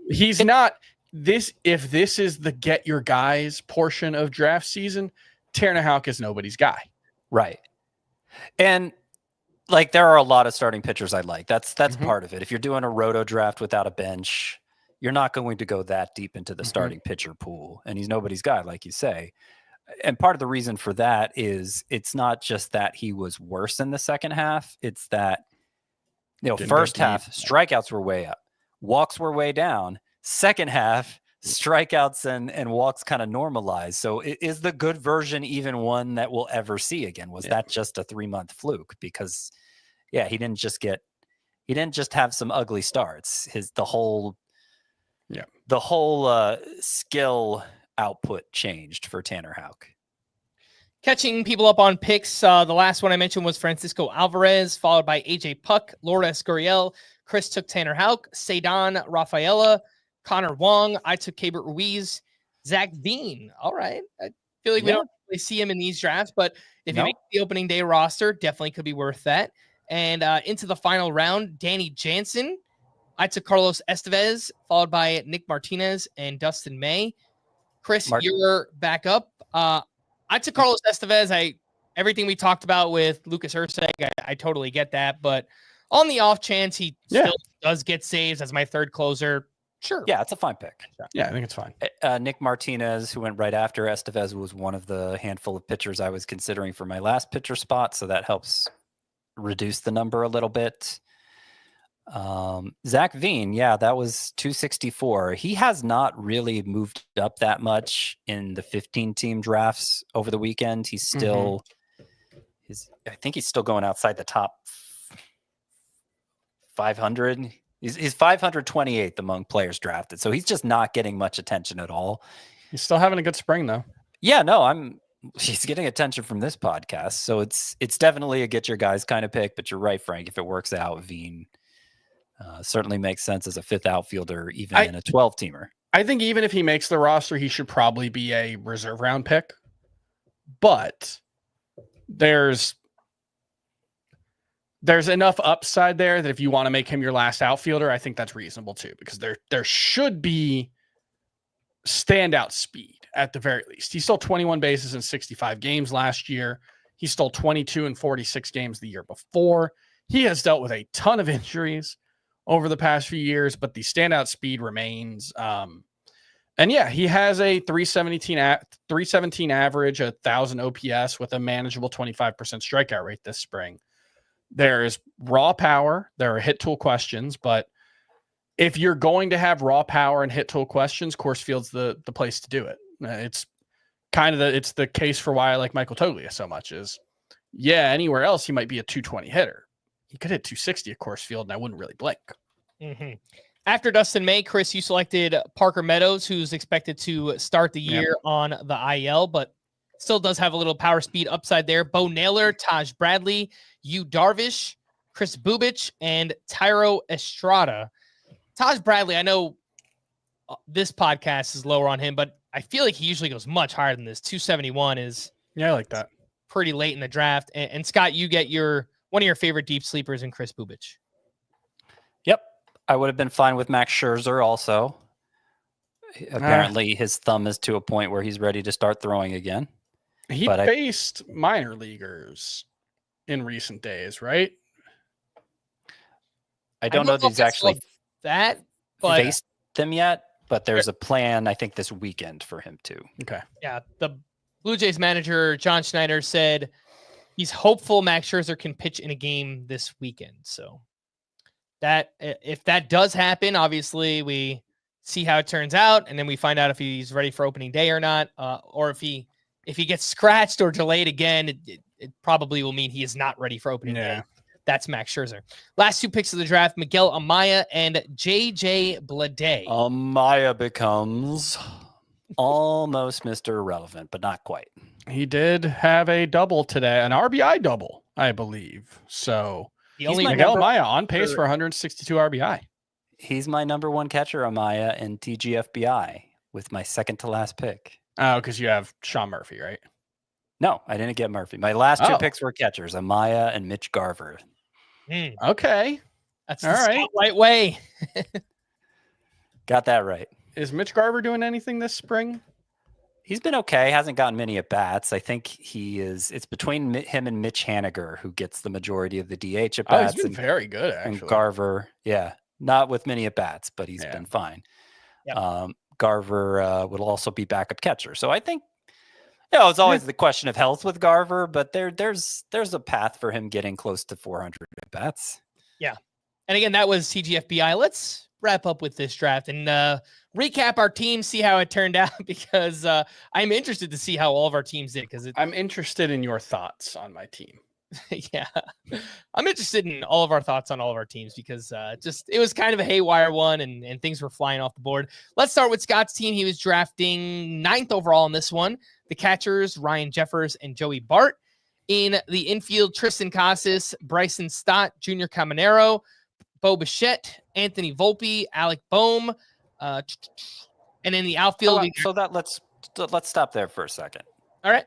he's not this. If this is the get your guys portion of draft season, Tanner Houck is nobody's guy. Right. And like, there are a lot of starting pitchers I like. That's part of it. If you're doing a roto draft without a bench, you're not going to go that deep into the starting pitcher pool. And he's nobody's guy, like you say. And part of the reason for that is it's not just that he was worse in the second half. It's that, first half, strikeouts were way up. Walks were way down. Second half, strikeouts and walks kind of normalized. So is the good version even one that we'll ever see again? Was that just a 3-month fluke? Because he didn't just have some ugly starts. The whole skill output changed for Tanner Houck. Catching people up on picks. The last one I mentioned was Francisco Alvarez, followed by AJ Puck, Laura Escorial. Chris took Tanner Houck, Cedon Rafaela, Connor Wong. I took Cabert Ruiz. Zach Veen. All right. I feel like we don't really see him in these drafts, but if he makes the opening day roster, definitely could be worth that. And into the final round, Danny Jansen. I took Carlos Estevez, followed by Nick Martinez and Dustin May. Chris, you're back up. I took Carlos Estevez. Everything we talked about with Lucas Erceg, I totally get that. But on the off chance he still does get saves as my third closer, sure. Yeah, it's a fine pick. Yeah, I think it's fine. Nick Martinez, who went right after Estevez, was one of the handful of pitchers I was considering for my last pitcher spot, so that helps reduce the number a little bit. Zach Veen, that was 264. He has not really moved up that much in the 15-team drafts over the weekend. He's still, I think he's still going outside the top 500. He's 528th among players drafted, so he's just not getting much attention at all. He's still having a good spring, though. Yeah, no, he's getting attention from this podcast, so it's definitely a get your guys kind of pick. But you're right, Frank. If it works out, Veen certainly makes sense as a fifth outfielder, even in a 12-teamer. I think even if he makes the roster, he should probably be a reserve round pick. But there's enough upside there that if you want to make him your last outfielder, I think that's reasonable too, because there should be standout speed at the very least. He stole 21 bases in 65 games last year. He stole 22 in 46 games the year before. He has dealt with a ton of injuries over the past few years, but the standout speed remains. And he has a 317 average, 1,000 OPS with a manageable 25% strikeout rate this spring. There is raw power. There are hit tool questions, but if you're going to have raw power and hit tool questions, Coors Field's the place to do it. It's kind of it's the case for why I like Michael Toglia so much is, anywhere else he might be a 220 hitter. He could hit 260 at Coors Field, and I wouldn't really blink. After Dustin May, Chris, you selected Parker Meadows, who's expected to start the year on the IL, but still does have a little power speed upside there. Bo Naylor, Taj Bradley, Yu Darvish, Chris Bubich, and Tyro Estrada. Taj Bradley, I know this podcast is lower on him, but I feel like he usually goes much higher than this. 271 is I like that. Pretty late in the draft. And Scott, you get one of your favorite deep sleepers in Chris Bubich. Yep. I would have been fine with Max Scherzer also. Apparently his thumb is to a point where he's ready to start throwing again. He faced minor leaguers in recent days, right? I don't know if he's actually faced them yet, but there's a plan, I think, this weekend for him too. Okay. Yeah. The Blue Jays manager, John Schneider, said he's hopeful Max Scherzer can pitch in a game this weekend. So that if that does happen, obviously we see how it turns out, and then we find out if he's ready for opening day or not, or if he gets scratched or delayed again, it probably will mean he is not ready for opening day. That's Max Scherzer. Last two picks of the draft, Miguel Amaya and JJ Bleday. Amaya becomes almost Mr. Irrelevant, but not quite. He did have a double today, an RBI double, I believe. So Miguel Amaya on pace for 162 RBI. He's my number one catcher, Amaya, in TGFBI with my second to last pick. Oh, because you have Sean Murphy, right? No, I didn't get Murphy. My last two picks were catchers, Amaya and Mitch Garver. Okay. That's the right way. Got that right. Is Mitch Garver doing anything this spring? He's been okay. Hasn't gotten many at bats. I think it's between him and Mitch Haniger who gets the majority of the DH at bats. He's been very good, actually. And Garver, not with many at bats, but he's been fine. Yep. Garver will also be backup catcher. So I think, it's always the question of health with Garver, but there's a path for him getting close to 400 at bats. Yeah. And again, that was TGFBI. Let's wrap up with this draft and recap our team, see how it turned out, because I'm interested to see how all of our teams did. I'm interested in your thoughts on my team. Yeah, I'm interested in all of our thoughts on all of our teams because it was kind of a haywire one and things were flying off the board. Let's start with Scott's team. He was drafting 9th overall in this one. The catchers, Ryan Jeffers and Joey Bart. In the infield, Tristan Casas, Bryson Stott, Junior Caminero, Bo Bichette, Anthony Volpe, Alec Boehm, And in the outfield, let's stop there for a second. all right.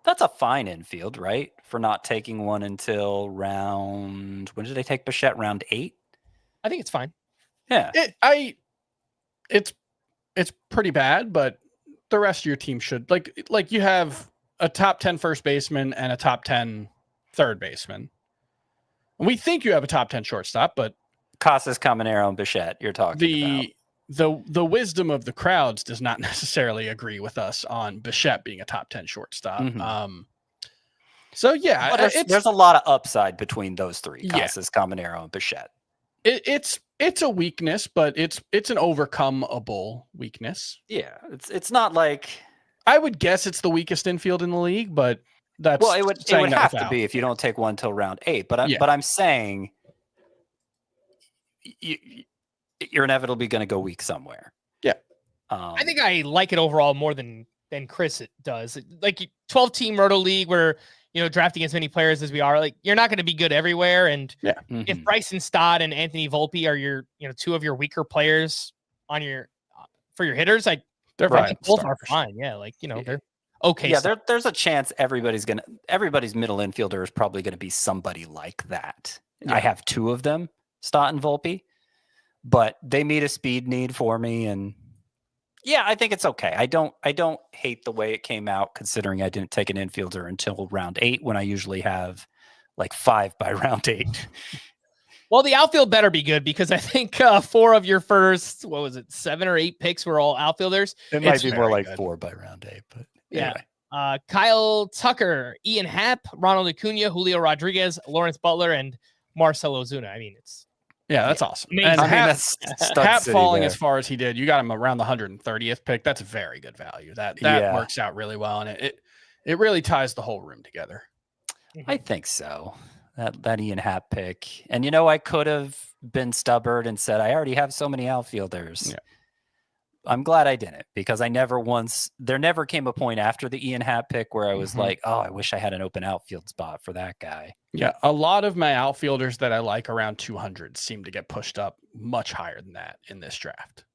That's a fine infield, right? For not taking one until when did they take Bichette? Round 8? I think it's fine. Yeah. It's pretty bad, but the rest of your team should like you have a top 10 first baseman and a top 10 third baseman. And we think you have a top 10 shortstop, but Casas, Caminero, and Bichette you're talking about. The wisdom of the crowds does not necessarily agree with us on Bichette being a top 10 shortstop. Mm-hmm. So yeah, there's a lot of upside between those three: Casas, Caminero, and Bichette. It's a weakness, but it's an overcomeable weakness. Yeah, it's not like I would guess it's the weakest infield in the league, but that's it would have to be if you don't take one till round 8. But I'm saying you're inevitably going to go weak somewhere. Yeah, I think I like it overall more than Chris does. Like 12-team Roto league where drafting as many players as we are, like you're not going to be good everywhere. And if Bryson Stott and Anthony Volpe are your, two of your weaker players on for your hitters, they're both are fine. Yeah. Like, they're okay. Yeah. There's a chance everybody's middle infielder is probably going to be somebody like that. Yeah. I have 2 of them, Stott and Volpe, but they meet a speed need for me. And yeah, I think it's okay. I don't hate the way it came out, considering I didn't take an infielder until round 8 when I usually have like 5 by round 8. Well, the outfield better be good because I think 4 of your first, 7 or 8 picks were all outfielders. It might be more like 4 by round 8, but anyway. Yeah. Kyle Tucker, Ian Happ, Ronald Acuna, Julio Rodriguez, Lawrence Butler, and Marcelo Ozuna. I mean, that's awesome. Amazing. And Happ falling there. as far as he did, you got him around the 130th pick. That's a very good value. That works out really well, and it really ties the whole room together. I think so. That Ian Happ pick, and I could have been stubborn and said I already have so many outfielders. Yeah. I'm glad I didn't, because there never came a point after the Ian Happ pick where I was like, oh, I wish I had an open outfield spot for that guy. Yeah, a lot of my outfielders that I like around 200 seem to get pushed up much higher than that in this draft.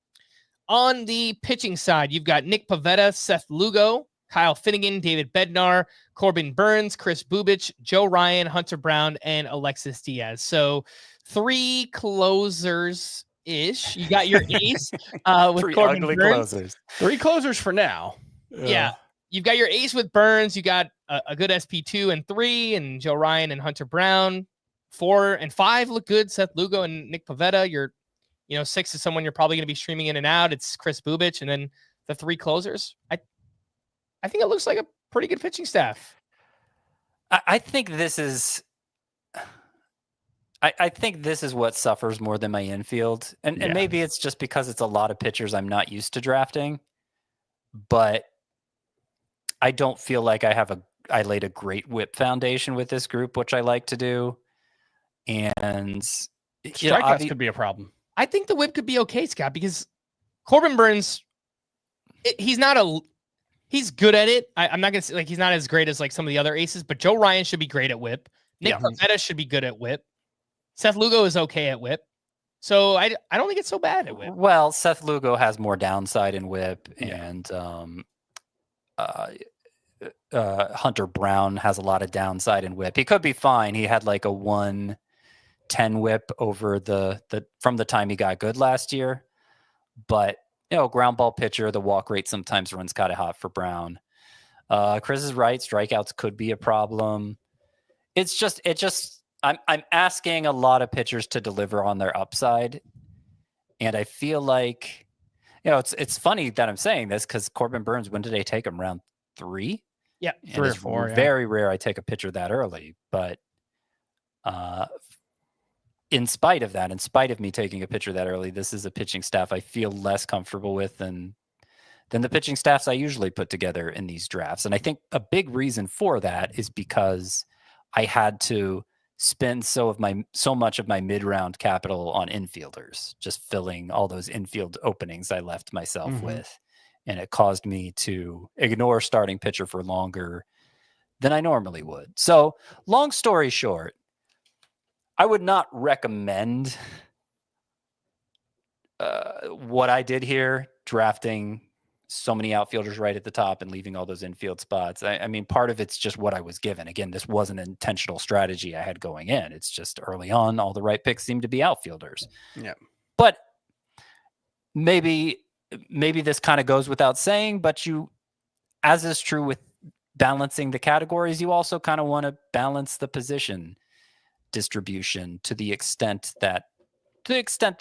On the pitching side, you've got Nick Pivetta, Seth Lugo, Kyle Finnegan, David Bednar, Corbin Burns, Chris Bubich, Joe Ryan, Hunter Brown, and Alexis Diaz. So 3 closers-ish. You got your ace with 3 Corbin ugly Burns. closers. 3 closers for now. Yeah. You've got your ace with Burns. You got a good SP2 and 3, and Joe Ryan and Hunter Brown. 4 and 5 look good. Seth Lugo and Nick Pivetta. Your 6 is someone you're probably going to be streaming in and out. It's Chris Bubich, and then the 3 closers. I think it looks like a pretty good pitching staff. I think this is. I think this is what suffers more than my infield, and maybe it's just because it's a lot of pitchers I'm not used to drafting, but I don't feel like I laid a great whip foundation with this group, which I like to do, and strikeouts could be a problem. I think the whip could be okay, Scott, because Corbin Burns, he's good at it. I'm not gonna say he's not as great as some of the other aces, but Joe Ryan should be great at whip. Nick Pivetta should be good at whip. Seth Lugo is okay at whip. So I don't think it's so bad at whip. Well, Seth Lugo has more downside in whip, and Hunter Brown has a lot of downside in whip. He could be fine. He had like a 110 whip over from the time he got good last year. But, ground ball pitcher, the walk rate sometimes runs kind of hot for Brown. Chris is right. Strikeouts could be a problem. I'm asking a lot of pitchers to deliver on their upside. And I feel like, it's funny that I'm saying this because Corbin Burns, when did they take him? Round 3? Yeah, and 3 or 4. Very rare I take a pitcher that early. But in spite of that, in spite of me taking a pitcher that early, this is a pitching staff I feel less comfortable with than the pitching staffs I usually put together in these drafts. And I think a big reason for that is because I had to spend so much of my mid-round capital on infielders, just filling all those infield openings I left myself with. And it caused me to ignore starting pitcher for longer than I normally would. So long story short, I would not recommend what I did here, drafting so many outfielders right at the top and leaving all those infield spots. I mean, part of it's just what I was given. Again, this wasn't an intentional strategy I had going in. It's just early on, all the right picks seemed to be outfielders. Yeah. But maybe this kind of goes without saying, but as is true with balancing the categories, you also kind of want to balance the position distribution to the extent that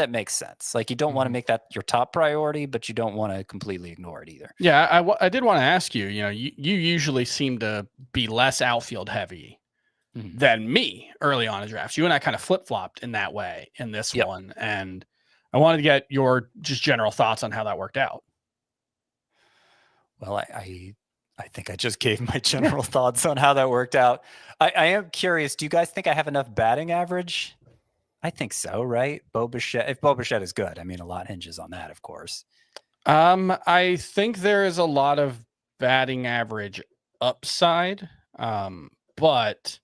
makes sense. Like, you don't want to make that your top priority, but you don't want to completely ignore it either. Yeah, I did want to ask you, you usually seem to be less outfield heavy than me early on in drafts. You and I kind of flip-flopped in that way in this one. And I wanted to get your just general thoughts on how that worked out. Well, I think I just gave my general thoughts on how that worked out. I am curious, do you guys think I have enough batting average? I think so, right? Bo Bichette, if Bo Bichette is good, I mean, a lot hinges on that, of course. I think there is a lot of batting average upside, but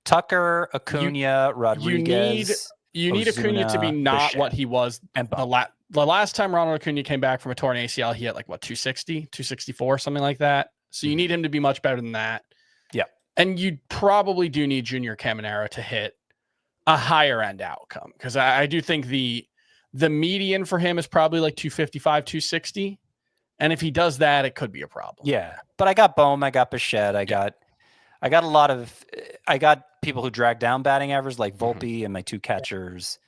Tucker, Acuna, Rodriguez. You need Acuna to be not Bichette, what he was and the last time Ronald Acuna came back from a torn ACL. He had 260, 264, something like that. So you need him to be much better than that. Yeah. And you probably do need Junior Caminero to hit a higher end outcome, because I do think the median for him is probably 255, 260. And if he does that, it could be a problem. Yeah. But I got Bohm, I got Bichette, I got people who drag down batting average like Volpe and my two catchers.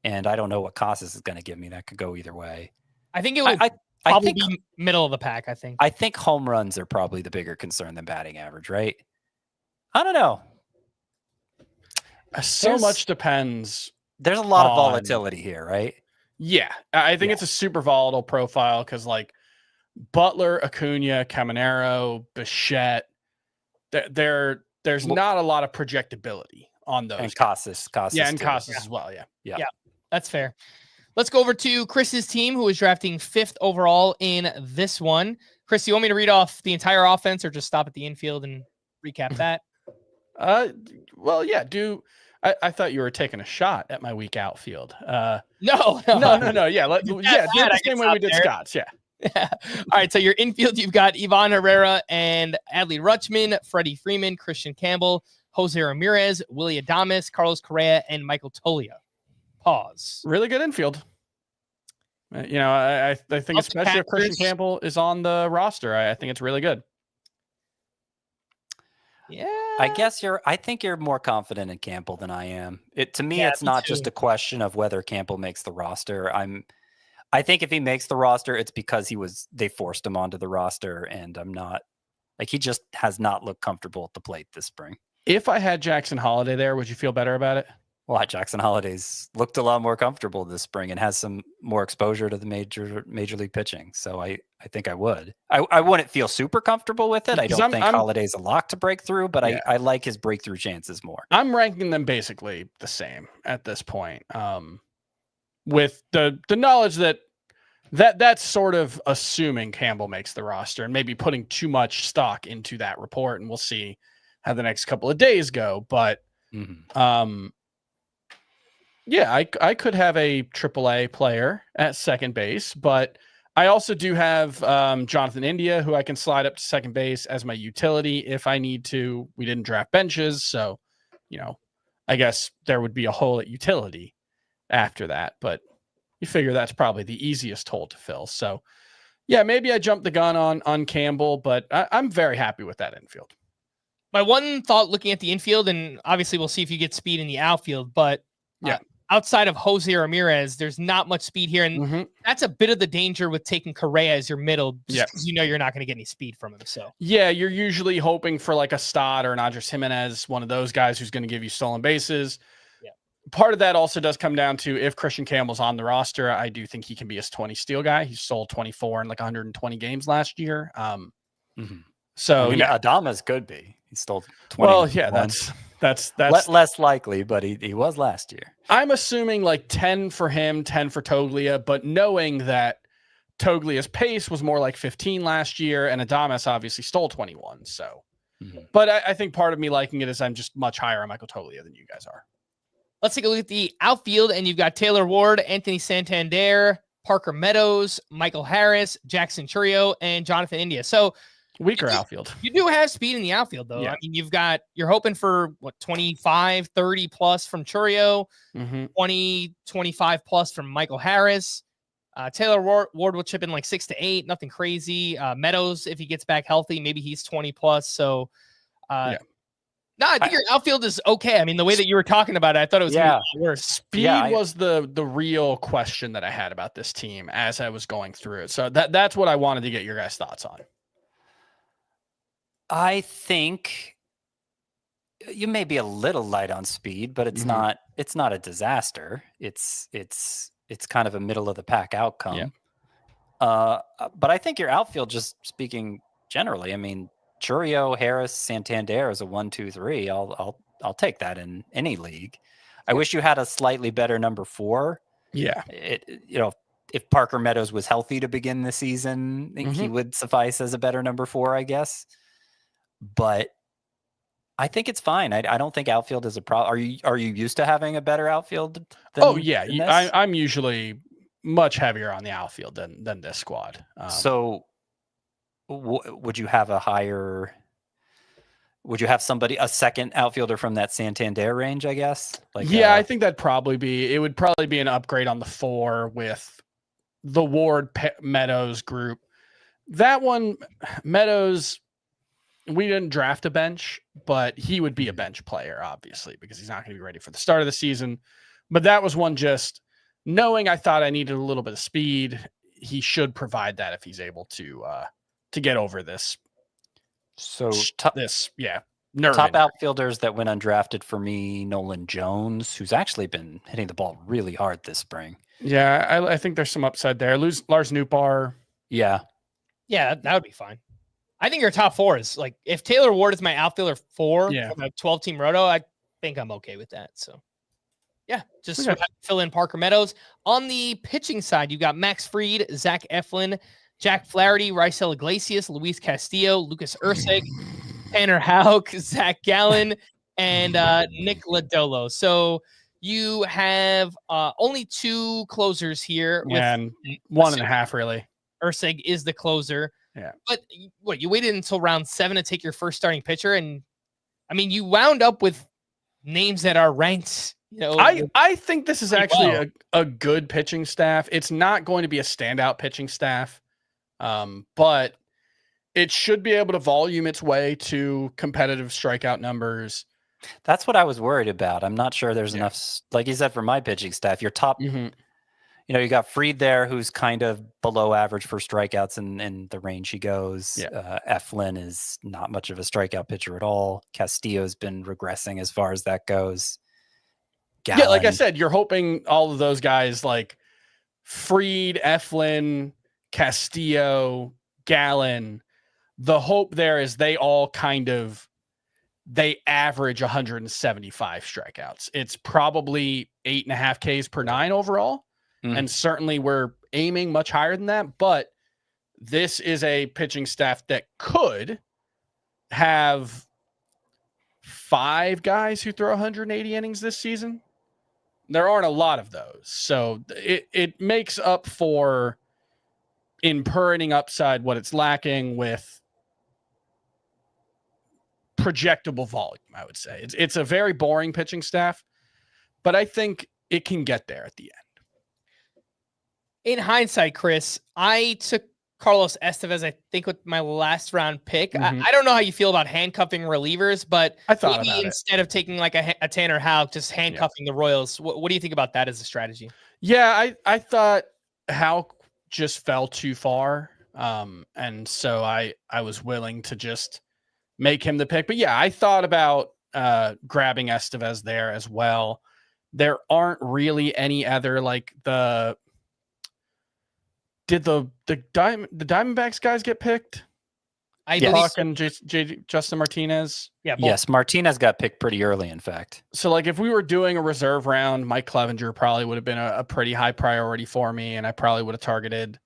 And I don't know what Casas is going to give me. That could go either way. I think it would probably be middle of the pack, I think. I think home runs are probably the bigger concern than batting average, right? I don't know. Much depends. There's a lot of volatility here, right? Yeah. I think it's a super volatile profile because Butler, Acuna, Caminero, Bichette, there's not a lot of projectability on those. And Casas. Yeah, and Casas as well. Yeah, that's fair. Let's go over to Chris's team, who is drafting 5th overall in this one. Chris, you want me to read off the entire offense or just stop at the infield and recap that? Well, yeah, I thought you were taking a shot at my weak outfield. No. Yeah. Do it the same way we did Scott's. Yeah. All right. So your infield, you've got Ivan Herrera and Adley Rutschman, Freddie Freeman, Christian Campbell, Jose Ramirez, Willie Adames, Carlos Correa, and Michael Toglia. Pause. Really good infield. I think especially if Christian Campbell is on the roster, I think it's really good. Yeah. I think you're more confident in Campbell than I am. It's not just a question of whether Campbell makes the roster. I think if he makes the roster, it's because they forced him onto the roster, and I'm not he just has not looked comfortable at the plate this spring. If I had Jackson Holiday there, would you feel better about it? Well, Jackson Holiday's looked a lot more comfortable this spring and has some more exposure to the major league pitching. So I think I would. I wouldn't feel super comfortable with it. I don't think Holiday's a lock to break through, but I like his breakthrough chances more. I'm ranking them basically the same at this point. With the knowledge that's sort of assuming Campbell makes the roster and maybe putting too much stock into that report, and we'll see how the next couple of days go. But yeah, I could have a AAA player at second base, but I also do have Jonathan India, who I can slide up to second base as my utility if I need to. We didn't draft benches, so I guess there would be a hole at utility after that, but you figure that's probably the easiest hole to fill. So yeah, maybe I jumped the gun on Campbell, but I'm very happy with that infield. My one thought looking at the infield, and obviously we'll see if you get speed in the outfield, but outside of Jose Ramirez, there's not much speed here. And that's a bit of the danger with taking Correa as your middle, because you're not going to get any speed from him. So yeah, you're usually hoping for a Stott or an Andres Jimenez, one of those guys who's going to give you stolen bases. Yeah. Part of that also does come down to if Christian Campbell's on the roster, I do think he can be a 20 steal guy. He sold 24 in 120 games last year. So Adames could be. He stole 20. Well, yeah, that's less likely, but he was last year. I'm assuming 10 for him, 10 for Toglia, but knowing that Toglia's pace was more like 15 last year, and Adames obviously stole 21. So, but I think part of me liking it is I'm just much higher on Michael Toglia than you guys are. Let's take a look at the outfield, and you've got Taylor Ward, Anthony Santander, Parker Meadows, Michael Harris, Jackson Churio, and Jonathan India. So Weaker outfield. you do have speed in the outfield, though. Yeah. I mean, you're hoping for 25, 30 plus from Churio, 20, 25 plus from Michael Harris. Taylor Ward will chip in like 6 to 8, nothing crazy. Meadows, if he gets back healthy, maybe he's 20 plus. So, no, I think your outfield is okay. I mean, the way that you were talking about it, I thought it was going to be worse. Speed was the real question that I had about this team as I was going through it. So that's what I wanted to get your guys' thoughts on. I think you may be a little light on speed, but it's not a disaster. It's kind of a middle of the pack outcome. Yeah. But I think your outfield, just speaking generally, I mean, Churio, Harris, Santander is a 1, 2, 3. I'll take that in any league. I wish you had a slightly better number 4. Yeah. If Parker Meadows was healthy to begin the season, he would suffice as a better number 4, I guess. But I think it's fine. I don't think outfield is a problem. Are you used to having a better outfield? I'm usually much heavier on the outfield than this squad. So would you have a second outfielder from that Santander range, I guess? I think it would probably be an upgrade on the 4 with the Ward Meadows group. That one, Meadows, we didn't draft a bench, but he would be a bench player, obviously, because he's not going to be ready for the start of the season. But that was one just knowing I thought I needed a little bit of speed. He should provide that if he's able to get over this. So nerve top injury. outfielders that went undrafted for me: Nolan Jones, who's actually been hitting the ball really hard this spring. Yeah, I think there's some upside there. Lars Nootbaar. Yeah, that would be fine. I think your top 4 is like, if Taylor Ward is my outfielder 4 from a 12-team roto, I think I'm okay with that. So, just fill in Parker Meadows. On the pitching side, you got Max Fried, Zach Eflin, Jack Flaherty, Raisel Iglesias, Luis Castillo, Lucas Erceg, Tanner Houck, Zach Gallen, and Nick Lodolo. So you have only 2 closers here. And 1.5, really. Erceg is the closer. Yeah. But you waited until round 7 to take your first starting pitcher, and I mean, you wound up with names that are ranked. I think this is actually a good pitching staff. It's not going to be a standout pitching staff, but it should be able to volume its way to competitive strikeout numbers. That's what I was worried about. I'm not sure there's enough, like you said, for my pitching staff. Your top. You got Fried there, who's kind of below average for strikeouts in the range he goes. Yeah. Eflin is not much of a strikeout pitcher at all. Castillo's been regressing as far as that goes. Gallen. Yeah, like I said, you're hoping all of those guys like Fried, Eflin, Castillo, Gallen. The hope there is they all they average 175 strikeouts. It's probably 8.5 Ks per 9 overall. And certainly we're aiming much higher than that, but this is a pitching staff that could have 5 guys who throw 180 innings this season. There aren't a lot of those. So it makes up for, in per inning upside, what it's lacking with projectable volume, I would say. It's a very boring pitching staff, but I think it can get there at the end. In hindsight, Chris, I took Carlos Estevez, I think, with my last round pick. I don't know how you feel about handcuffing relievers, but I thought maybe about instead of taking like a Tanner Houck, just handcuffing the Royals. What do you think about that as a strategy? Yeah, I thought Houck just fell too far. And so I was willing to just make him the pick. But yeah, I thought about grabbing Estevez there as well. There aren't really any other like Did the Diamondbacks guys get picked? Yes. And Justin Martinez. Yeah. Yes, Martinez got picked pretty early, in fact. So like if we were doing a reserve round, Mike Clevenger probably would have been a pretty high priority for me, and I probably would have targeted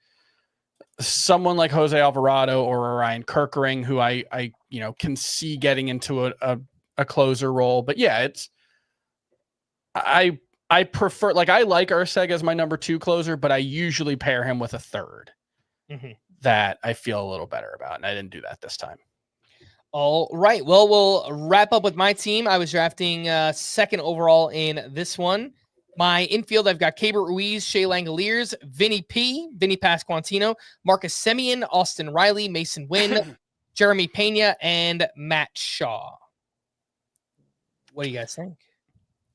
someone like Jose Alvarado or Ryan Kerkering, who I can see getting into a closer role. But yeah, I prefer, like, I like Urseg as my number 2 closer, but I usually pair him with a third that I feel a little better about, and I didn't do that this time. All right. Well, we'll wrap up with my team. I was drafting second overall in this one. My infield, I've got Keibert Ruiz, Shea Langoliers, Vinny Pasquantino, Marcus Semien, Austin Riley, Mason Wynn, Jeremy Pena, and Matt Shaw. What do you guys think?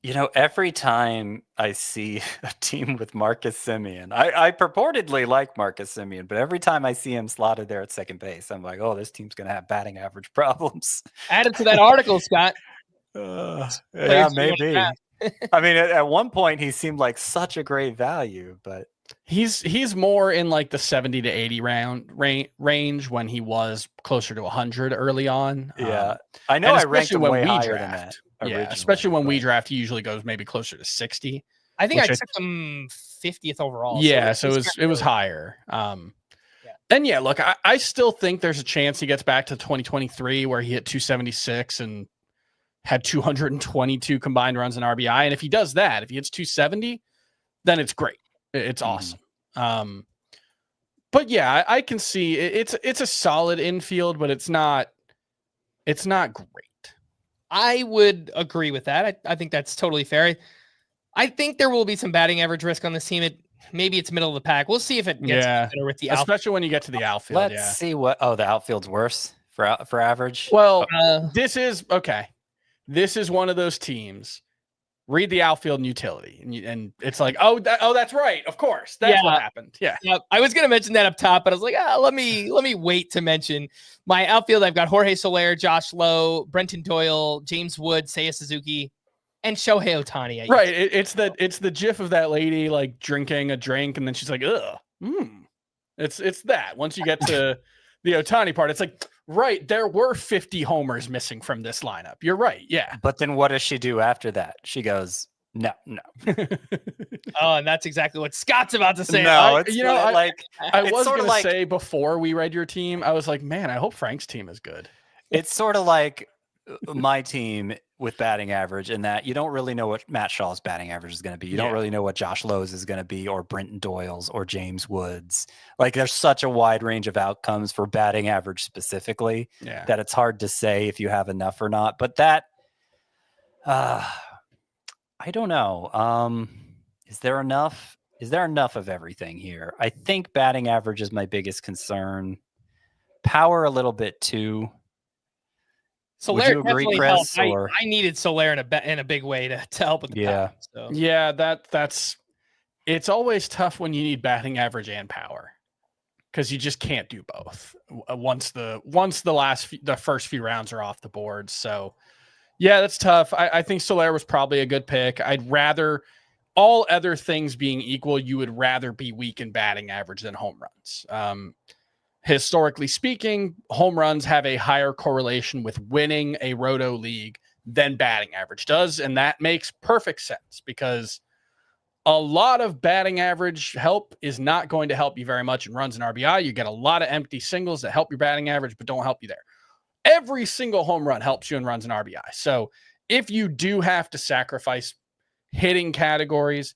You know, every time I see a team with Marcus Semien, I purportedly like Marcus Semien, but every time I see him slotted there at second base, I'm like, oh, this team's going to have batting average problems. Add him to that article, Scott. Yeah, maybe. I mean, at one point, he seemed like such a great value, but he's more in like the 70 to 80 range when he was closer to 100 early on. Yeah, I know I ranked him way higher than that. Yeah, especially when we draft, he usually goes maybe closer to 60. I think I took him 50th overall. Yeah, so it was higher. And yeah, look, I still think there's a chance he gets back to 2023 where he hit 276 and had 222 combined runs in RBI. And if he does that, if he hits 270, then it's great. It's awesome. But yeah, I can see it's a solid infield, but it's not great. I would agree with that. I think that's totally fair. I think there will be some batting average risk on this team. Maybe it's middle of the pack. We'll see if it gets better with the outfield. Especially when you get to the outfield. Let's see what. Oh, the outfield's worse for average. Well, this is okay. This is one of those teams. Read the outfield and utility, and it's like, oh, that's right. Of course, that's what happened. Yeah. I was gonna mention that up top, but I was like, let me wait to mention my outfield. I've got Jorge Soler, Josh Lowe, Brenton Doyle, James Wood, Seiya Suzuki, and Shohei Ohtani. Right. It's the gif of that lady like drinking a drink, and then she's like, ugh. It's that. Once you get to the Ohtani part, it's like, right, there were 50 homers missing from this lineup. You're right. Yeah. But then what does she do after that? She goes, no. Oh, and that's exactly what Scott's about to say. No, I was going to say before we read your team, I was like, man, I hope Frank's team is good. It's sort of like my team with batting average in that you don't really know what Matt Shaw's batting average is going to be. You don't really know what Josh Lowe's is going to be, or Brenton Doyle's, or James Woods. Like, there's such a wide range of outcomes for batting average specifically that it's hard to say if you have enough or not. But that, I don't know. Is there enough? Is there enough of everything here? I think batting average is my biggest concern. Power a little bit too. Soler Would you agree, Chris? I needed Soler in a big way to help with the power, so. Yeah, that's it's always tough when you need batting average and power because you just can't do both once the first few rounds are off the board. So yeah, that's tough. I think Soler was probably a good pick. I'd rather, all other things being equal, you would rather be weak in batting average than home runs. Historically speaking, home runs have a higher correlation with winning a Roto league than batting average does. And that makes perfect sense because a lot of batting average help is not going to help you very much in runs and RBI. You get a lot of empty singles that help your batting average, but don't help you there. Every single home run helps you in runs and RBI. So if you do have to sacrifice hitting categories,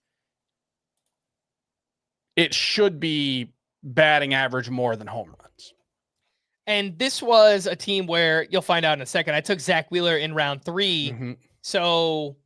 it should be batting average more than home runs. And this was a team where you'll find out in a second. I took Zach Wheeler in round 3. So,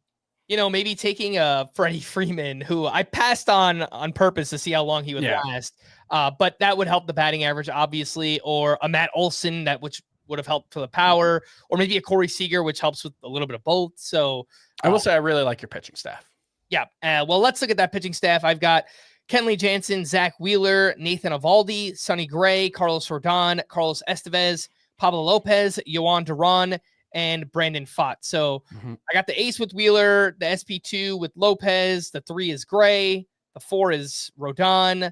maybe taking a Freddie Freeman, who I passed on purpose to see how long he would last. But that would help the batting average, obviously, or a Matt Olson, which would have helped for the power, or maybe a Corey Seager, which helps with a little bit of both. So I will say I really like your pitching staff. Yeah. Well, let's look at that pitching staff. I've got Kenley Jansen, Zach Wheeler, Nathan Eovaldi, Sonny Gray, Carlos Rodon, Carlos Estevez, Pablo Lopez, Yohan Duran, and Brandon Pfaadt. So I got the ace with Wheeler, the SP2 with Lopez, the 3 is Gray, the 4 is Rodon,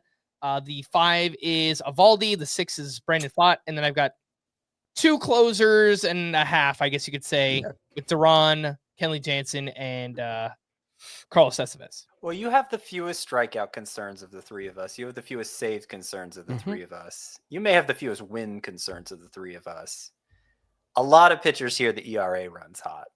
the 5 is Eovaldi, the 6 is Brandon Pfaadt, and then I've got 2 closers and a half, I guess you could say, with Duran, Kenley Jansen, and Carlos Estevez. Well, you have the fewest strikeout concerns of the 3 of us. You have the fewest save concerns of the 3 of us. You may have the fewest win concerns of the 3 of us. A lot of pitchers here, the ERA runs hot.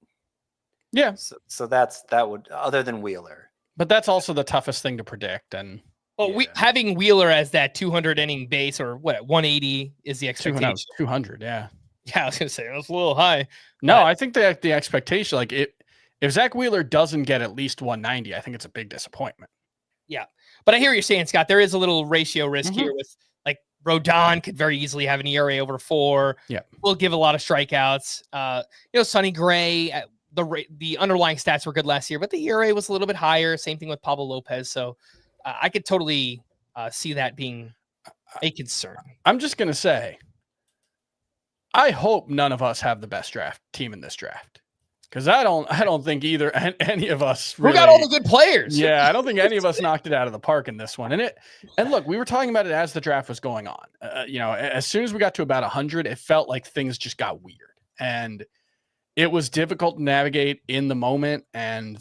Yeah. So that would, other than Wheeler. But that's also the toughest thing to predict. And Well, we having Wheeler as that 200 inning base, or what, 180 is the expectation. 200, yeah. Yeah, I was gonna say that's a little high. No, I think the expectation, like if Zach Wheeler doesn't get at least 190, I think it's a big disappointment. Yeah, but I hear what you're saying, Scott. There is a little ratio risk here with like Rodon could very easily have an ERA over 4. Yeah, will give a lot of strikeouts. Sonny Gray, the underlying stats were good last year, but the ERA was a little bit higher. Same thing with Pablo Lopez. So I could totally see that being a concern. I'm just gonna say, I hope none of us have the best team in this draft, because I don't think any of us really, who got all the good players. Yeah, I don't think any of us knocked it out of the park in this one. And look, we were talking about it as the draft was going on. As soon as we got to about 100, it felt like things just got weird, and it was difficult to navigate in the moment. And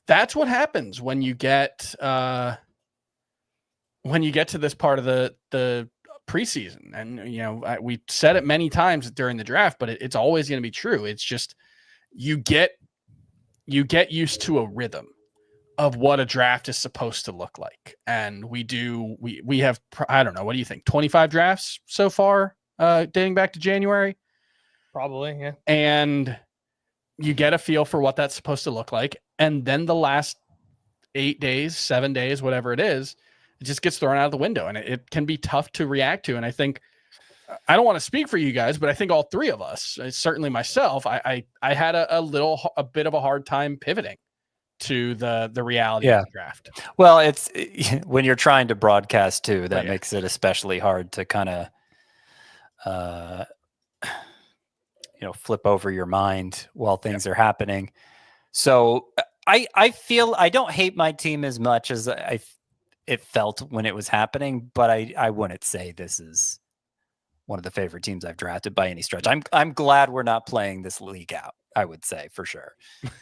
that's what happens when you get to this part of the preseason. And we said it many times during the draft, but it's always going to be true. It's just you get used to a rhythm of what a draft is supposed to look like. And we have, I don't know, what do you think, 25 drafts so far, dating back to January? Probably, yeah. And you get a feel for what that's supposed to look like, and then the last 8 days, 7 days, whatever it is, it just gets thrown out of the window, and it can be tough to react to. And I think, I don't want to speak for you guys, but I think all three of us, certainly myself, I had a bit of a hard time pivoting to the reality of the draft. Well, it's when you're trying to broadcast too, that makes it especially hard to kind of, flip over your mind while things are happening. So I feel I don't hate my team as much as it felt when it was happening, but I wouldn't say this is one of the favorite teams I've drafted by any stretch. I'm glad we're not playing this league out, I would say, for sure.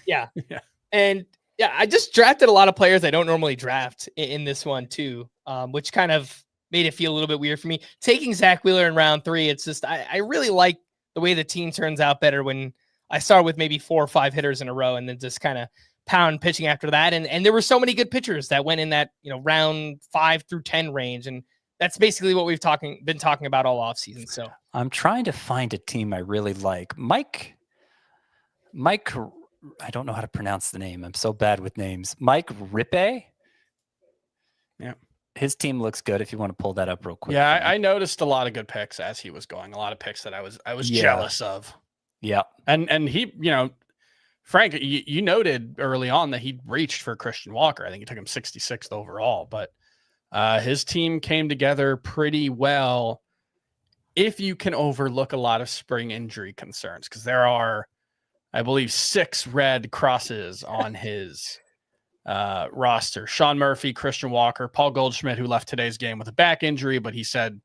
Yeah. Yeah. And yeah, I just drafted a lot of players I don't normally draft in this one too, which kind of made it feel a little bit weird for me. Taking Zach Wheeler in round 3, it's just I really like the way the team turns out better when I start with maybe 4 or 5 hitters in a row and then just kind of pound pitching after that. And there were so many good pitchers that went in that, round 5 through 10 range. And that's basically what we've been talking about all off season. So I'm trying to find a team I really like. Mike, I don't know how to pronounce the name. I'm so bad with names. Mike Rippe. Yeah. His team looks good if you want to pull that up real quick. Yeah, I noticed a lot of good picks as he was going. A lot of picks that I was jealous of. Yeah. And he, Frank, you noted early on that he reached for Christian Walker. I think he took him 66th overall, but his team came together pretty well if you can overlook a lot of spring injury concerns, because there are, I believe, 6 red crosses on his roster. Sean Murphy, Christian Walker, Paul Goldschmidt, who left today's game with a back injury, but he said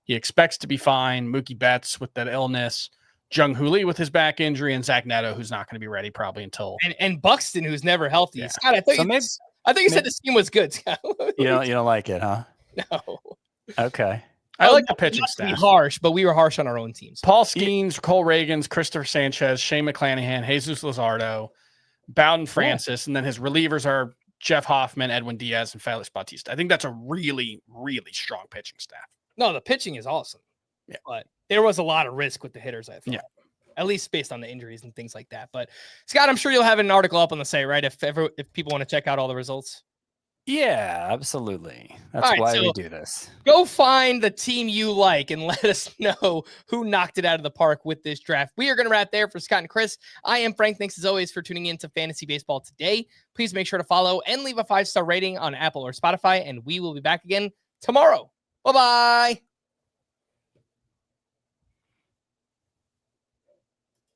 he expects to be fine. Mookie Betts with that illness, Jung Hoo Lee with his back injury, and Zach Neto, who's not going to be ready probably until and Buxton, who's never healthy. Yeah. Scott, I thought you said this team was good, Scott. You don't like it, huh? No. Okay. I like the pitching not to be staff. harsh, but we were harsh on our own teams. Paul Skeens, Cole Reagans, Christopher Sanchez, Shane McClanahan, Jesus Luzardo, Bowden Francis, and then his relievers are Jeff Hoffman, Edwin Diaz, and Felix Bautista. I think that's a really, really strong pitching staff. No, the pitching is awesome. Yeah. But there was a lot of risk with the hitters, I thought. Yeah. At least based on the injuries and things like that. But Scott, I'm sure you'll have an article up on the site, right? If people want to check out all the results. Yeah, absolutely. That's right, why we do this. Go find the team you like and let us know who knocked it out of the park with this draft. We are going to wrap there for Scott and Chris. I am Frank. Thanks as always for tuning in to Fantasy Baseball today. Please make sure to follow and leave a 5-star rating on Apple or Spotify, and we will be back again tomorrow. Bye-bye.